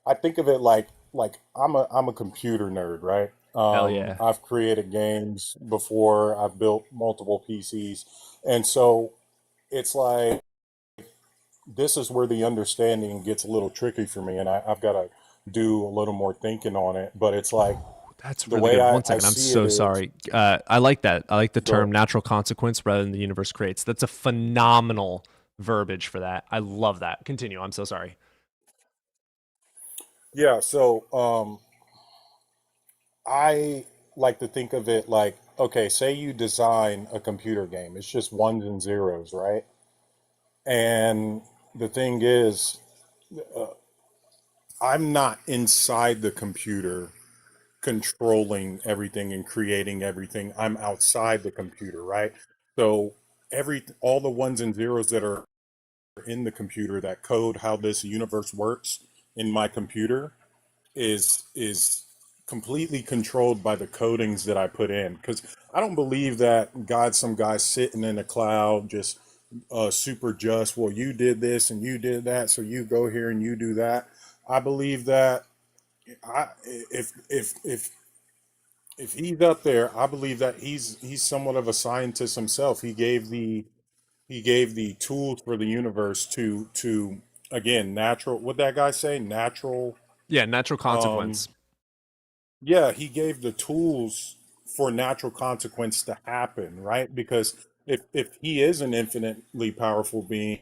I think of it like I'm a computer nerd, right? Hell yeah. I've created games before. I've built multiple PCs, and so it's like this is where the understanding gets a little tricky for me, and I've got to do a little more thinking on it. But it's like That's the really way good. I, One I second. I'm see it so is sorry. I like that. I like the go term ahead. natural consequence rather than the universe creates. That's a phenomenal verbiage for that. I love that. Continue. I'm so sorry. Yeah, so I like to think of it like, okay, say you design a computer game. It's just ones and zeros, right? And the thing is, uh, I'm not inside the computer controlling everything and creating everything. I'm outside the computer, right? So all the ones and zeros that are in the computer that code how this universe works in my computer is completely controlled by the codings that I put in. Because I don't believe that God's some guy sitting in a cloud just super just. Well, you did this and you did that, so you go here and you do that. I believe that if he's up there, I believe that he's somewhat of a scientist himself. He gave the tools for the universe to again natural. What that guy say? Natural. Yeah, natural Um, consequence. yeah, he gave the tools for natural consequence to happen, right? Because if he is an infinitely powerful being,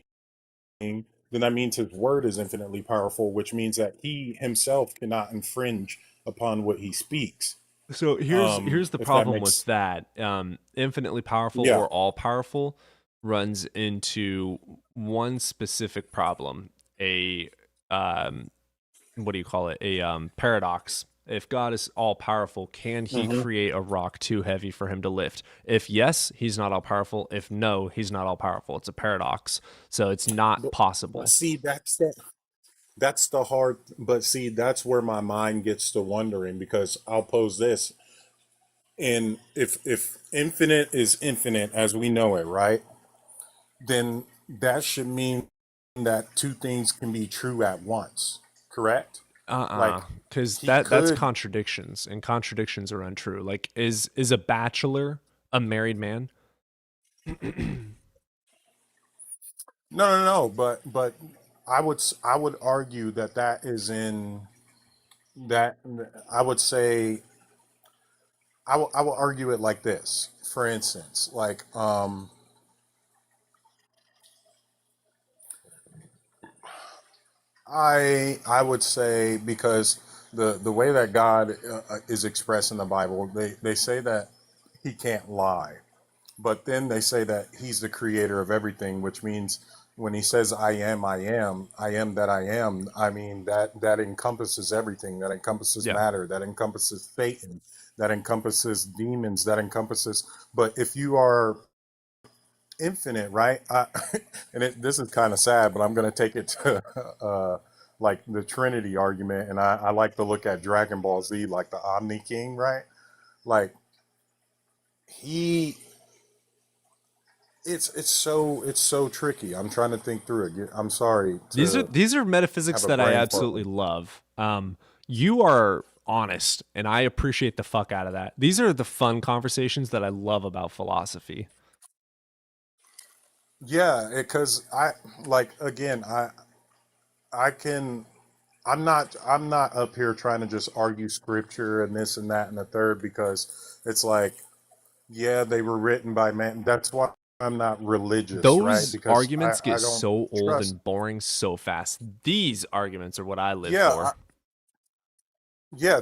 then that means his word is infinitely powerful, which means that he himself cannot infringe upon what he speaks. So here's the If that problem with makes that. Infinitely powerful yeah. or all powerful runs into one specific problem. A what do you call it? A paradox. If God is all powerful, can he Hmm. create a rock too heavy for him to lift? If yes, he's not all powerful. If no, he's not all powerful. It's a paradox. So it's not But possible. see, that's the hard. But see, that's where my mind gets to wondering because I'll pose this. And if infinite is infinite as we know it, right? Then that should mean that two things can be true at once, correct? Like Because he that's could contradictions, and contradictions are untrue. Like, is a bachelor a married man? no, but I would argue that that is in that I would say I will argue it like this. For instance, like I would say because the way that God is expressed in the Bible, they say that he can't lie, but then they say that he's the creator of everything, which means when he says I am that I am, I mean that encompasses everything. That encompasses Yeah. matter. That encompasses Satan. That encompasses demons. That encompasses. But if you are infinite, right? This is kind of sad, but I'm going to take it to like the Trinity argument, and I like to look at Dragon Ball Z, like the Omni King, right? Like he, it's so tricky. I'm trying to think through it. I'm sorry to These are metaphysics have a that I brain fart. absolutely love. You are honest, and I appreciate the fuck out of that. These are the fun conversations that I love about philosophy. Yeah, because I like again, I can. I'm not up here trying to just argue scripture and this and that and the third because it's like, yeah, they were written by man. That's why I'm not religious, right? Those Because arguments I get don't so old trust. and boring so fast. These arguments are what I live Yeah, for. yeah,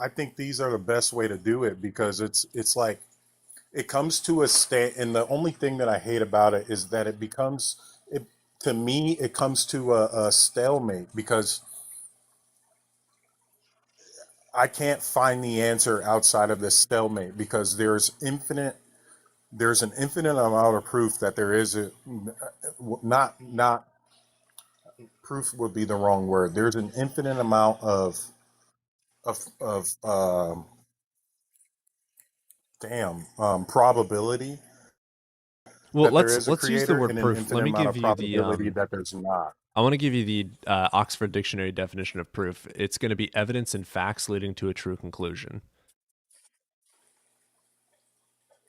I think these are the best way to do it because it's like it comes to a state, and the only thing that I hate about it is that it to me it comes to a stalemate because I can't find the answer outside of this stalemate because there's an infinite amount of proof that there is a not proof would be the wrong word. There's an infinite amount of probability Well, that there let's is a use the creator word and an proof. Let infinite me amount give of you the probability that there's not. I want to give you the Oxford Dictionary definition of proof. It's going to be evidence and facts leading to a true conclusion.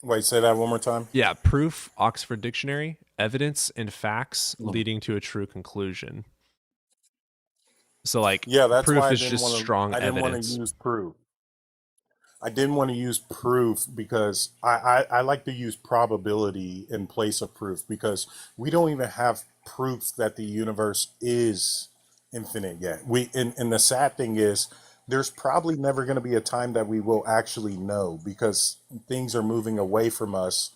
Wait, say that one more time. Yeah, proof, Oxford Dictionary, evidence and facts leading to a true conclusion. So like Yeah, that's proof why is just strong I didn't want to evidence. use proof. I didn't want to use proof because I like to use probability in place of proof because we don't even have proof that the universe is infinite yet. And the sad thing is there's probably never going to be a time that we will actually know because things are moving away from us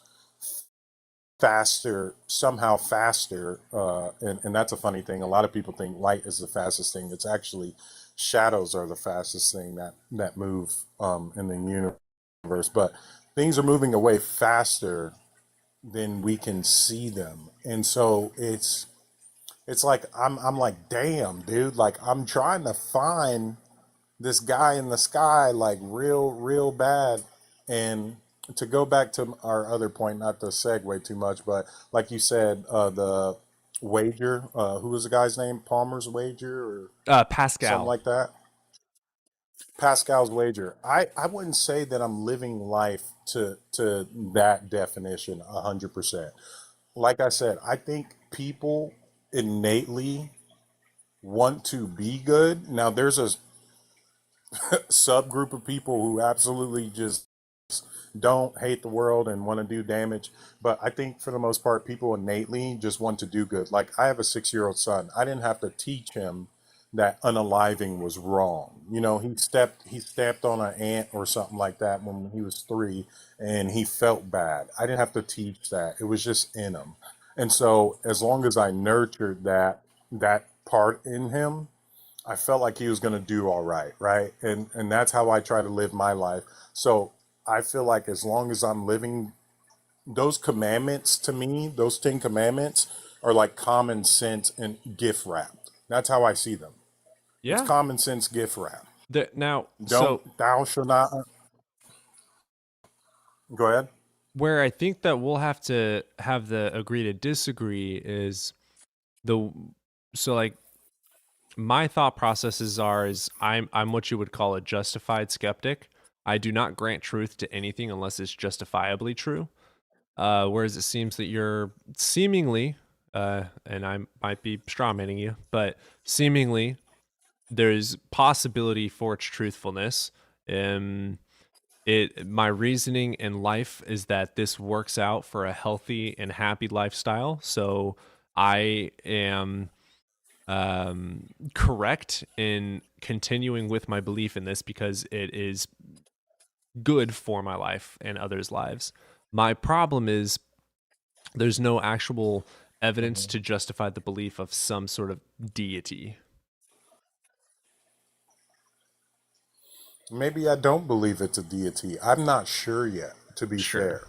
faster, somehow faster. And that's a funny thing. A lot of people think light is the fastest thing. It's actually shadows are the fastest thing that move in the universe. But things are moving away faster than we can see them. And so it's like I'm like, damn, dude, like I'm trying to find this guy in the sky like real bad. And to go back to our other point, not to segue too much, but like you said, the wager, who was the guy's name? Palmer's wager or something Pascal. like that. Pascal's wager. I wouldn't say that I'm living life to that definition 100%. Like I said, I think people innately want to be good. Now there's a subgroup of people who absolutely just don't hate the world and want to do damage. But I think for the most part, people innately just want to do good. Like I have a 6-year-old son. I didn't have to teach him that unaliving was wrong. You know, he stepped on an ant or something like that when he was 3 and he felt bad. I didn't have to teach that. It was just in him. And so as long as I nurtured that part in him, I felt like he was going to do all right, right? And that's how I try to live my life. So I feel like as long as I'm living those commandments, to me, those 10 commandments are like common sense and gift wrapped. That's how I see them. It's Yeah. common sense gift wrap. Thou shalt not. Go ahead. Where I think that we'll have to have the agree to disagree is my thought processes is I'm what you would call a justified skeptic. I do not grant truth to anything unless it's justifiably true. Whereas it seems that you're seemingly, and I might be strawmanning you, but seemingly there's possibility for its truthfulness. My reasoning in life is that this works out for a healthy and happy lifestyle. So I am correct in continuing with my belief in this because it is good for my life and others' lives. My problem is there's no actual evidence to justify the belief of some sort of deity. Maybe I don't believe it's a deity. I'm not sure yet, to be fair.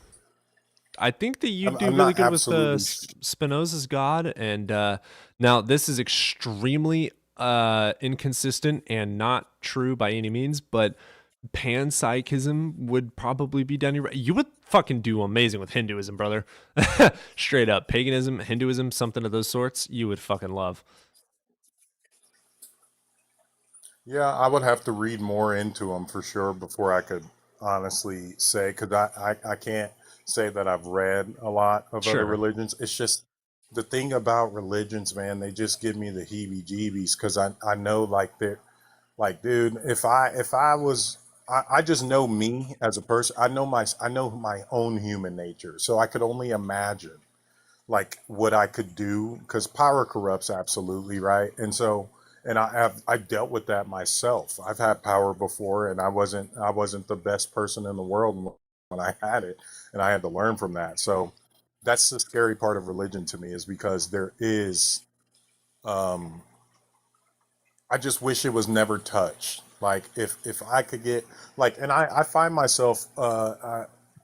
I think that you do I'm really not good with absolutely Spinoza's God, and now this is extremely inconsistent and not true by any means, but panpsychism would probably be down your. You would fucking do amazing with Hinduism, brother. Straight up, paganism, Hinduism, something of those sorts, you would fucking love. Yeah, I would have to read more into them for sure before I could honestly say, because I can't say that I've read a lot of other religions. It's just the thing about religions, man, they just give me the heebie-jeebies because I know like they're like, dude, if I was I just know me as a person. I know my own human nature. So I could only imagine like what I could do because power corrupts absolutely, right? And so and I've dealt with that myself. I've had power before and I wasn't the best person in the world when I had it, and I had to learn from that. So that's the scary part of religion to me, is because there is I just wish it was never touched. Like if I could get like, and I find myself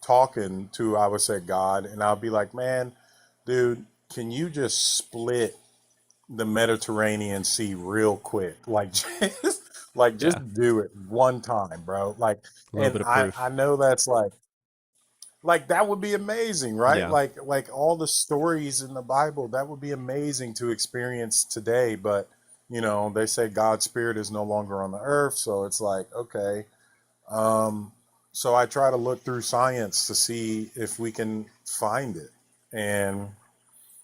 talking to, I would say, God, and I'll be like, man, dude, can you just split the Mediterranean Sea real quick? Like just do it one time, bro. Like, A little and bit of proof. I know that's like like that would be amazing, right? Yeah. Like all the stories in the Bible, that would be amazing to experience today. But they say God's spirit is no longer on the earth, so it's like, okay. So I try to look through science to see if we can find it. And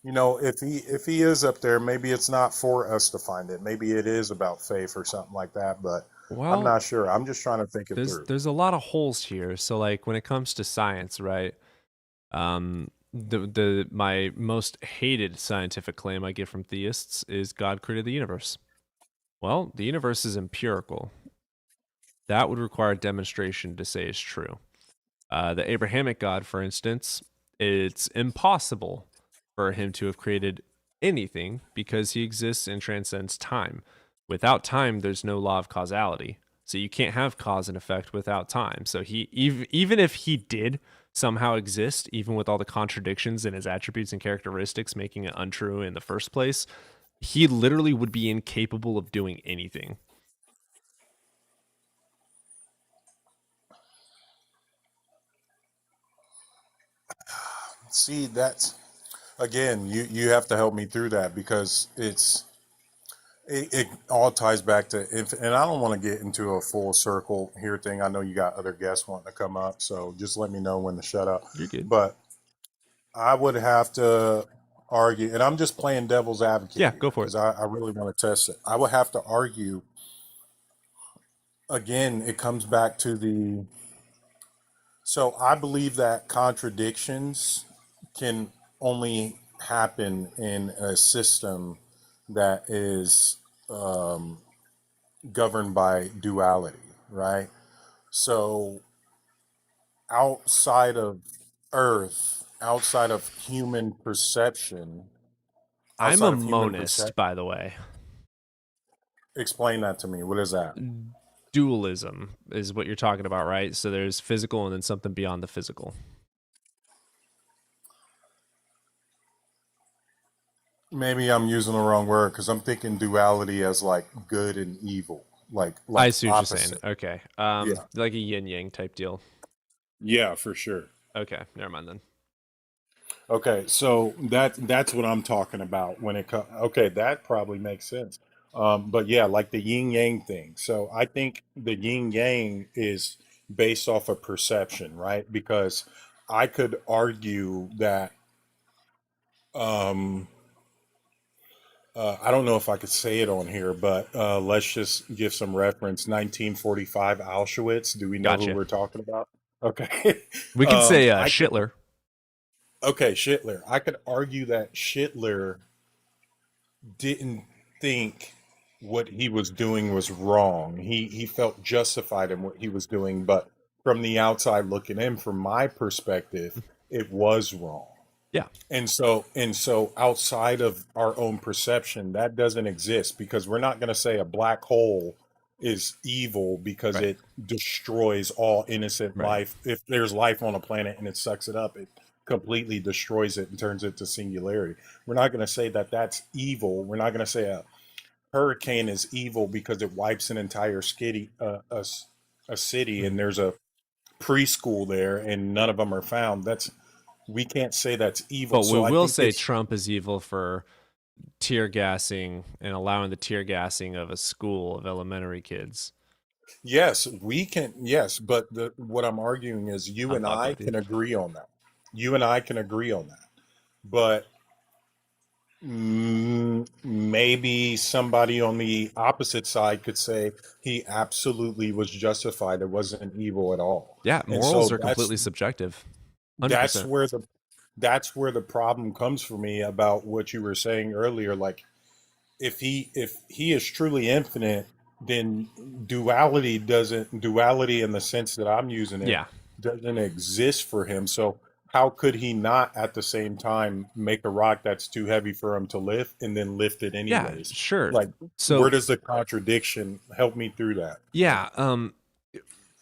if he is up there, maybe it's not for us to find it. Maybe it is about faith or something like that, but I'm Well, not sure. I'm just trying to think it through. there's a lot of holes here. So like when it comes to science, right? My most hated scientific claim I get from theists is God created the universe. Well, the universe is empirical. That would require demonstration to say is true. The Abrahamic God, for instance, it's impossible for him to have created anything because he exists and transcends time. Without time, there's no law of causality. So you can't have cause and effect without time. So he even if he did somehow exist, even with all the contradictions in his attributes and characteristics making it untrue in the first place, he literally would be incapable of doing anything. See, that's again, you have to help me through that because it all ties back to and I don't want to get into a full circle here thing. I know you got other guests wanting to come up, so just let me know when to shut up. You're good. But I would have to argue, and I'm just playing devil's advocate Yeah, here go for it. because I really want to test it. I would have to argue again, it comes back to so I believe that contradictions can only happen in a system that is governed by duality, right? So outside of Earth, outside of human perception, I'm a outside of human monist, perception, by the way. explain that to me. What is that? Dualism is what you're talking about, right? So there's physical and then something beyond the physical. Maybe I'm using the wrong word because I'm thinking duality as like good and evil, like I see what opposite. you're saying. Okay. Yeah. Like a yin yang type deal. Yeah, for sure. Okay, never mind then. Okay, so that's what I'm talking about when it comes. Okay, that probably makes sense. But yeah, like the yin yang thing. So I think the yin yang is based off of perception, right? Because I could argue that um, I don't know if I could say it on here, but let's just give some reference. 1945 Auschwitz. Do we know who Gotcha. we're talking about? Okay. We could say I could, Schindler. okay, Schindler. I could argue that Schindler didn't think what he was doing was wrong. He felt justified in what he was doing, but from the outside looking in, from my perspective, it was wrong. Yeah. And so outside of our own perception, that doesn't exist because we're not going to say a black hole is evil because Right. it destroys all innocent Right. life. If there's life on a planet and it sucks it up, it completely destroys it and turns it to singularity. We're not going to say that that's evil. We're not going to say a hurricane is evil because it wipes an entire a city and there's a preschool there and none of them are found. We can't say that's evil. But we So I will think say it's Trump is evil for tear gassing and allowing the tear gassing of a school of elementary kids. yes, we can. Yes, but what I'm arguing is you I'm and not I with you. can agree on that. You and I can agree on that. But maybe somebody on the opposite side could say he absolutely was justified. It wasn't evil at all. Yeah, And morals so are completely subjective. 100%. that's where the problem comes for me about what you were saying earlier. Like if he is truly infinite, then duality in the sense that I'm using it Yeah. doesn't exist for him. So how could he not at the same time make a rock that's too heavy for him to lift and then lift it Yeah, anyways? sure. Like So where does the contradiction help me through that? yeah,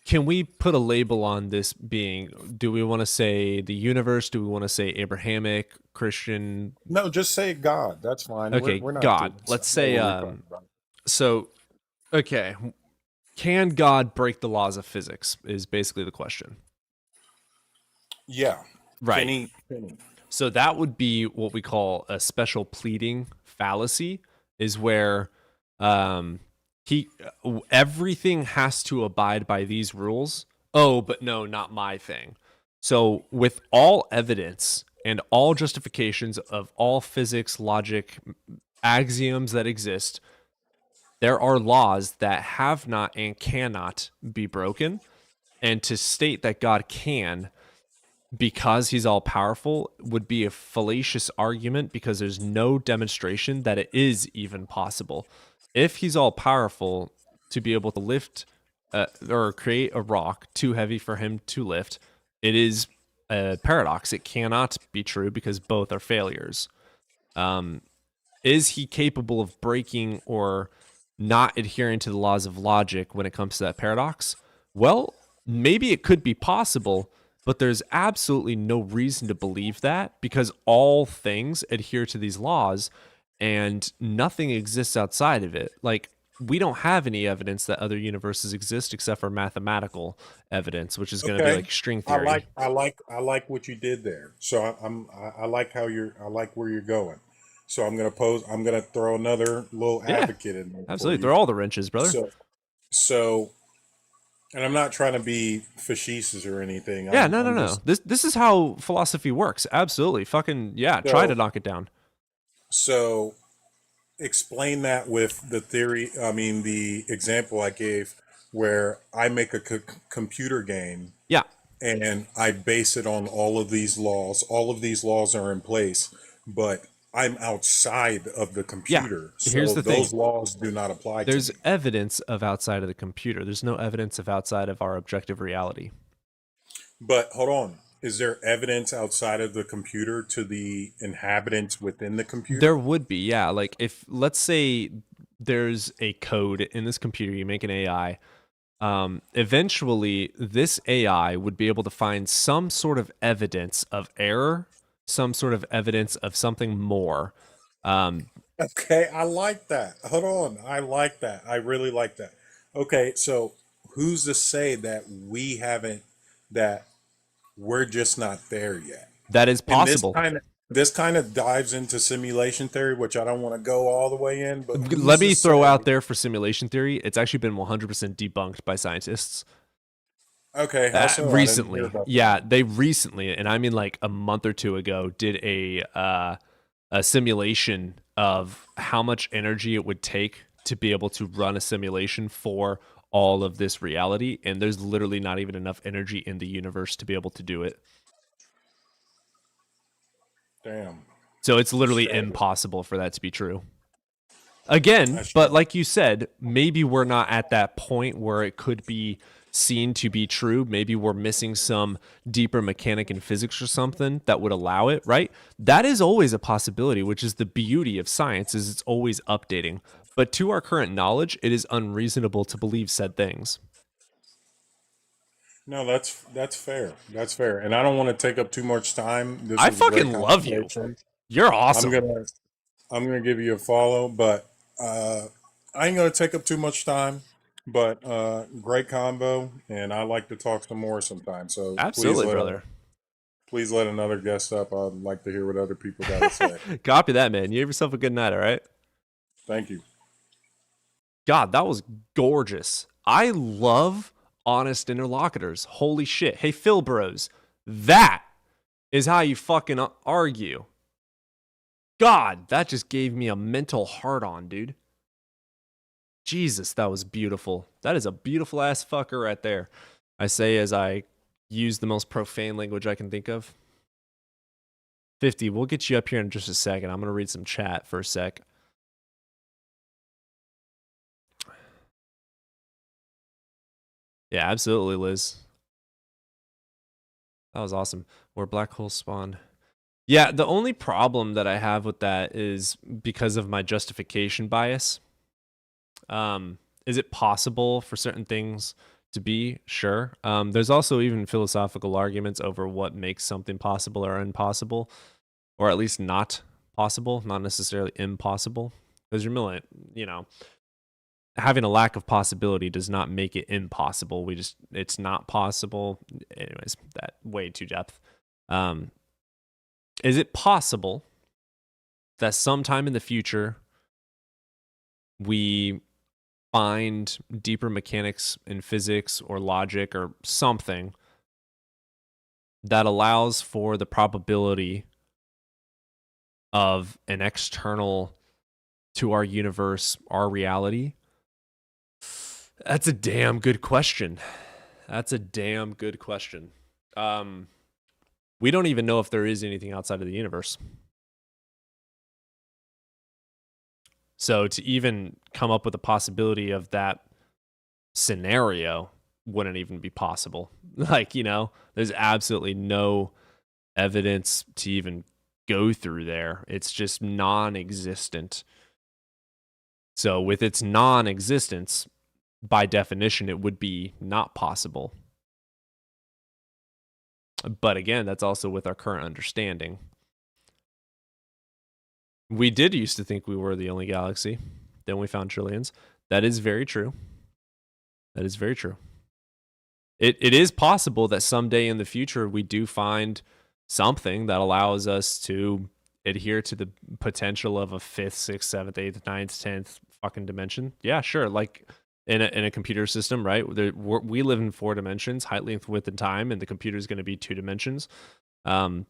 can we put a label on this being? Do we want to say the universe? Do we want to say Abrahamic, Christian? No, just say God. That's fine. Okay, We're not God. doing Let's stuff. say What are we talking about? so okay, can God break the laws of physics is basically the question. Yeah. Right. Penny. So that would be what we call a special pleading fallacy, is where he everything has to abide by these rules. Oh, but no, not my thing. So with all evidence and all justifications of all physics, logic, axioms that exist, there are laws that have not and cannot be broken. And to state that God can, because he's all powerful, would be a fallacious argument, because there's no demonstration that it is even possible. If he's all powerful to be able to lift or create a rock too heavy for him to lift, it is a paradox. It cannot be true because both are failures. Is he capable of breaking or not adhering to the laws of logic when it comes to that paradox? Well, maybe it could be possible, but there's absolutely no reason to believe that, because all things adhere to these laws and nothing exists outside of it. Like, we don't have any evidence that other universes exist except for mathematical evidence, which is going to be like string theory. I like what you did there. So I like how I like where you're going. So I'm gonna throw another little advocate in there. Absolutely. Throw all the wrenches, brother. So, and I'm not trying to be facetious or anything. Yeah, no. This is how philosophy works. Absolutely. Fucking, yeah, try to knock it down. So explain that with the theory, the example I gave, where I make a computer game. Yeah. And I base it on all of these laws. All of these laws are in place, but I'm outside of the computer. Yeah. Here's the those thing. laws do not apply to me. There's evidence of outside of the computer. There's no evidence of outside of our objective reality. But hold on. Is there evidence outside of the computer to the inhabitants within the computer? There would be, yeah. Like, if, let's say there's a code in this computer, you make an AI. Eventually, this AI would be able to find some sort of evidence of error, some sort of evidence of something more. Okay, I like that. Hold on. I like that. I really like that. Okay, so who's to say that we're just not there yet? That is possible. This kind of dives into simulation theory, which I don't want to go all the way in. But let me throw out there for simulation theory. It's actually been 100% debunked by scientists. Okay, how so? Recently, yeah, they recently, and I mean like a month or two ago, did a simulation of how much energy it would take to be able to run a simulation for all of this reality, and there's literally not even enough energy in the universe to be able to do it. Damn. So it's literally impossible for that to be true. Again, but like you said, maybe we're not at that point where it could be seen to be true. Maybe we're missing some deeper mechanic in physics or something that would allow it, right? That is always a possibility, which is the beauty of science, is it's always updating. But to our current knowledge, it is unreasonable to believe said things. No, that's fair. That's fair. And I don't want to take up too much time. I fucking love you. You're awesome. I'm gonna give you a follow, but I ain't gonna take up too much time. But great combo, and I like to talk some more sometimes. So absolutely, brother. Please let another guest up. I'd like to hear what other people got to say. Copy that, man. You have yourself a good night, all right? Thank you. God, that was gorgeous. I love honest interlocutors. Holy shit. Hey, Phil Bros, that is how you fucking argue. God, that just gave me a mental hard-on, dude. Jesus, that was beautiful. That is a beautiful ass fucker right there. I say as I use the most profane language I can think of. 50, we'll get you up here in just a second. I'm going to read some chat for a sec. Yeah, absolutely, Liz. That was awesome. Where black holes spawn. Yeah, the only problem that I have with that is because of my justification bias. Is it possible for certain things to be? Sure. There's also even philosophical arguments over what makes something possible or impossible, or at least not possible, not necessarily impossible. Because having a lack of possibility does not make it impossible. It's not possible. Anyways, that way too depth. Is it possible that sometime in the future we find deeper mechanics in physics or logic or something that allows for the probability of an external to our universe, our reality? That's a damn good question. That's a damn good question. We don't even know if there is anything outside of the universe. So to even come up with a possibility of that scenario wouldn't even be possible. Like, you know, there's absolutely no evidence to even go through there. It's just non-existent. So with its non-existence, by definition, it would be not possible. But again, that's also with our current understanding. We did used to think we were the only galaxy. Then we found trillions. That is very true. That is very true. It is possible that someday in the future we do find something that allows us to adhere to the potential of a 5th, 6th, 7th, 8th, 9th, 10th fucking dimension. Yeah, sure. Like in a computer system, right? We live in 4 dimensions, height, length, width, and time, and the computer is going to be 2 dimensions. And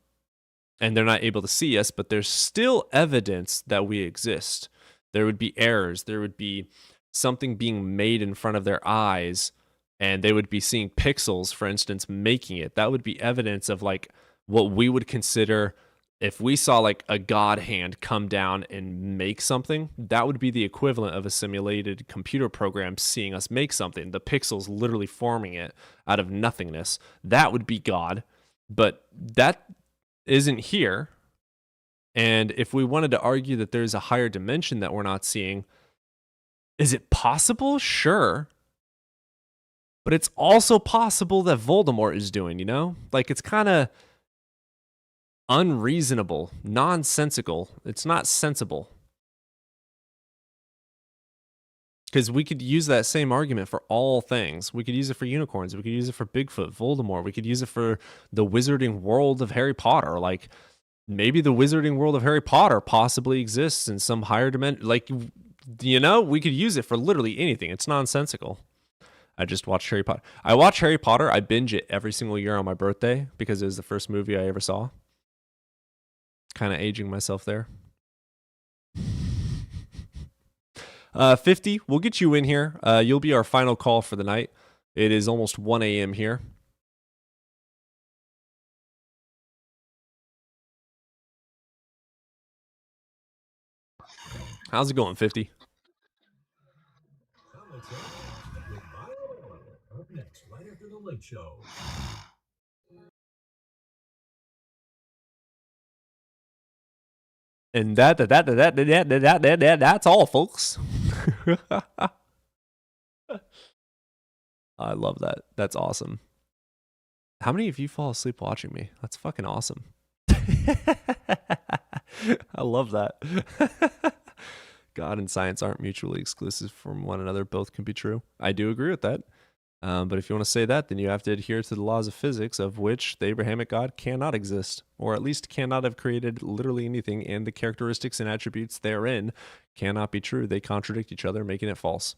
they're not able to see us, but there's still evidence that we exist. There would be errors. There would be something being made in front of their eyes, and they would be seeing pixels, for instance, making it. That would be evidence of like what we would consider, if we saw like a god hand come down and make something, that would be the equivalent of a simulated computer program seeing us make something. The pixels literally forming it out of nothingness. That would be God. But that isn't here. And if we wanted to argue that there's a higher dimension that we're not seeing, is it possible? Sure. But it's also possible that Voldemort is doing, you know? Like, it's kind of unreasonable, nonsensical. It's not sensible. Because we could use that same argument for all things. We could use it for unicorns. We could use it for Bigfoot, Voldemort. We could use it for the wizarding world of Harry Potter. Like, maybe the wizarding world of Harry Potter possibly exists in some higher dimension. Like, you know, we could use it for literally anything. It's nonsensical. I just watched Harry Potter. I watch Harry Potter. I binge it every single year on my birthday because it was the first movie I ever saw. Kind of aging myself there. 50, we'll get you in here. You'll be our final call for the night. It is almost 1 a.m. here. How's it going, 50? Next, right after the Late Show. And that's all, folks. I love that. That's awesome. How many of you fall asleep watching me? That's fucking awesome. I love that. God and science aren't mutually exclusive from one another. Both can be true. I do agree with that. But if you want to say that, then you have to adhere to the laws of physics, of which the Abrahamic God cannot exist, or at least cannot have created literally anything, and the characteristics and attributes therein cannot be true. They contradict each other, making it false.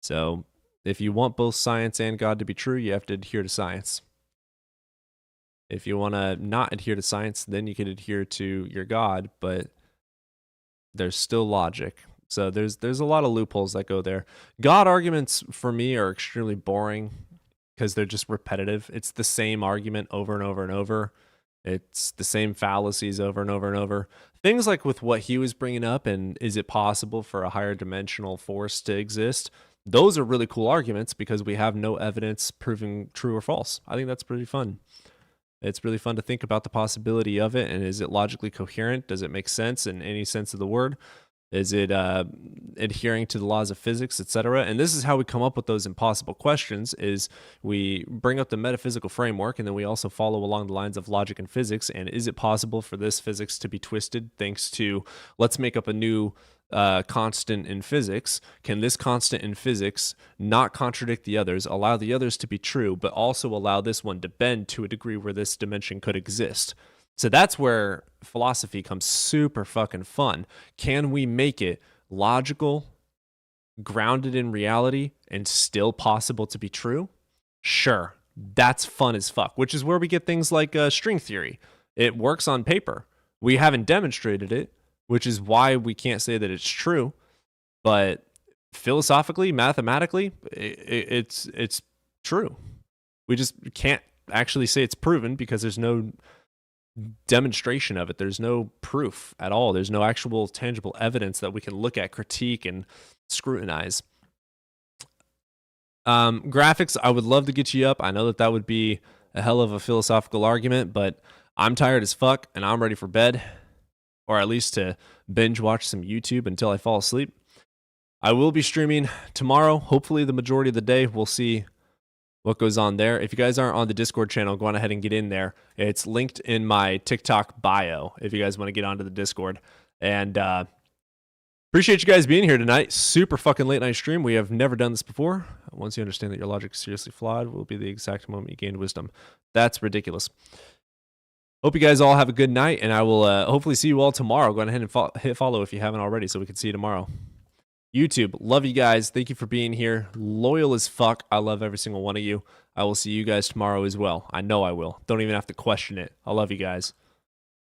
So if you want both science and God to be true, you have to adhere to science. If you want to not adhere to science, then you can adhere to your God, but there's still logic. So there's a lot of loopholes that go there. God arguments for me are extremely boring because they're just repetitive. It's the same argument over and over and over. It's the same fallacies over and over and over. Things like with what he was bringing up and is it possible for a higher dimensional force to exist? Those are really cool arguments because we have no evidence proving true or false. I think that's pretty fun. It's really fun to think about the possibility of it, and is it logically coherent? Does it make sense in any sense of the word? Is it adhering to the laws of physics, etc.? And this is how we come up with those impossible questions, is we bring up the metaphysical framework, and then we also follow along the lines of logic and physics. And is it possible for this physics to be twisted thanks to, let's make up a new constant in physics, can this constant in physics not contradict the others, allow the others to be true, but also allow this one to bend to a degree where this dimension could exist? So that's where philosophy comes super fucking fun. Can we make it logical, grounded in reality, and still possible to be true? Sure. That's fun as fuck, which is where we get things like string theory. It works on paper. We haven't demonstrated it, which is why we can't say that it's true. But philosophically, mathematically, it's true. We just can't actually say it's proven because there's no demonstration of it. There's no proof at all. There's no actual tangible evidence that we can look at, critique, and scrutinize. Graphics, I would love to get you up. I know that would be a hell of a philosophical argument, but I'm tired as fuck and I'm ready for bed, or at least to binge watch some YouTube until I fall asleep. I will be streaming tomorrow, hopefully the majority of the day. We'll see what goes on there. If you guys aren't on the Discord channel, go on ahead and get in there. It's linked in my TikTok bio if you guys want to get onto the Discord. And appreciate you guys being here tonight. Super fucking late night stream. We have never done this before. Once you understand that your logic is seriously flawed, will be the exact moment you gain wisdom. That's ridiculous. Hope you guys all have a good night, and I will hopefully see you all tomorrow. Go ahead and hit follow if you haven't already so we can see you tomorrow. YouTube, love you guys. Thank you for being here. Loyal as fuck. I love every single one of you. I will see you guys tomorrow as well. I know I will. Don't even have to question it. I love you guys.